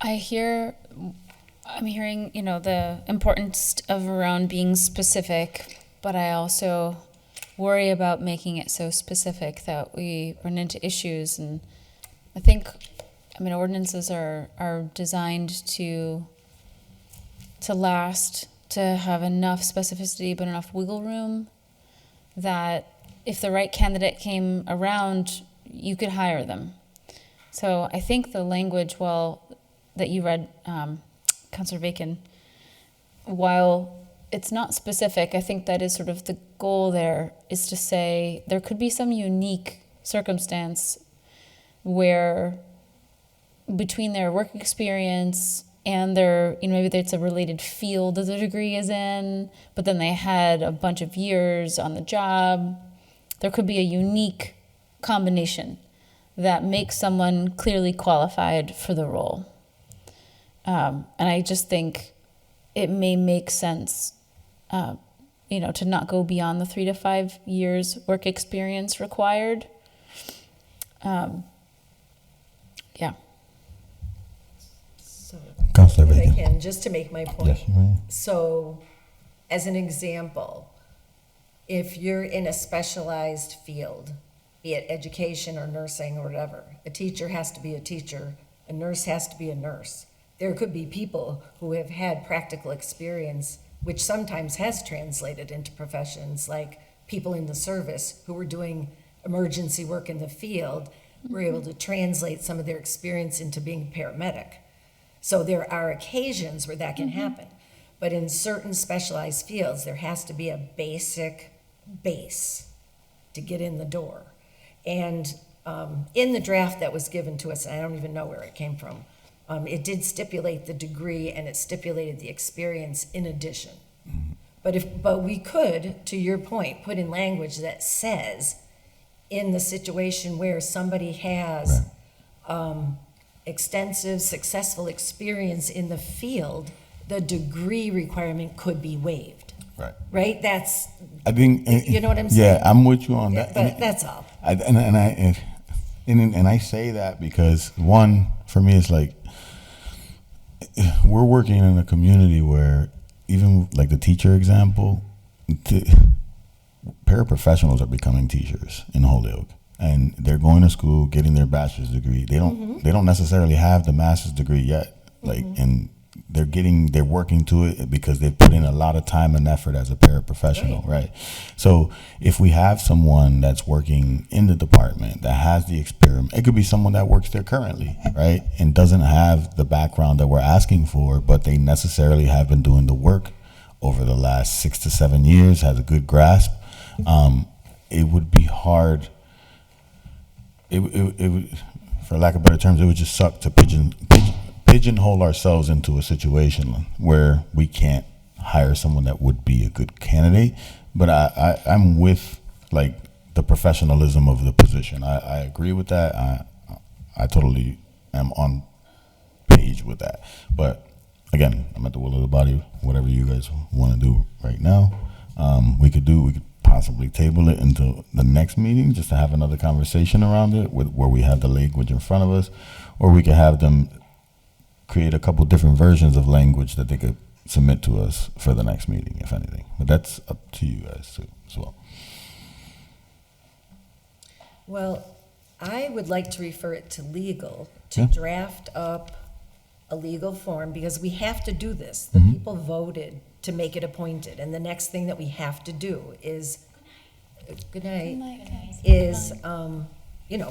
I'm hearing, the importance of around being specific, but I also worry about making it so specific that we run into issues. And I think, ordinances are designed to last, to have enough specificity, but enough wiggle room that if the right candidate came around, you could hire them. So I think the language, that you read, Councilor Bacon, while it's not specific, I think that is sort of the goal there, is to say there could be some unique circumstance where between their work experience and their, maybe it's a related field that the degree is in, but then they had a bunch of years on the job, there could be a unique combination that makes someone clearly qualified for the role. And I just think it may make sense, to not go beyond the 3 to 5 years work experience required. Yeah. So, Councilor if I Bacon. can, just to make my point. Yes, you may. So, as an example, if you're in a specialized field, be it education or nursing or whatever, a teacher has to be a teacher, a nurse has to be a nurse. There could be people who have had practical experience, which sometimes has translated into professions, like people in the service who were doing emergency work in the field, were able to translate some of their experience into being a paramedic. So there are occasions where that can happen. But in certain specialized fields, there has to be a basic base to get in the door. And in the draft that was given to us, and I don't even know where it came from, it did stipulate the degree and it stipulated the experience in addition. But we could, to your point, put in language that says, in the situation where somebody has extensive, successful experience in the field, the degree requirement could be waived. Right. Right? That's, I think, you know what I'm saying? Yeah, I'm with you on Yeah, that. but that's all. And I say that because, one, for me, it's like, we're working in a community where, even like the teacher example, paraprofessionals are becoming teachers in Holyoke, and they're going to school, getting their bachelor's degree. They don't necessarily have the master's degree yet, and they're working to it because they've put in a lot of time and effort as a paraprofessional, right? So if we have someone that's working in the department that has the experience, it could be someone that works there currently, right, and doesn't have the background that we're asking for, but they necessarily have been doing the work over the last 6 to 7 years, has a good grasp. It would be hard. It would, for lack of better terms, it would just suck to pigeonhole ourselves into a situation where we can't hire someone that would be a good candidate. But I'm with like the professionalism of the position. I agree with that. I totally am on page with that. But again, I'm at the will of the body. Whatever you guys want to do right now, we could possibly table it until the next meeting just to have another conversation around it where we have the language in front of us, or we could have them create a couple different versions of language that they could submit to us for the next meeting, if anything. But that's up to you guys too, as well. Well, I would like to refer it to legal, to draft up a legal form, because we have to do this. The people voted to make it appointed, and the next thing that we have to do is,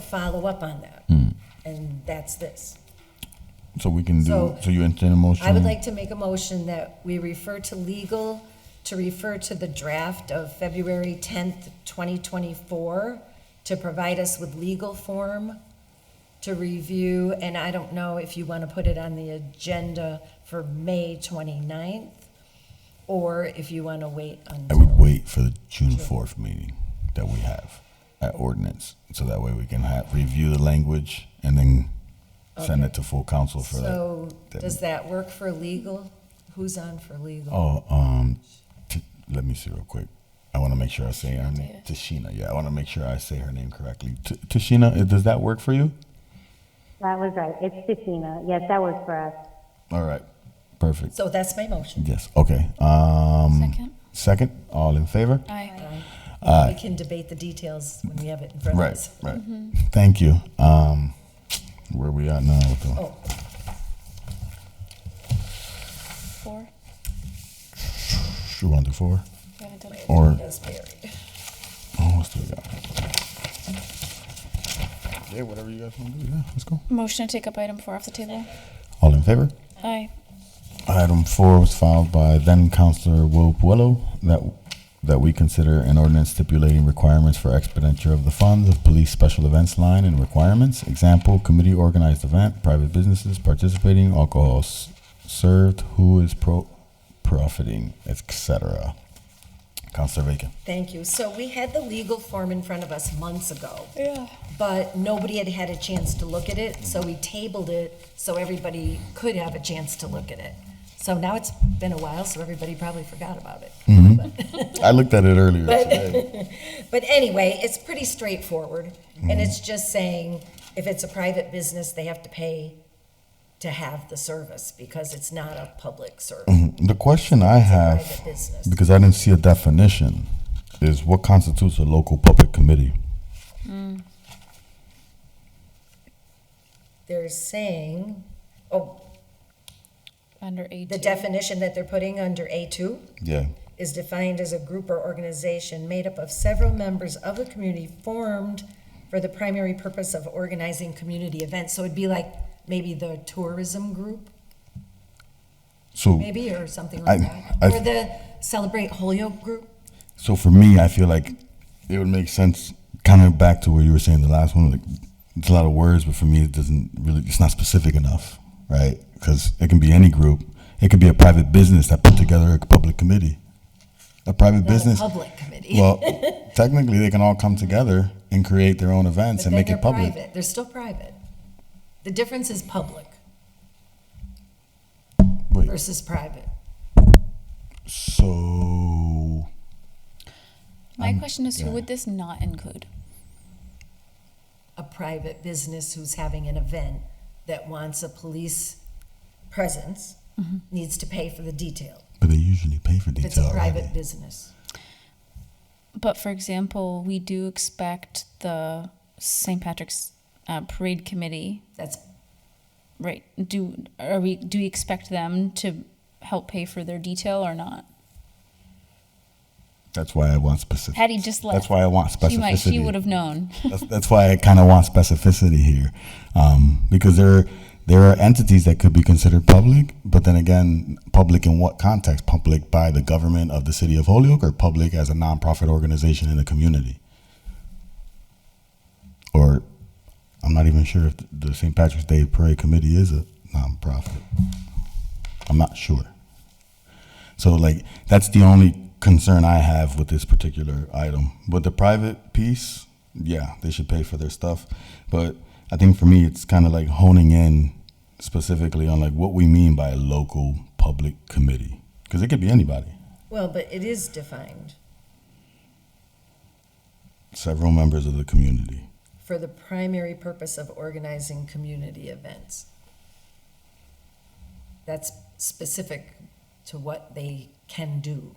follow up on that. And that's this. So we can do, so you entertain a motion? I would like to make a motion that we refer to legal, to refer to the draft of February 10th, 2024, to provide us with legal form to review, and I don't know if you want to put it on the agenda for May 29th, or if you want to wait until. I would wait for the June 4th meeting that we have at ordinance, so that way we can review the language and then send it to full council for that. So, does that work for legal? Who's on for legal? Oh, let me see real quick. I want to make sure I say her name. Tashina, yeah, I want to make sure I say her name correctly. Tashina, does that work for you? That was right. It's Tashina. Yes, that works for us. All right, perfect. So that's my motion. Yes, okay. Second, all in favor? Aye. Aye. We can debate the details when we have it in front of us. Right. Thank you. Where we at now with the? Oh. 4. You want to do 4? That's Or, buried. what else do we got? Yeah, whatever you guys want to do, yeah, let's go. Motion to take up item 4 off the table. All in favor? Aye. Item 4 was filed by then Councilor Will Puello that we consider an ordinance stipulating requirements for expenditure of the funds of police special events line and requirements. Example, committee organized event, private businesses participating, alcohol served, who is profiting, etc. Councilor Bacon. Thank you. So we had the legal form in front of us months ago. Yeah. But nobody had had a chance to look at it, so we tabled it so everybody could have a chance to look at it. So now it's been a while, so everybody probably forgot about it. I looked at it earlier today. But anyway, it's pretty straightforward, and it's just saying if it's a private business, they have to pay to have the service because it's not a public service. The question I have, private business. because I didn't see a definition, is what constitutes a local public committee? They're saying, under A2. the definition that they're putting under A2 Yeah. is defined as a group or organization made up of several members of the community formed for the primary purpose of organizing community events. So it'd be like maybe the tourism group, So maybe, or something like that. Or the Celebrate Holyoke group. So for me, I feel like it would make sense, kind of back to what you were saying the last one. Like, it's a lot of words, but for me, it's not specific enough, right? Because it can be any group. It could be a private business that put together a public committee. A private business. Not a public committee. Well, technically, they can all come together and create their own events But and then make it public. Private. They're still private. The difference is public Wait. versus private. So. My question is, yeah. who would this not include? A private business who's having an event that wants a police presence needs to pay for the detail. But they usually pay for If it's detail a private already. business. But for example, we do expect the St. Patrick's Parade Committee. That's right. Do we expect them to help pay for their detail or not? That's why I want specific. Hattie just left. That's why I want specificity. She would have known. That's why I kind of want specificity here, because there are entities that could be considered public, but then again, public in what context? Public by the government of the city of Holyoke, or public as a nonprofit organization in the community? Or I'm not even sure if the St. Patrick's Day Parade Committee is a nonprofit. I'm not sure. So like that's the only concern I have with this particular item. With the private piece, yeah, they should pay for their stuff. But I think for me, it's kind of like honing in specifically on like what we mean by a local public committee. Because it could be anybody. Well, but it is defined Several members of the community. for the primary purpose of organizing community events. That's specific to what they can do.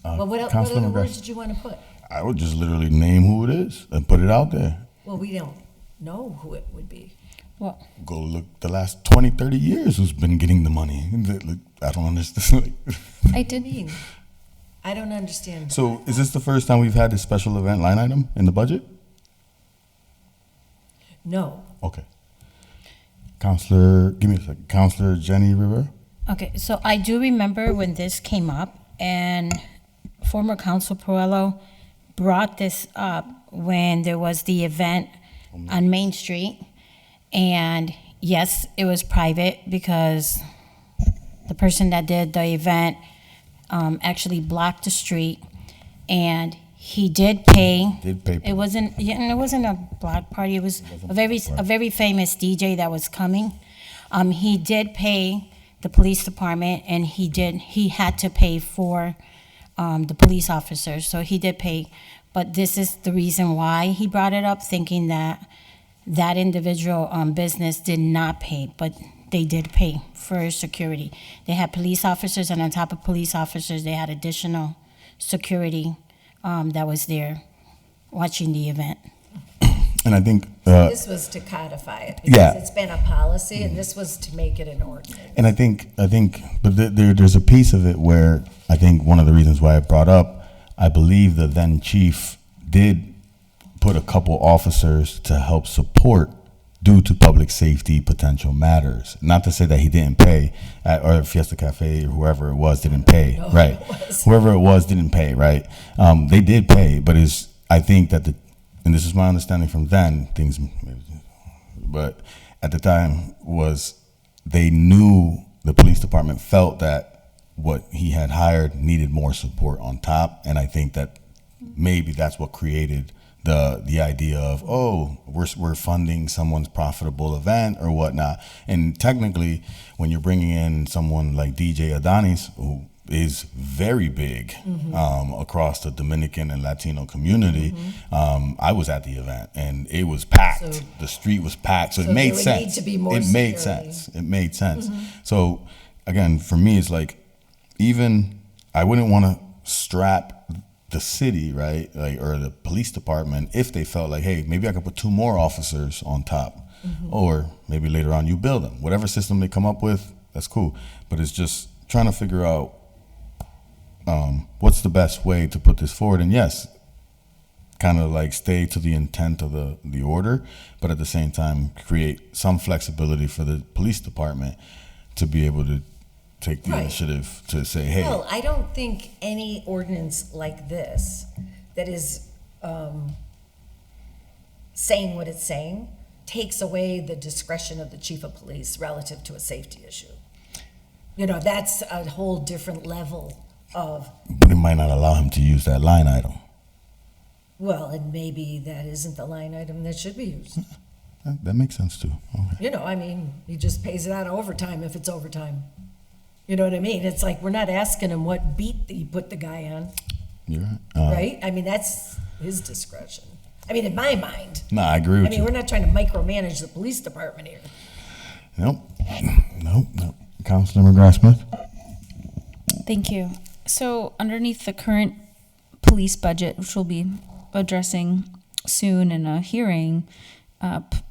Well, what Councilman other McGrath. words did you want to put? I would just literally name who it is and put it out there. Well, we don't know who it would be. Well, Go look the last 20, 30 years who's been getting the money. I don't understand. I did. I don't understand. So is this the first time we've had this special event line item in the budget? No. Okay. Counselor, give me a second. Counselor Jenny Rivera? Okay, so I do remember when this came up, and former Council Puello brought this up when there was the event on Main Street. And yes, it was private because the person that did the event actually blocked the street, and he did pay. It wasn't, it wasn't a block party. It was a very famous DJ that was coming. He did pay the police department, and he had to pay for the police officers. So he did pay, but this is the reason why he brought it up, thinking that that individual business did not pay, but they did pay for security. They had police officers, and on top of police officers, they had additional security that was there watching the event. And I think This was to codify it, because Yeah. it's been a policy, and this was to make it an ordinance. And I think, but there's a piece of it where I think one of the reasons why I brought up, I believe the then chief did put a couple officers to help support due to public safety potential matters. Not to say that he didn't pay, or Fiesta Cafe or whoever it was didn't pay, No, right? Whoever it was didn't pay, right? They did pay, but I think that and this is my understanding from then, but at the time was they knew the police department felt that what he had hired needed more support on top, and I think that maybe that's what created the idea of, oh, we're funding someone's profitable event or whatnot. And technically, when you're bringing in someone like DJ Adonis, who is very big across the Dominican and Latino community, I was at the event and it was packed. So- The street was packed, so So it made there would sense. need to be more It made security. sense. It made sense. So again, for me, it's like, even I wouldn't want to strap the city, right, like, or the police department, if they felt like, hey, maybe I could put 2 more officers on top, or maybe later on you build them. Whatever system they come up with, that's cool. But it's just trying to figure out what's the best way to put this forward. And yes, kind of like stay to the intent of the order, but at the same time create some flexibility for the police department to be able to take the Right. initiative to say, hey, Well, I don't think any ordinance like this that is saying what it's saying takes away the discretion of the chief of police relative to a safety issue. You know, that's a whole different level of, but it might not allow him to use that line item. well, and maybe that isn't the line item that should be used. That makes sense too. Okay. You know, I mean, he just pays it out of overtime if it's overtime. You know what I mean? It's like, we're not asking him what beat he put the guy on, You're right. right? I mean, that's his discretion. I mean, in my mind. No, I agree with I mean, you. we're not trying to micromanage the police department here. Nope. Councilor McGrath-Smith? Thank you. So underneath the current police budget, which we'll be addressing soon in a hearing,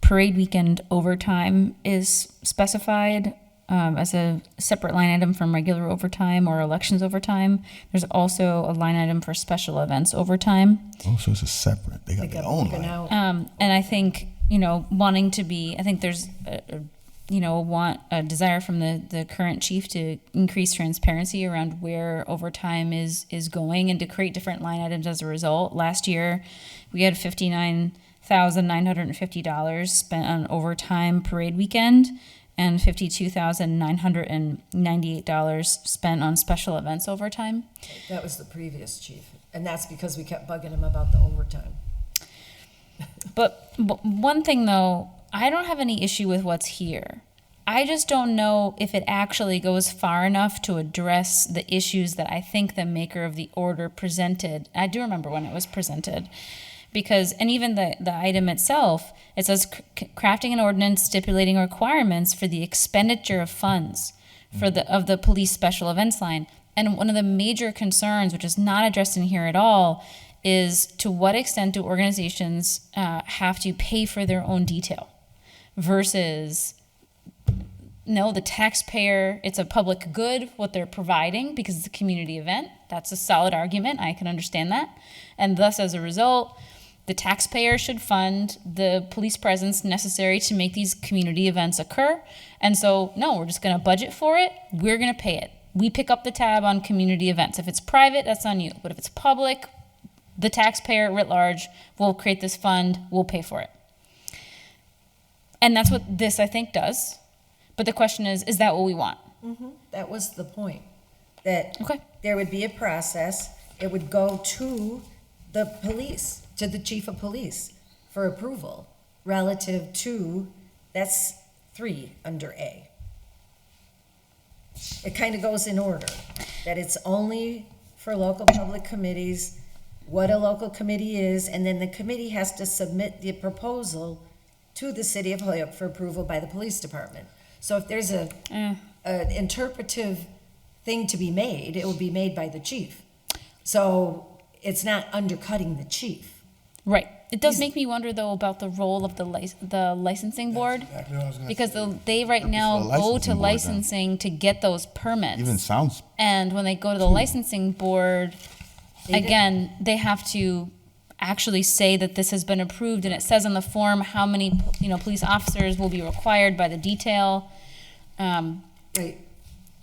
parade weekend overtime is specified as a separate line item from regular overtime or elections overtime. There's also a line item for special events overtime. Oh, so it's a separate. They got their own line. And I think, I think there's a desire from the current chief to increase transparency around where overtime is going and to create different line items as a result. Last year, we had $59,950 spent on overtime parade weekend and $52,998 spent on special events overtime. That was the previous chief, and that's because we kept bugging him about the overtime. But one thing though, I don't have any issue with what's here. I just don't know if it actually goes far enough to address the issues that I think the maker of the order presented. I do remember when it was presented. And even the item itself, it says crafting an ordinance stipulating requirements for the expenditure of funds of the police special events line. And one of the major concerns, which is not addressed in here at all, is to what extent do organizations have to pay for their own detail versus, no, the taxpayer, it's a public good, what they're providing because it's a community event. That's a solid argument. I can understand that. And thus, as a result, The taxpayer should fund the police presence necessary to make these community events occur. And so, no, we're just going to budget for it. We're going to pay it. We pick up the tab on community events. If it's private, that's on you. But if it's public, the taxpayer writ large will create this fund, we'll pay for it. And that's what this, I think, does. But the question is that what we want? That was the point, that there would be a process, it would go to the police, to the chief of police for approval relative to, that's 3 under A. It kind of goes in order, that it's only for local public committees, what a local committee is, and then the committee has to submit the proposal to the city of Holyoke for approval by the police department. So if there's an interpretive thing to be made, it will be made by the chief. So it's not undercutting the chief. Right. It does make me wonder, though, about the role of the licensing board, because they right now go to licensing to get those permits. Even sounds. And when they go to the licensing board, again, they have to actually say that this has been approved, and it says on the form how many, police officers will be required by the detail. Right.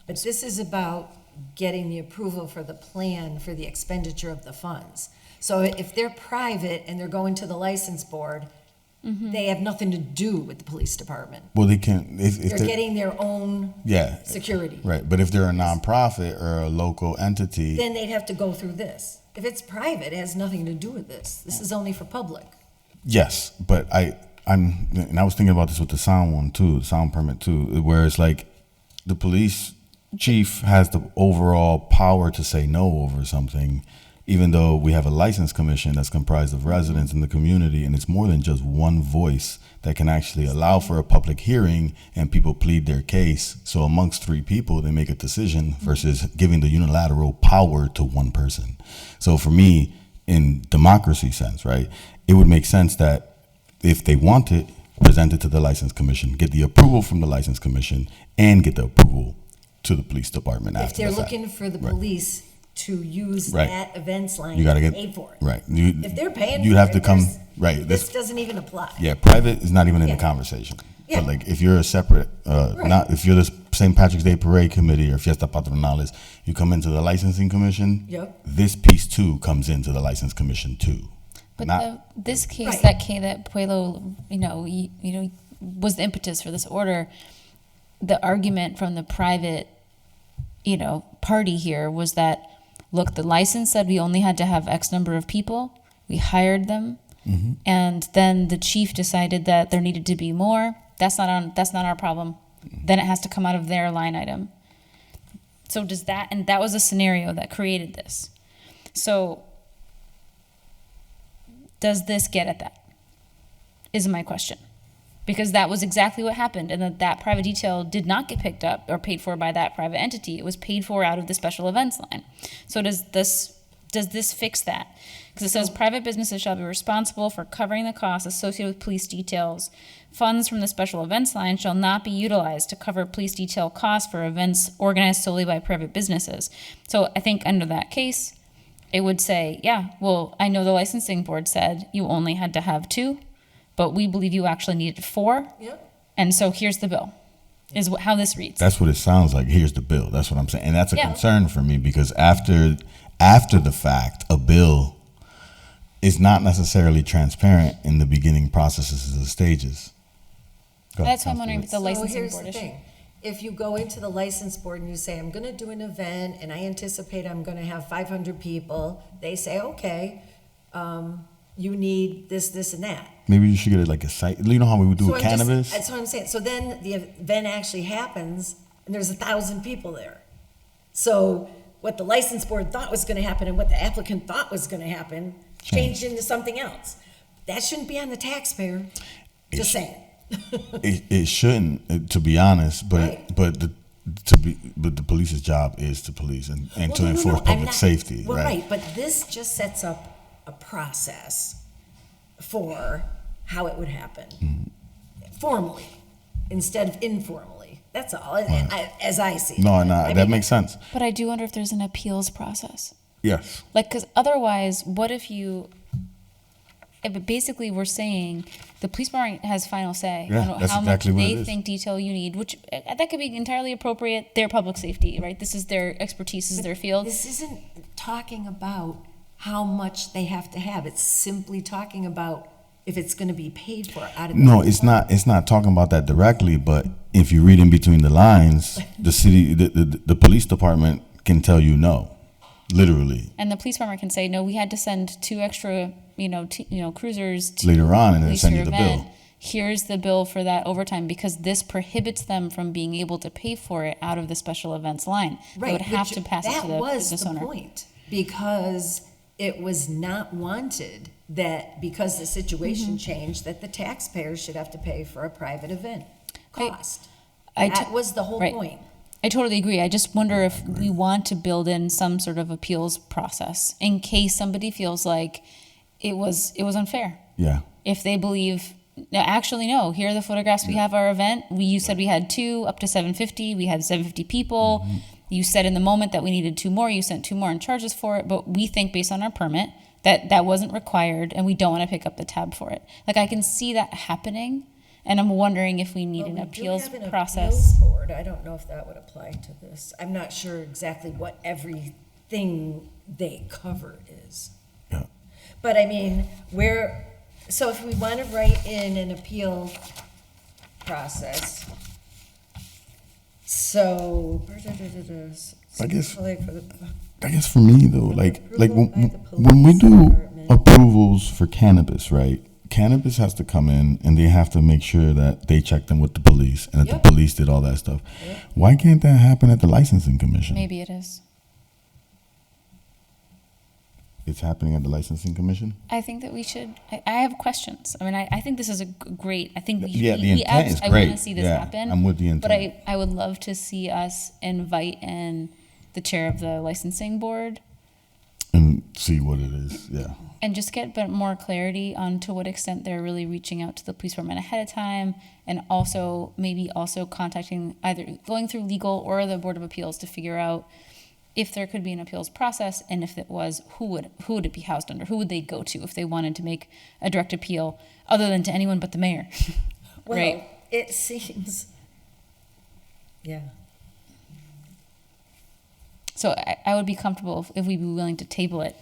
But this is about getting the approval for the plan for the expenditure of the funds. So if they're private and they're going to the license board, they have nothing to do with the police department. Well, they can. If They're getting their own security. Right. But if they're a nonprofit or a local entity, Then they'd have to go through this. If it's private, it has nothing to do with this. This is only for public. yes. But I was thinking about this with the sound one too, sound permit too, where it's like the police chief has the overall power to say no over something, even though we have a license commission that's comprised of residents in the community, and it's more than just one voice that can actually allow for a public hearing and people plead their case. So amongst 3 people, they make a decision versus giving the unilateral power to one person. So for me, in democracy sense, right, it would make sense that if they want it, present it to the license commission, get the approval from the license commission, and get the approval to the police department If after they're the fact. looking for the police to use Right. that events line, You gotta get pay for it. right. If they're paying you'd for have it, to come there's- right. This doesn't even apply. Yeah, private is not even in Yeah. the conversation. Yeah. But like if you're a separate, not if you're the St. Patrick's Day Parade Committee or Fiesta Patronales, you come into the licensing commission. Yep. This piece too comes into the license commission too. But this case, Right. that Pueblo, was the impetus for this order. The argument from the private, party here was that, look, the license said we only had to have X number of people. We hired them, and then the chief decided that there needed to be more. That's not our problem. Then it has to come out of their line item. So and that was a scenario that created this. So does this get at that? Is my question. Because that was exactly what happened, and that private detail did not get picked up or paid for by that private entity. It was paid for out of the special events line. So does this fix that? Because it says private businesses shall be responsible for covering the costs associated with police details. Funds from the special events line shall not be utilized to cover police detail costs for events organized solely by private businesses. So I think under that case, it would say, I know the licensing board said you only had to have 2. But we believe you actually needed 4. Yep. And so here's the bill, is how this reads. That's what it sounds like. Here's the bill. That's what I'm saying. And that's a concern for me because after the fact, a bill is not necessarily transparent in the beginning processes of the stages. That's why I'm wondering if it's a licensing here's board the issue. thing. If you go into the license board and you say, I'm going to do an event and I anticipate I'm going to have 500 people, they say, okay, you need this, this, and that. Maybe you should get it like a site. You know how we would do So with I'm just- cannabis? That's what I'm saying. So then the event actually happens and there's 1,000 people there. So what the license board thought was going to happen and what the applicant thought was going to happen changed into something else. That shouldn't be on the taxpayer. Just saying. It shouldn't, to be honest. But the police's job is to police and to enforce public safety. Well, right. But this just sets up a process for how it would happen formally instead of informally. That's all, as I see it. No, that makes sense. But I do wonder if there's an appeals process. Yes. Because otherwise, what if you But basically, we're saying the police department has final say Yeah, on that's how exactly much what it they is. think detail you need, which that could be entirely appropriate. Their public safety, right? This is their expertise, this is their field. This isn't talking about how much they have to have. It's simply talking about if it's going to be paid for out of. No, it's not. It's not talking about that directly. But if you read in between the lines, the police department can tell you no, literally. And the police department can say, no, we had to send 2 extra, cruisers to Later on, and then police send your you the event. bill. Here's the bill for that overtime, because this prohibits them from being able to pay for it out of the special events line. They would have to pass it to the business owner. That was the point, because it was not wanted that because the situation changed, that the taxpayers should have to pay for a private event cost. That was the whole point. I totally agree. I just wonder if we want to build in some sort of appeals process in case somebody feels like it was unfair. Yeah. If they believe, no, actually, no, here are the photographs we have our event. You said we had 2 up to 750. We had 750 people. You said in the moment that we needed 2 more. You sent 2 more and charged us for it. But we think based on our permit that wasn't required, and we don't want to pick up the tab for it. Like, I can see that happening, and I'm wondering if we need an appeals process. Appeals board. I don't know if that would apply to this. I'm not sure exactly what everything they cover is. Yeah. But I mean, so if we want to write in an appeal process, so I guess for me though, like when we do department. approvals for cannabis, right? Cannabis has to come in and they have to make sure that they check them with the police and that the police did all that stuff. Why can't that happen at the licensing commission? Maybe it is. It's happening at the licensing commission? I think that we should. I have questions. I mean, I think this is a great. I think we. Yeah, the we intent is I great. want to see this Yeah, happen. I'm with the intent. But I would love to see us invite in the chair of the licensing board And see what it is, yeah. and just get a bit more clarity on to what extent they're really reaching out to the police department ahead of time, and also maybe also contacting, either going through legal or the Board of Appeals to figure out if there could be an appeals process, and if it was, who would it be housed under? Who would they go to if they wanted to make a direct appeal, other than to anyone but the mayor? Well, Right. it seems, yeah. So I would be comfortable if we'd be willing to table it.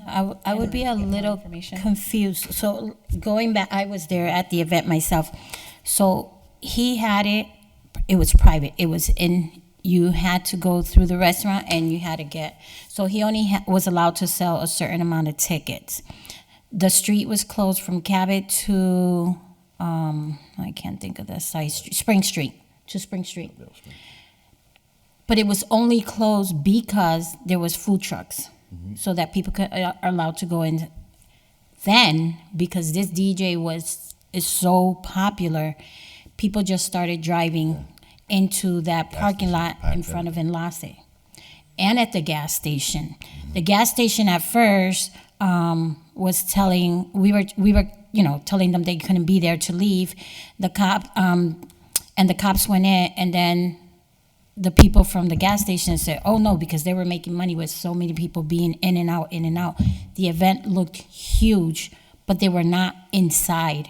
I would be a little confused. So going back, I was there at the event myself. So he had it was private. It was you had to go through the restaurant and you had to get, so he only was allowed to sell a certain amount of tickets. The street was closed from Cabot to, I can't think of the side street, Spring Street. But it was only closed because there was food trucks, so that people are allowed to go in. Then, because this DJ is so popular, people just started driving into that parking lot in front of Enlace and at the gas station. The gas station at first was telling, we were telling them they couldn't be there to leave. The cops went in, and then the people from the gas station said, oh no, because they were making money with so many people being in and out. The event looked huge, but they were not inside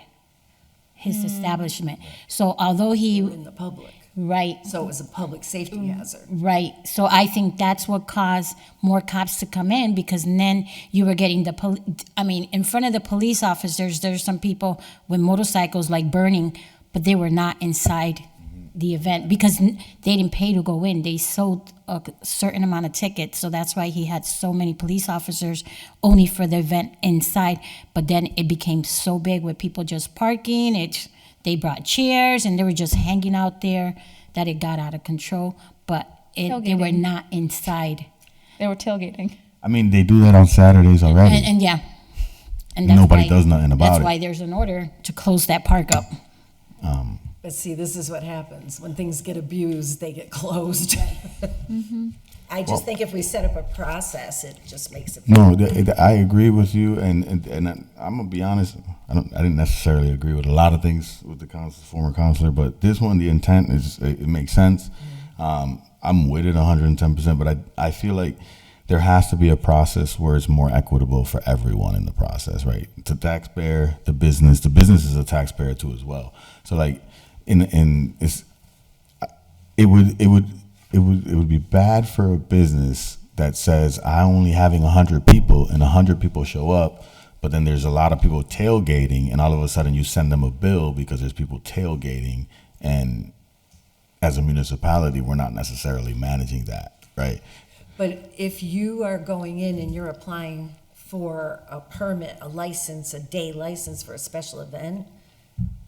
his establishment. So although In the public. Right. So it was a public safety hazard. Right. So I think that's what caused more cops to come in, because then you were getting in front of the police officers, there's some people with motorcycles like burning, but they were not inside the event because they didn't pay to go in. They sold a certain amount of tickets. So that's why he had so many police officers only for the event inside. But then it became so big with people just parking. They brought chairs and they were just hanging out there that it got out of control. But they were not inside. They were tailgating. I mean, they do that on Saturdays already. And yeah. And nobody does nothing about it. That's why there's an order to close that park up. But see, this is what happens. When things get abused, they get closed. I just think if we set up a process, it just makes it. No, I agree with you, and I'm gonna be honest. I didn't necessarily agree with a lot of things with the former counselor, but this one, the intent it makes sense. I'm with it 110%, but I feel like there has to be a process where it's more equitable for everyone in the process, right? The taxpayer, the business is a taxpayer too as well. So like, it would be bad for a business that says I'm only having 100 people and 100 people show up, but then there's a lot of people tailgating, and all of a sudden you send them a bill because there's people tailgating, and as a municipality, we're not necessarily managing that, right? But if you are going in and you're applying for a permit, a license, a day license for a special event,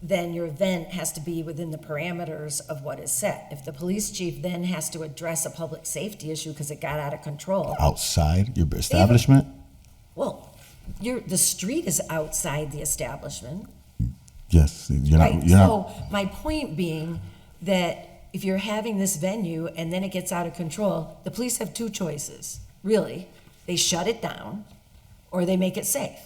then your event has to be within the parameters of what is set. If the police chief then has to address a public safety issue because it got out of control. Outside your establishment? Well, the street is outside the establishment. Yes, you're Right, not. You're so not. my point being that if you're having this venue and then it gets out of control, the police have two choices, really. They shut it down or they make it safe.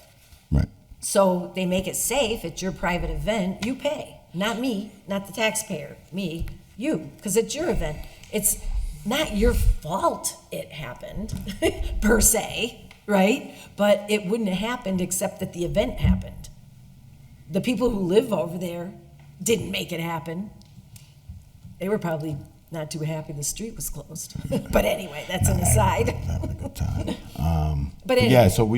Right. So they make it safe, it's your private event, you pay. Not me, not the taxpayer, me, you, because it's your event. It's not your fault it happened, per se, right? But it wouldn't have happened except that the event happened. The people who live over there didn't make it happen. They were probably not too happy the street was closed. But anyway, that's an aside. Having a good time. But anyway. Yeah, so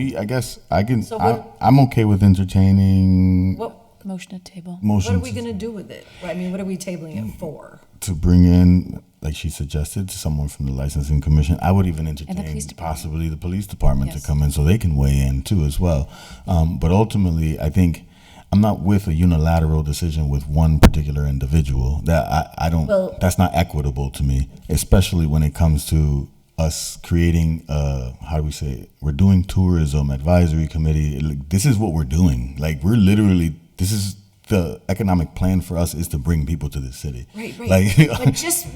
I can, So what- I'm okay with entertaining Motion to table. What are motions we gonna do with it? I mean, what are we tabling it for? to bring in, like she suggested, someone from the licensing commission. I would even police entertain department. possibly the police department to Yes. come in so they can weigh in too as well. But ultimately, I think I'm not with a unilateral decision with one particular individual. That I don't. Well- That's not equitable to me, especially when it comes to us creating. How do we say it? We're doing tourism advisory committee. Like, this is what we're doing. Like, we're literally. This is the economic plan for us is to bring people to the city. Right, right. Like,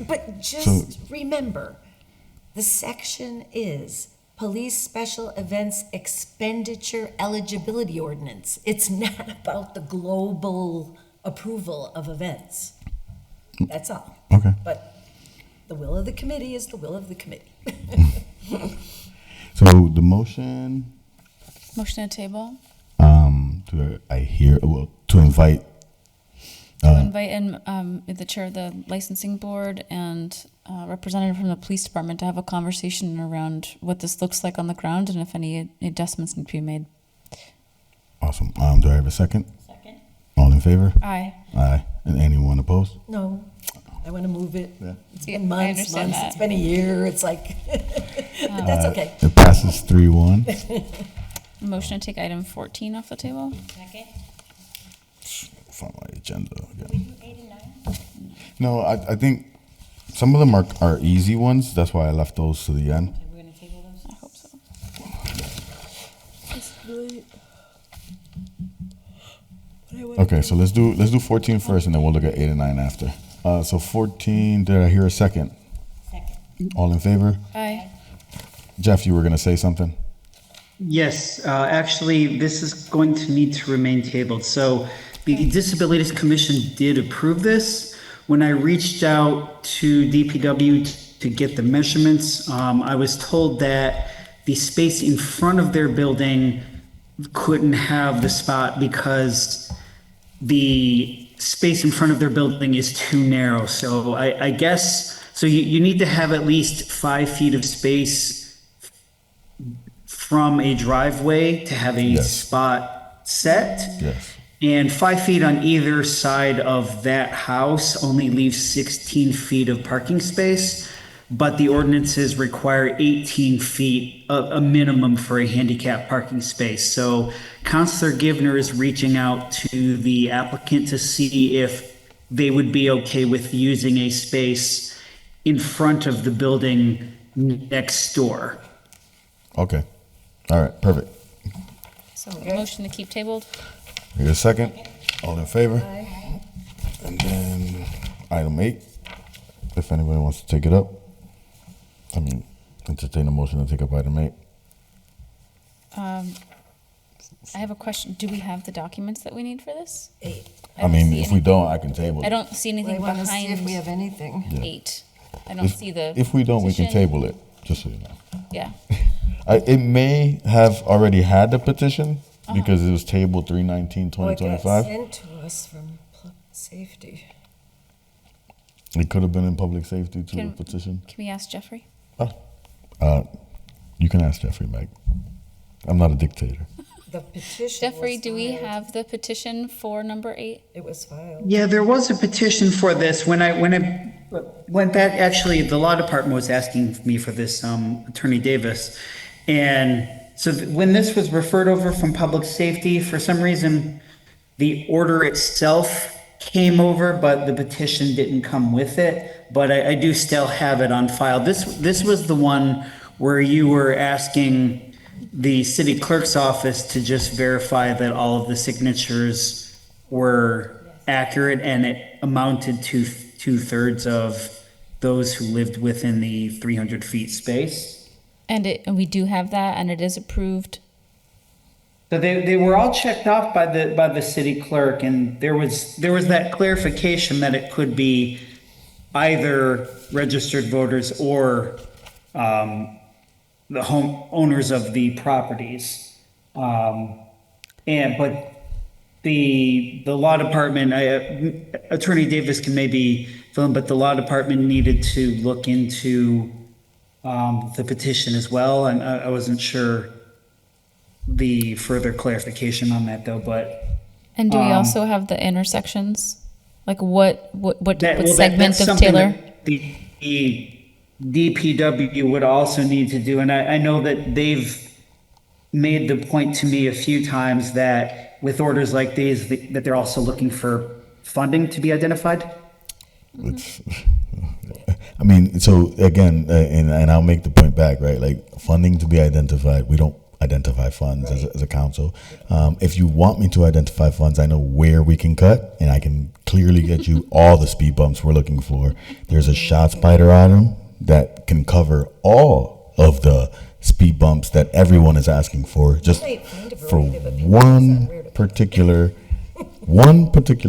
But just So- remember, the section is Police Special Events Expenditure Eligibility Ordinance. It's not about the global approval of events. That's all. Okay. But the will of the committee is the will of the committee. So the motion. Motion to table. To invite. To invite in the chair of the licensing board and representative from the police department to have a conversation around what this looks like on the ground and if any adjustments need to be made. Awesome. Do I have a second? Second. All in favor? Aye. Aye. And anyone opposed? No, I want to move it. Yeah. It's been I months, understand that. it's been a year, it's like, but that's okay. It passes 3-1. Motion to take item 14 off the table. Second. Find my agenda again. No, I think some of them are easy ones. That's why I left those to the end. We're going to table those? I hope so. Okay, so let's do 14 first, and then we'll look at 8 and 9 after. So 14. Did I hear a second? Second. All in favor? Aye. Jeff, you were gonna say something. Yes, actually, this is going to need to remain tabled. So the Disabilities Commission did approve this. When I reached out to DPW to get the measurements, I was told that the space in front of their building couldn't have the spot because the space in front of their building is too narrow. So I guess, so you need to have at least 5 feet of space from a driveway to have a Yes. spot set. Yes. And 5 feet on either side of that house only leaves 16 feet of parking space, but the ordinances require 18 feet, a minimum for a handicap parking space. So Counselor Givner is reaching out to the applicant to see if they would be okay with using a space in front of the building next door. Okay. All right. Perfect. So motion to keep tabled. Here a second. All in favor? Aye. And then item 8. If anybody wants to take it up. I mean, entertain a motion to take up item 8. I have a question. Do we have the documents that we need for this? 8. I mean, if we don't, I can table it. I don't see anything I want to see behind if we have anything. Yeah. 8. I don't see the. If we don't, we can petition. table it, just so you know. Yeah. It may have already had the petition because it was tabled 3/19/2025. Well, it got sent to us from safety. It could have been in public safety to the petition. Can we ask Jeffrey? You can ask Jeffrey, Meg. I'm not a dictator. The petition Jeffrey, was do we filed. have the petition for number 8? It was filed. Yeah, there was a petition for this. When I went back, actually, the law department was asking me for this, Attorney Davis. And so when this was referred over from public safety, for some reason, the order itself came over, but the petition didn't come with it. But I do still have it on file. This was the one where you were asking the city clerk's office to just verify that all of the signatures were accurate, and it amounted to 2/3 of those who lived within the 300 feet space. And we do have that, and it is approved. So they were all checked off by the city clerk, and there was that clarification that it could be either registered voters or the homeowners of the properties. But the law department, Attorney Davis can maybe fill in, but the law department needed to look into the petition as well, and I wasn't sure the further clarification on that though, but. And do we also have the intersections? Like what segment that's of something Taylor? that the DPW would also need to do, and I know that they've made the point to me a few times that with orders like these, that they're also looking for funding to be identified. I mean, so again, and I'll make the point back, right? Like funding to be identified, we don't identify funds as a council. If you want me to identify funds, I know where we can cut, and I can clearly get you all the speed bumps we're looking for. There's a shot spider item that can cover all of the speed bumps that everyone is asking for, just for one particular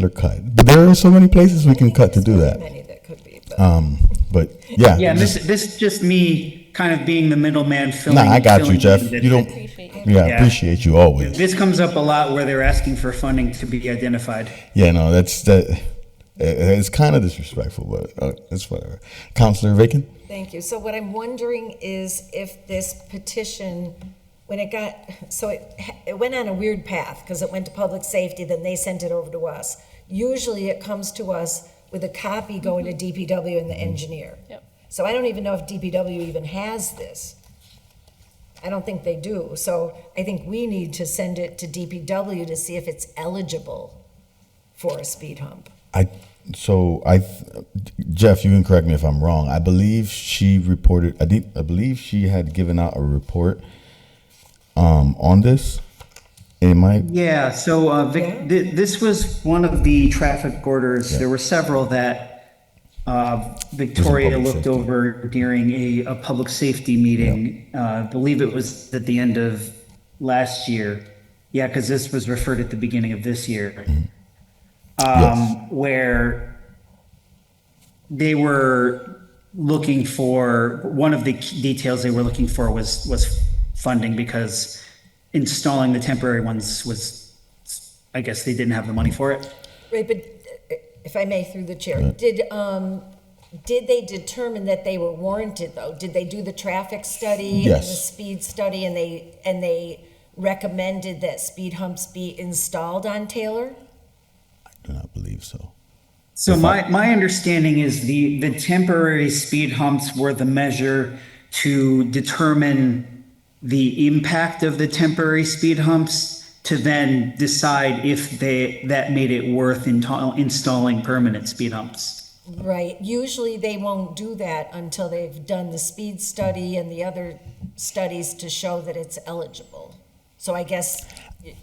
cut. But there are so many places we can cut to do that. But yeah. Yeah, and this is just me kind of being the middleman filling. Nah, I got you, Jeff. in. You don't. Yeah, I appreciate you always. This comes up a lot where they're asking for funding to be identified. Yeah, no, it's kind of disrespectful, but it's whatever. Councilor Bacon? Thank you. So what I'm wondering is if this petition, when it got, so it went on a weird path because it went to public safety, then they sent it over to us. Usually it comes to us with a copy going to DPW and the engineer. Yep. So I don't even know if DPW even has this. I don't think they do. So I think we need to send it to DPW to see if it's eligible for a speed hump. Jeff, you can correct me if I'm wrong. I believe she reported. I believe she had given out a report on this. Yeah. So this was one of the traffic orders. Yeah. There were several that Victoria looked over during a public safety meeting. I believe it was at the end of last year. Yeah, because this was referred at the beginning of this year. Where they were looking for, one of the details they were looking for was funding, because installing the temporary ones was, I guess they didn't have the money for it. Right, but if I may, through the chair, did they determine that they were warranted though? Did they do the traffic study and the speed study, and they recommended that speed humps be installed on Taylor? I do not believe so. So my understanding is the temporary speed humps were the measure to determine the impact of the temporary speed humps, to then decide if that made it worth installing permanent speed humps. Right. Usually they won't do that until they've done the speed study and the other studies to show that it's eligible. So I guess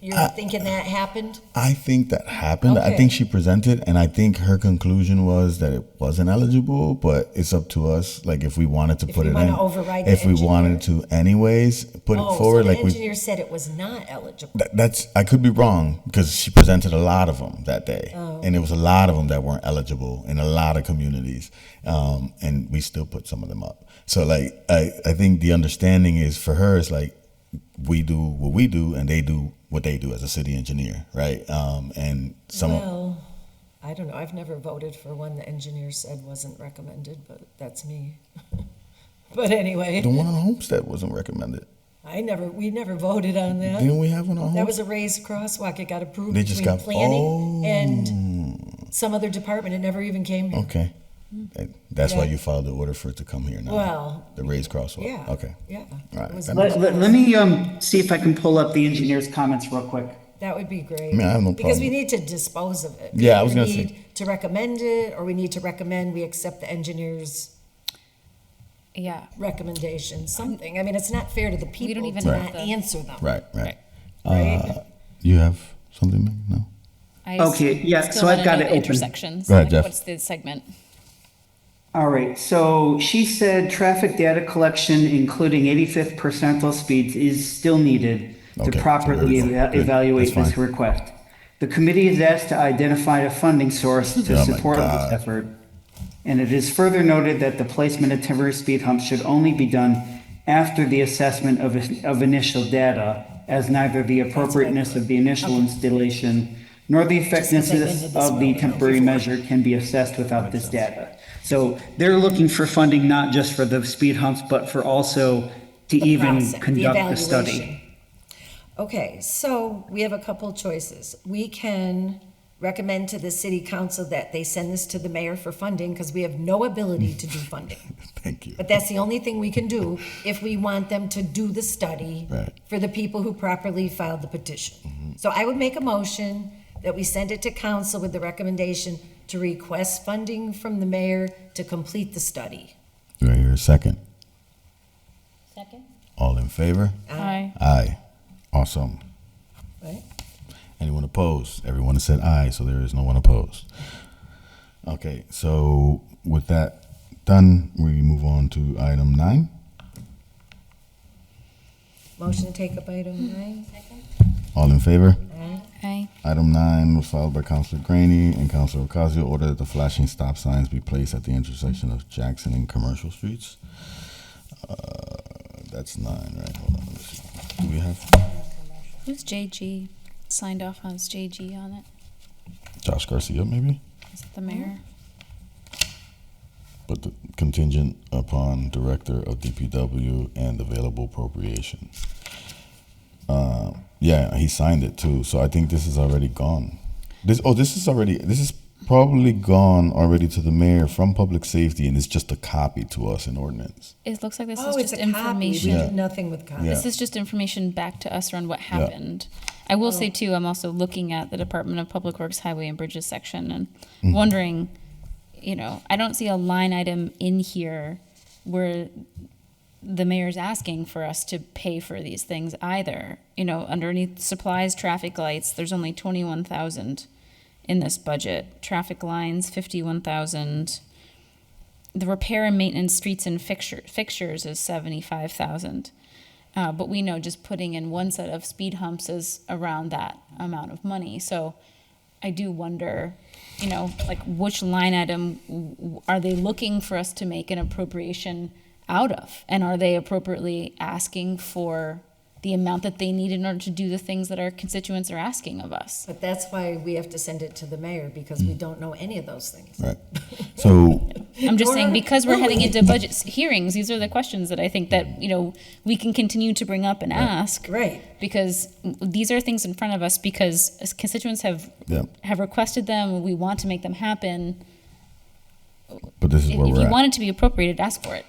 You're thinking that happened? I think that happened. I Okay. think she presented, and I think her conclusion was that it wasn't eligible, but it's up to us, like, if we wanted to put we it wanna in. override the If we wanted to anyways, put it forward, So like the we. engineer said it was not eligible. That's, I could be wrong, because she presented a lot of them that day. Oh. And it was a lot of them that weren't eligible in a lot of communities. And we still put some of them up. So, like, I think the understanding is, for her, is like, we do what we do and they do what they do as a city engineer, right? And some. Well, I don't know. I've never voted for one the engineer said wasn't recommended, but that's me. But anyway. The one on Homestead wasn't recommended. We never voted on that. Didn't we have one on That Homestead? was a raised crosswalk. It got approved They just between got- planning and some other department. It never even came here. Okay. And that's why Yeah. you filed the order for it to come here now. Well, the raised crosswalk. yeah, Okay. yeah. All right. It was That much makes- Let me see if I can pull up the engineer's comments real quick. That would be great. I mean, I have no Because we problem. need to dispose of it. Yeah, I was We gonna need say- to recommend it, or we need to recommend we accept the engineer's Yeah. recommendation, something. I mean, it's not fair to the people even to have not the- answer them. Right. Right. You have something, Meg? No? Okay, yeah, still so I've wanna got know it the open. intersections. Go ahead, Like, Jeff. What's the segment? All right, so she said traffic data collection, including 85th percentile speeds, is still needed to Okay, so properly there we go. Good. evaluate That's this fine. request. The committee is asked to identify a funding source to Oh my support God. this effort. And it is further noted that the placement of temporary speed humps should only be done after the assessment of initial data, as neither the appropriateness of the initial installation nor the effectiveness of the temporary measure can be assessed without this data. So they're looking for funding not just for the speed humps, but for also to even process, the conduct the study. evaluation. Okay, so we have a couple choices. We can recommend to the city council that they send this to the mayor for funding, because we have no ability to do funding. Thank you. But that's the only thing we can do if we want them to do the study Right. for the people who properly filed the petition. So I would make a motion that we send it to council with the recommendation to request funding from the mayor to complete the study. Do I hear a second? Second. All in favor? Aye. Aye. Awesome. Right? Anyone opposed? Everyone has said aye, so there is no one opposed. Okay, so with that done, we move on to item 9. Motion to take up item 9. All in favor? Aye. Aye. Item 9 was filed by Councilor Graney and Councilor Ocasio. Order that the flashing stop signs be placed at the intersection of Jackson and Commercial Streets. That's 9, right? Hold on, let me see. Do we have Who's JG signed off on? Is JG on it? Josh Garcia, maybe? Is it the mayor? But the contingent upon Director of DPW and available appropriation. Yeah, he signed it too, so I think this is already gone. This is probably gone already to the mayor from public safety, and it's just a copy to us in ordinance. It looks like this Oh, is it's just a copy. We information. Yeah. did nothing with copies. Yeah. This is just information back to us around what happened. I will say too, I'm also looking at the Department of Public Works Highway and Bridges section and wondering, I don't see a line item in here where the mayor's asking for us to pay for these things either. Underneath supplies, traffic lights, there's only 21,000 in this budget. Traffic lines, 51,000. The repair and maintenance streets and fixtures is 75,000. But we know just putting in one set of speed humps is around that amount of money. So I do wonder, which line item are they looking for us to make an appropriation out of? And are they appropriately asking for the amount that they need in order to do the things that our constituents are asking of us? But that's why we have to send it to the mayor, because we don't know any of those things. Right. So I'm just Nor saying, because we're will heading we. into budget hearings, these are the questions that I think that, we can continue to bring up and ask. Right. Because these are things in front of us because as constituents have requested them, we want to make them happen. But this is where If we're you at. want it to be appropriated, ask for it.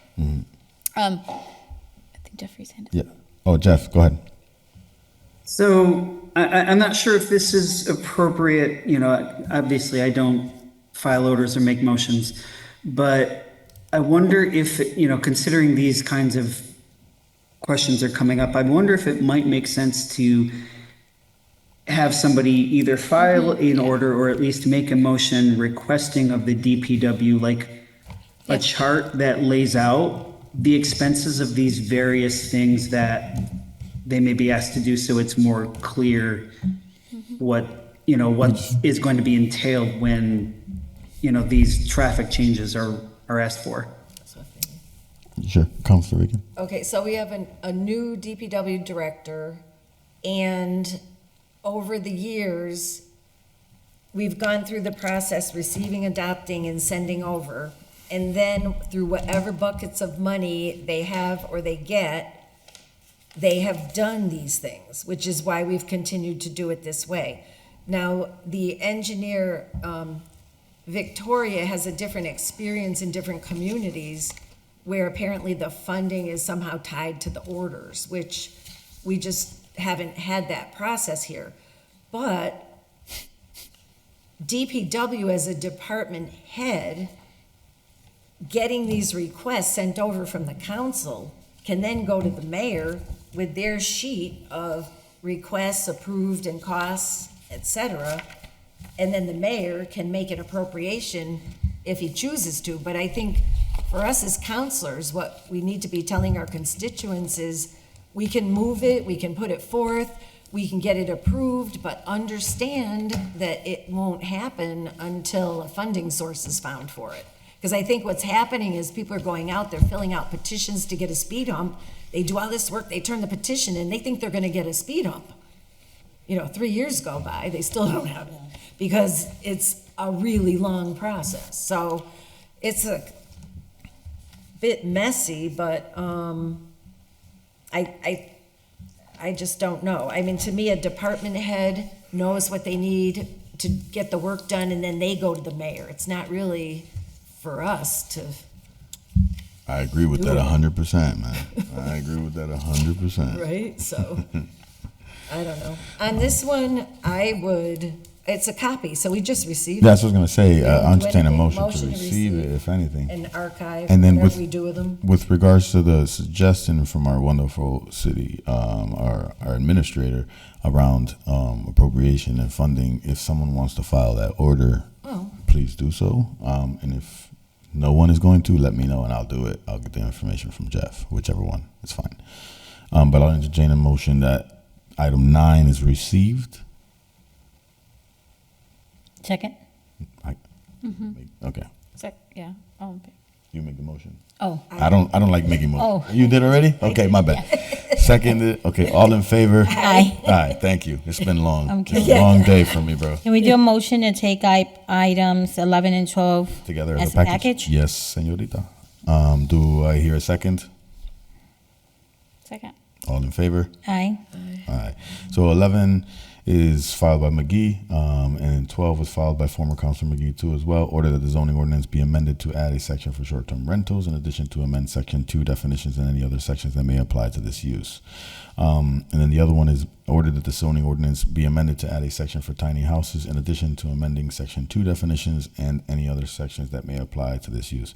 I think Jeffrey's hand. Yeah. Oh, Jeff, go ahead. So I'm not sure if this is appropriate, obviously I don't file orders or make motions, but I wonder if, considering these kinds of questions are coming up, I wonder if it might make sense to have somebody either file an order or at least make a motion requesting of the DPW, like a chart that lays out the expenses of these various things that they may be asked to do, so it's more clear what, what is going to be entailed when, these traffic changes are asked for. Sure, Councilor Reagan. Okay, so we have a new DPW director, and over the years, we've gone through the process, receiving, adopting, and sending over. And then through whatever buckets of money they have or they get, they have done these things, which is why we've continued to do it this way. Now, the engineer, Victoria, has a different experience in different communities where apparently the funding is somehow tied to the orders, which we just haven't had that process here. But DPW as a department head, getting these requests sent over from the council, can then go to the mayor with their sheet of requests approved and costs, et cetera, and then the mayor can make an appropriation if he chooses to. But I think for us as counselors, what we need to be telling our constituents is we can move it, we can put it forth, we can get it approved, but understand that it won't happen until a funding source is found for it. Because I think what's happening is people are going out, they're filling out petitions to get a speed hump. They do all this work, they turn the petition in, they think they're gonna get a speed hump. 3 years go by, they still don't have it, because it's a really long process. So it's a bit messy, but I just don't know. I mean, to me, a department head knows what they need to get the work done, and then they go to the mayor. It's not really for us to. I agree with that 100%, man. I agree with that 100%. Right, so, I don't know. On this one, it's a copy, so we just received it. That's what I was going to say. I entertain a Motion motion to receive it, if anything. And archive, And then whatever we do with them. with regards to the suggestion from our wonderful city, our administrator around appropriation and funding, if someone wants to file that order, please do so. And if no one is going to, let me know and I'll do it. I'll get the information from Jeff, whichever one, it's fine. But I'll entertain a motion that item 9 is received. Second? Okay. Yeah. Oh, okay. You make the motion. Oh. I don't like making motions. Oh. You did already? Okay, my bad. Seconded. Okay, all in favor? Aye. Aye, thank you. It's been long. Okay. It's a long day for me, bro. Can we do a motion to take items 11 and 12 Together as as a package? Yes, señorita. Do I hear a second? Second. All in favor? Aye. Aye. So 11 is filed by McGee, and 12 was filed by former Councilor McGee too as well. Order that the zoning ordinance be amended to add a section for short-term rentals, in addition to amend section 2 definitions and any other sections that may apply to this use. And then the other one is order that the zoning ordinance be amended to add a section for tiny houses, in addition to amending section 2 definitions and any other sections that may apply to this use.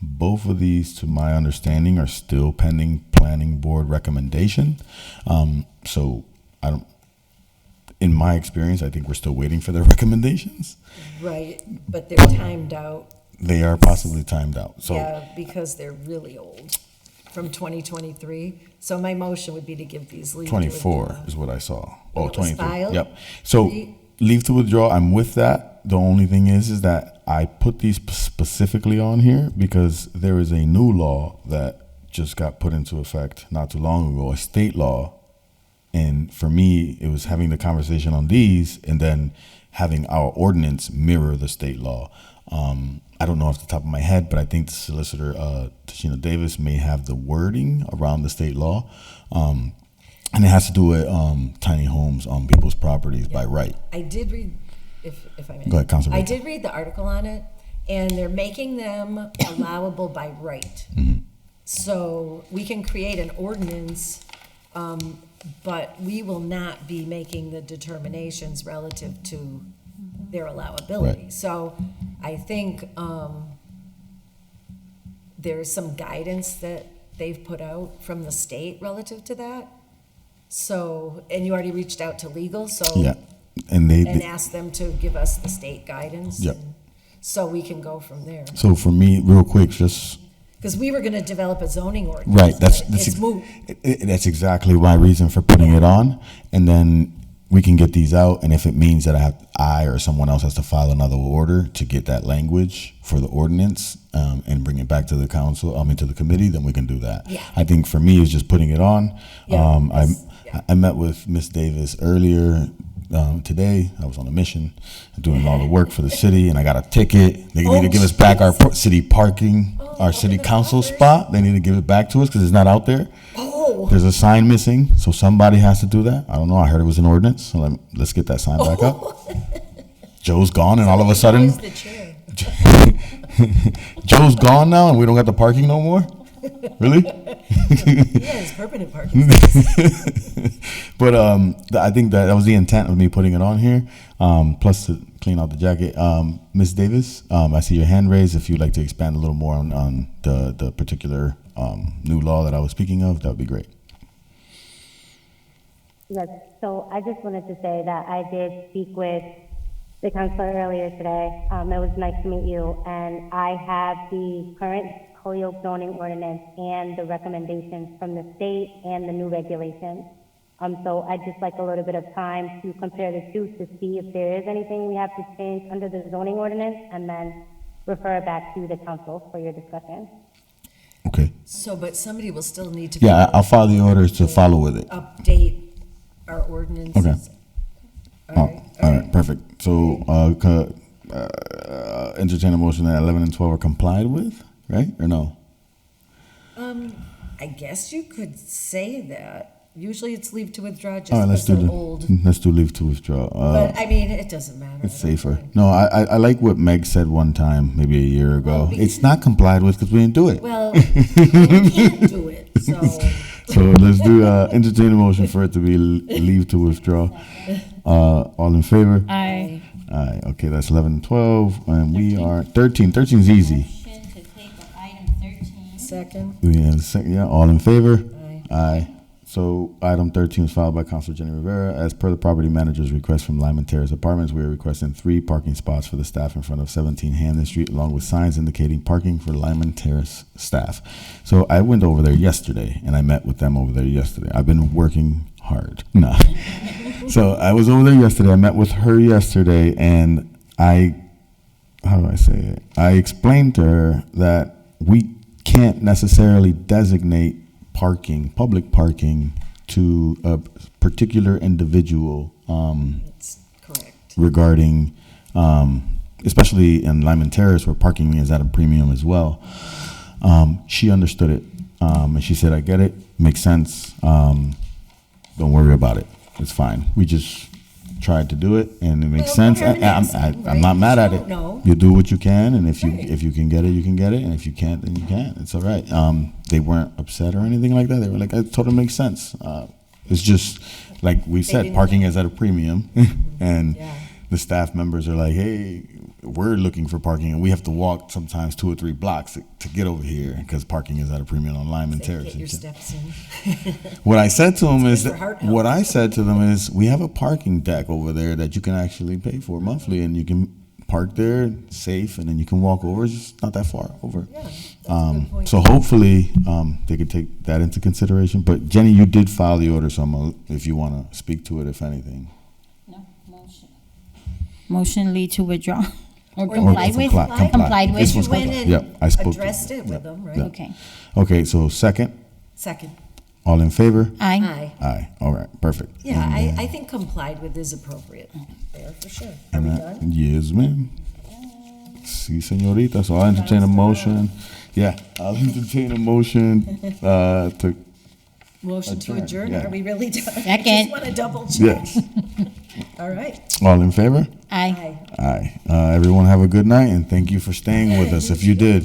Both of these, to my understanding, are still pending planning board recommendation. So I don't. In my experience, I think we're still waiting for their recommendations. Right, but they're timed out. They are possibly timed out. So Yeah, because they're really old, from 2023. So my motion would be to give these leave. 24 is what I saw. Oh, it was 23. filed? Yep. So leave to withdraw, I'm with that. The only thing is that I put these specifically on here because there is a new law that just got put into effect not too long ago, a state law. And for me, it was having the conversation on these and then having our ordinance mirror the state law. I don't know off the top of my head, but I think the solicitor, Tashina Davis, may have the wording around the state law. And it has to do with tiny homes on people's properties by right. I did read, if I may. Go ahead, Councilor. I did read the article on it, and they're making them allowable by right. So we can create an ordinance, but we will not be making the determinations relative to their allowability. Right. So I think there's some guidance that they've put out from the state relative to that. So, and you already reached out to legal, so Yeah. And and ask them to give us the state guidance. Yep. and So we can go from there. So for me, real quick, just Because we were going to develop a zoning ordinance. right. That's It's moot. that's exactly my reason for putting it on, and then we can get these out. And if it means that I or someone else has to file another order to get that language for the ordinance and bring it back to the council, to the committee, then we can do that. Yeah. I think for me, it's just putting it on. Yeah, I met with Miss Davis earlier. Today, I was on a mission, doing all the work for the city, and I got a ticket. They need to give us back our city parking, our city council spot. They need to give it back to us because it's not out there. Oh. There's a sign missing, so somebody has to do that. I don't know. I heard it was an ordinance, so let's get that sign back up. Joe's gone, and all of a sudden, Where's the chair? Joe's gone now, and we don't got the parking no more. Really? Yeah, it's permanent parking. But I think that was the intent of me putting it on here. Plus to clean out the jacket. Ms. Davis, I see your hand raised. If you'd like to expand a little more on the particular new law that I was speaking of, that would be great. Yes, so I just wanted to say that I did speak with the counselor earlier today. It was nice to meet you, and I have the current Holyoke zoning ordinance and the recommendations from the state and the new regulations. So I'd just like a little bit of time to compare the two to see if there is anything we have to change under the zoning ordinance, and then refer it back to the council for your discussion. Okay. So, but somebody will still need to. Yeah, I'll follow the orders to follow with it. Update our ordinances. Okay. All right, perfect. So, entertain a motion that 11 and 12 are complied with, right? Or no? I guess you could say that. Usually it's leave to withdraw just All right, because they're old. let's do leave to withdraw. But I mean, it doesn't matter. It's safer. No, I like what Meg said one time, maybe a year ago. It's not complied with because we didn't do it. Well, we can't do it, so. So let's do entertain a motion for it to be leave to withdraw. All in favor? Aye. Aye. Okay, that's 11 and 12, and we are 13. 13 is easy. Second. We have a second. Yeah, all in favor? Aye. So item 13 is filed by Councilor Jenny Rivera. As per the property manager's request from Lyman Terrace Apartments, we are requesting 3 parking spots for the staff in front of 17 Hamden Street, along with signs indicating parking for Lyman Terrace staff. So I went over there yesterday, and I met with them over there yesterday. I've been working hard. No. So I was over there yesterday. I met with her yesterday, and how do I say it? I explained to her that we can't necessarily designate public parking to a particular individual That's correct. regarding, especially in Lyman Terrace where parking is at a premium as well. She understood it, and she said, I get it, makes sense, don't worry about it, it's fine. We just tried to do it, and it makes sense. I'm not mad at it. No. You do what you can, and if you can get it, you can get it, and if you can't, then you can't. It's all right. They weren't upset or anything like that. They were like, it totally makes sense. It's just like we said, parking is at a premium, and the staff members are like, hey, we're looking for parking, and we have to walk sometimes 2 or 3 blocks to get over here because parking is at a premium on Lyman Terrace. Get your steps in. What I said to them is, good for heart health. what I said to them is, we have a parking deck over there that you can actually pay for monthly, and you can park there safe, and then you can walk over. It's just not that far over. Yeah, that's a good point. So hopefully they could take that into consideration. But Jenny, you did file the order, so if you want to speak to it, if anything. No, motion. Motion lead to withdraw. Or Or complied with? Complied with. This one's You went complied. and Yep, I spoke to addressed it with Yep, them, right? yep. Okay. Okay, so second, Second. all in favor? Aye. Aye. Aye. All right, perfect. Yeah, And, I think complied with is appropriate there, for sure. Are we and done? yes, ma'am. Sí, señorita. So I'll entertain a motion. Yeah, I'll entertain a motion to. Motion to Adjourn, adjourn, yeah. are we really done? I Second. just want to double check. Yes. All right. All in favor? Aye. Aye. Aye. Everyone have a good night, and thank you for staying with us if you did.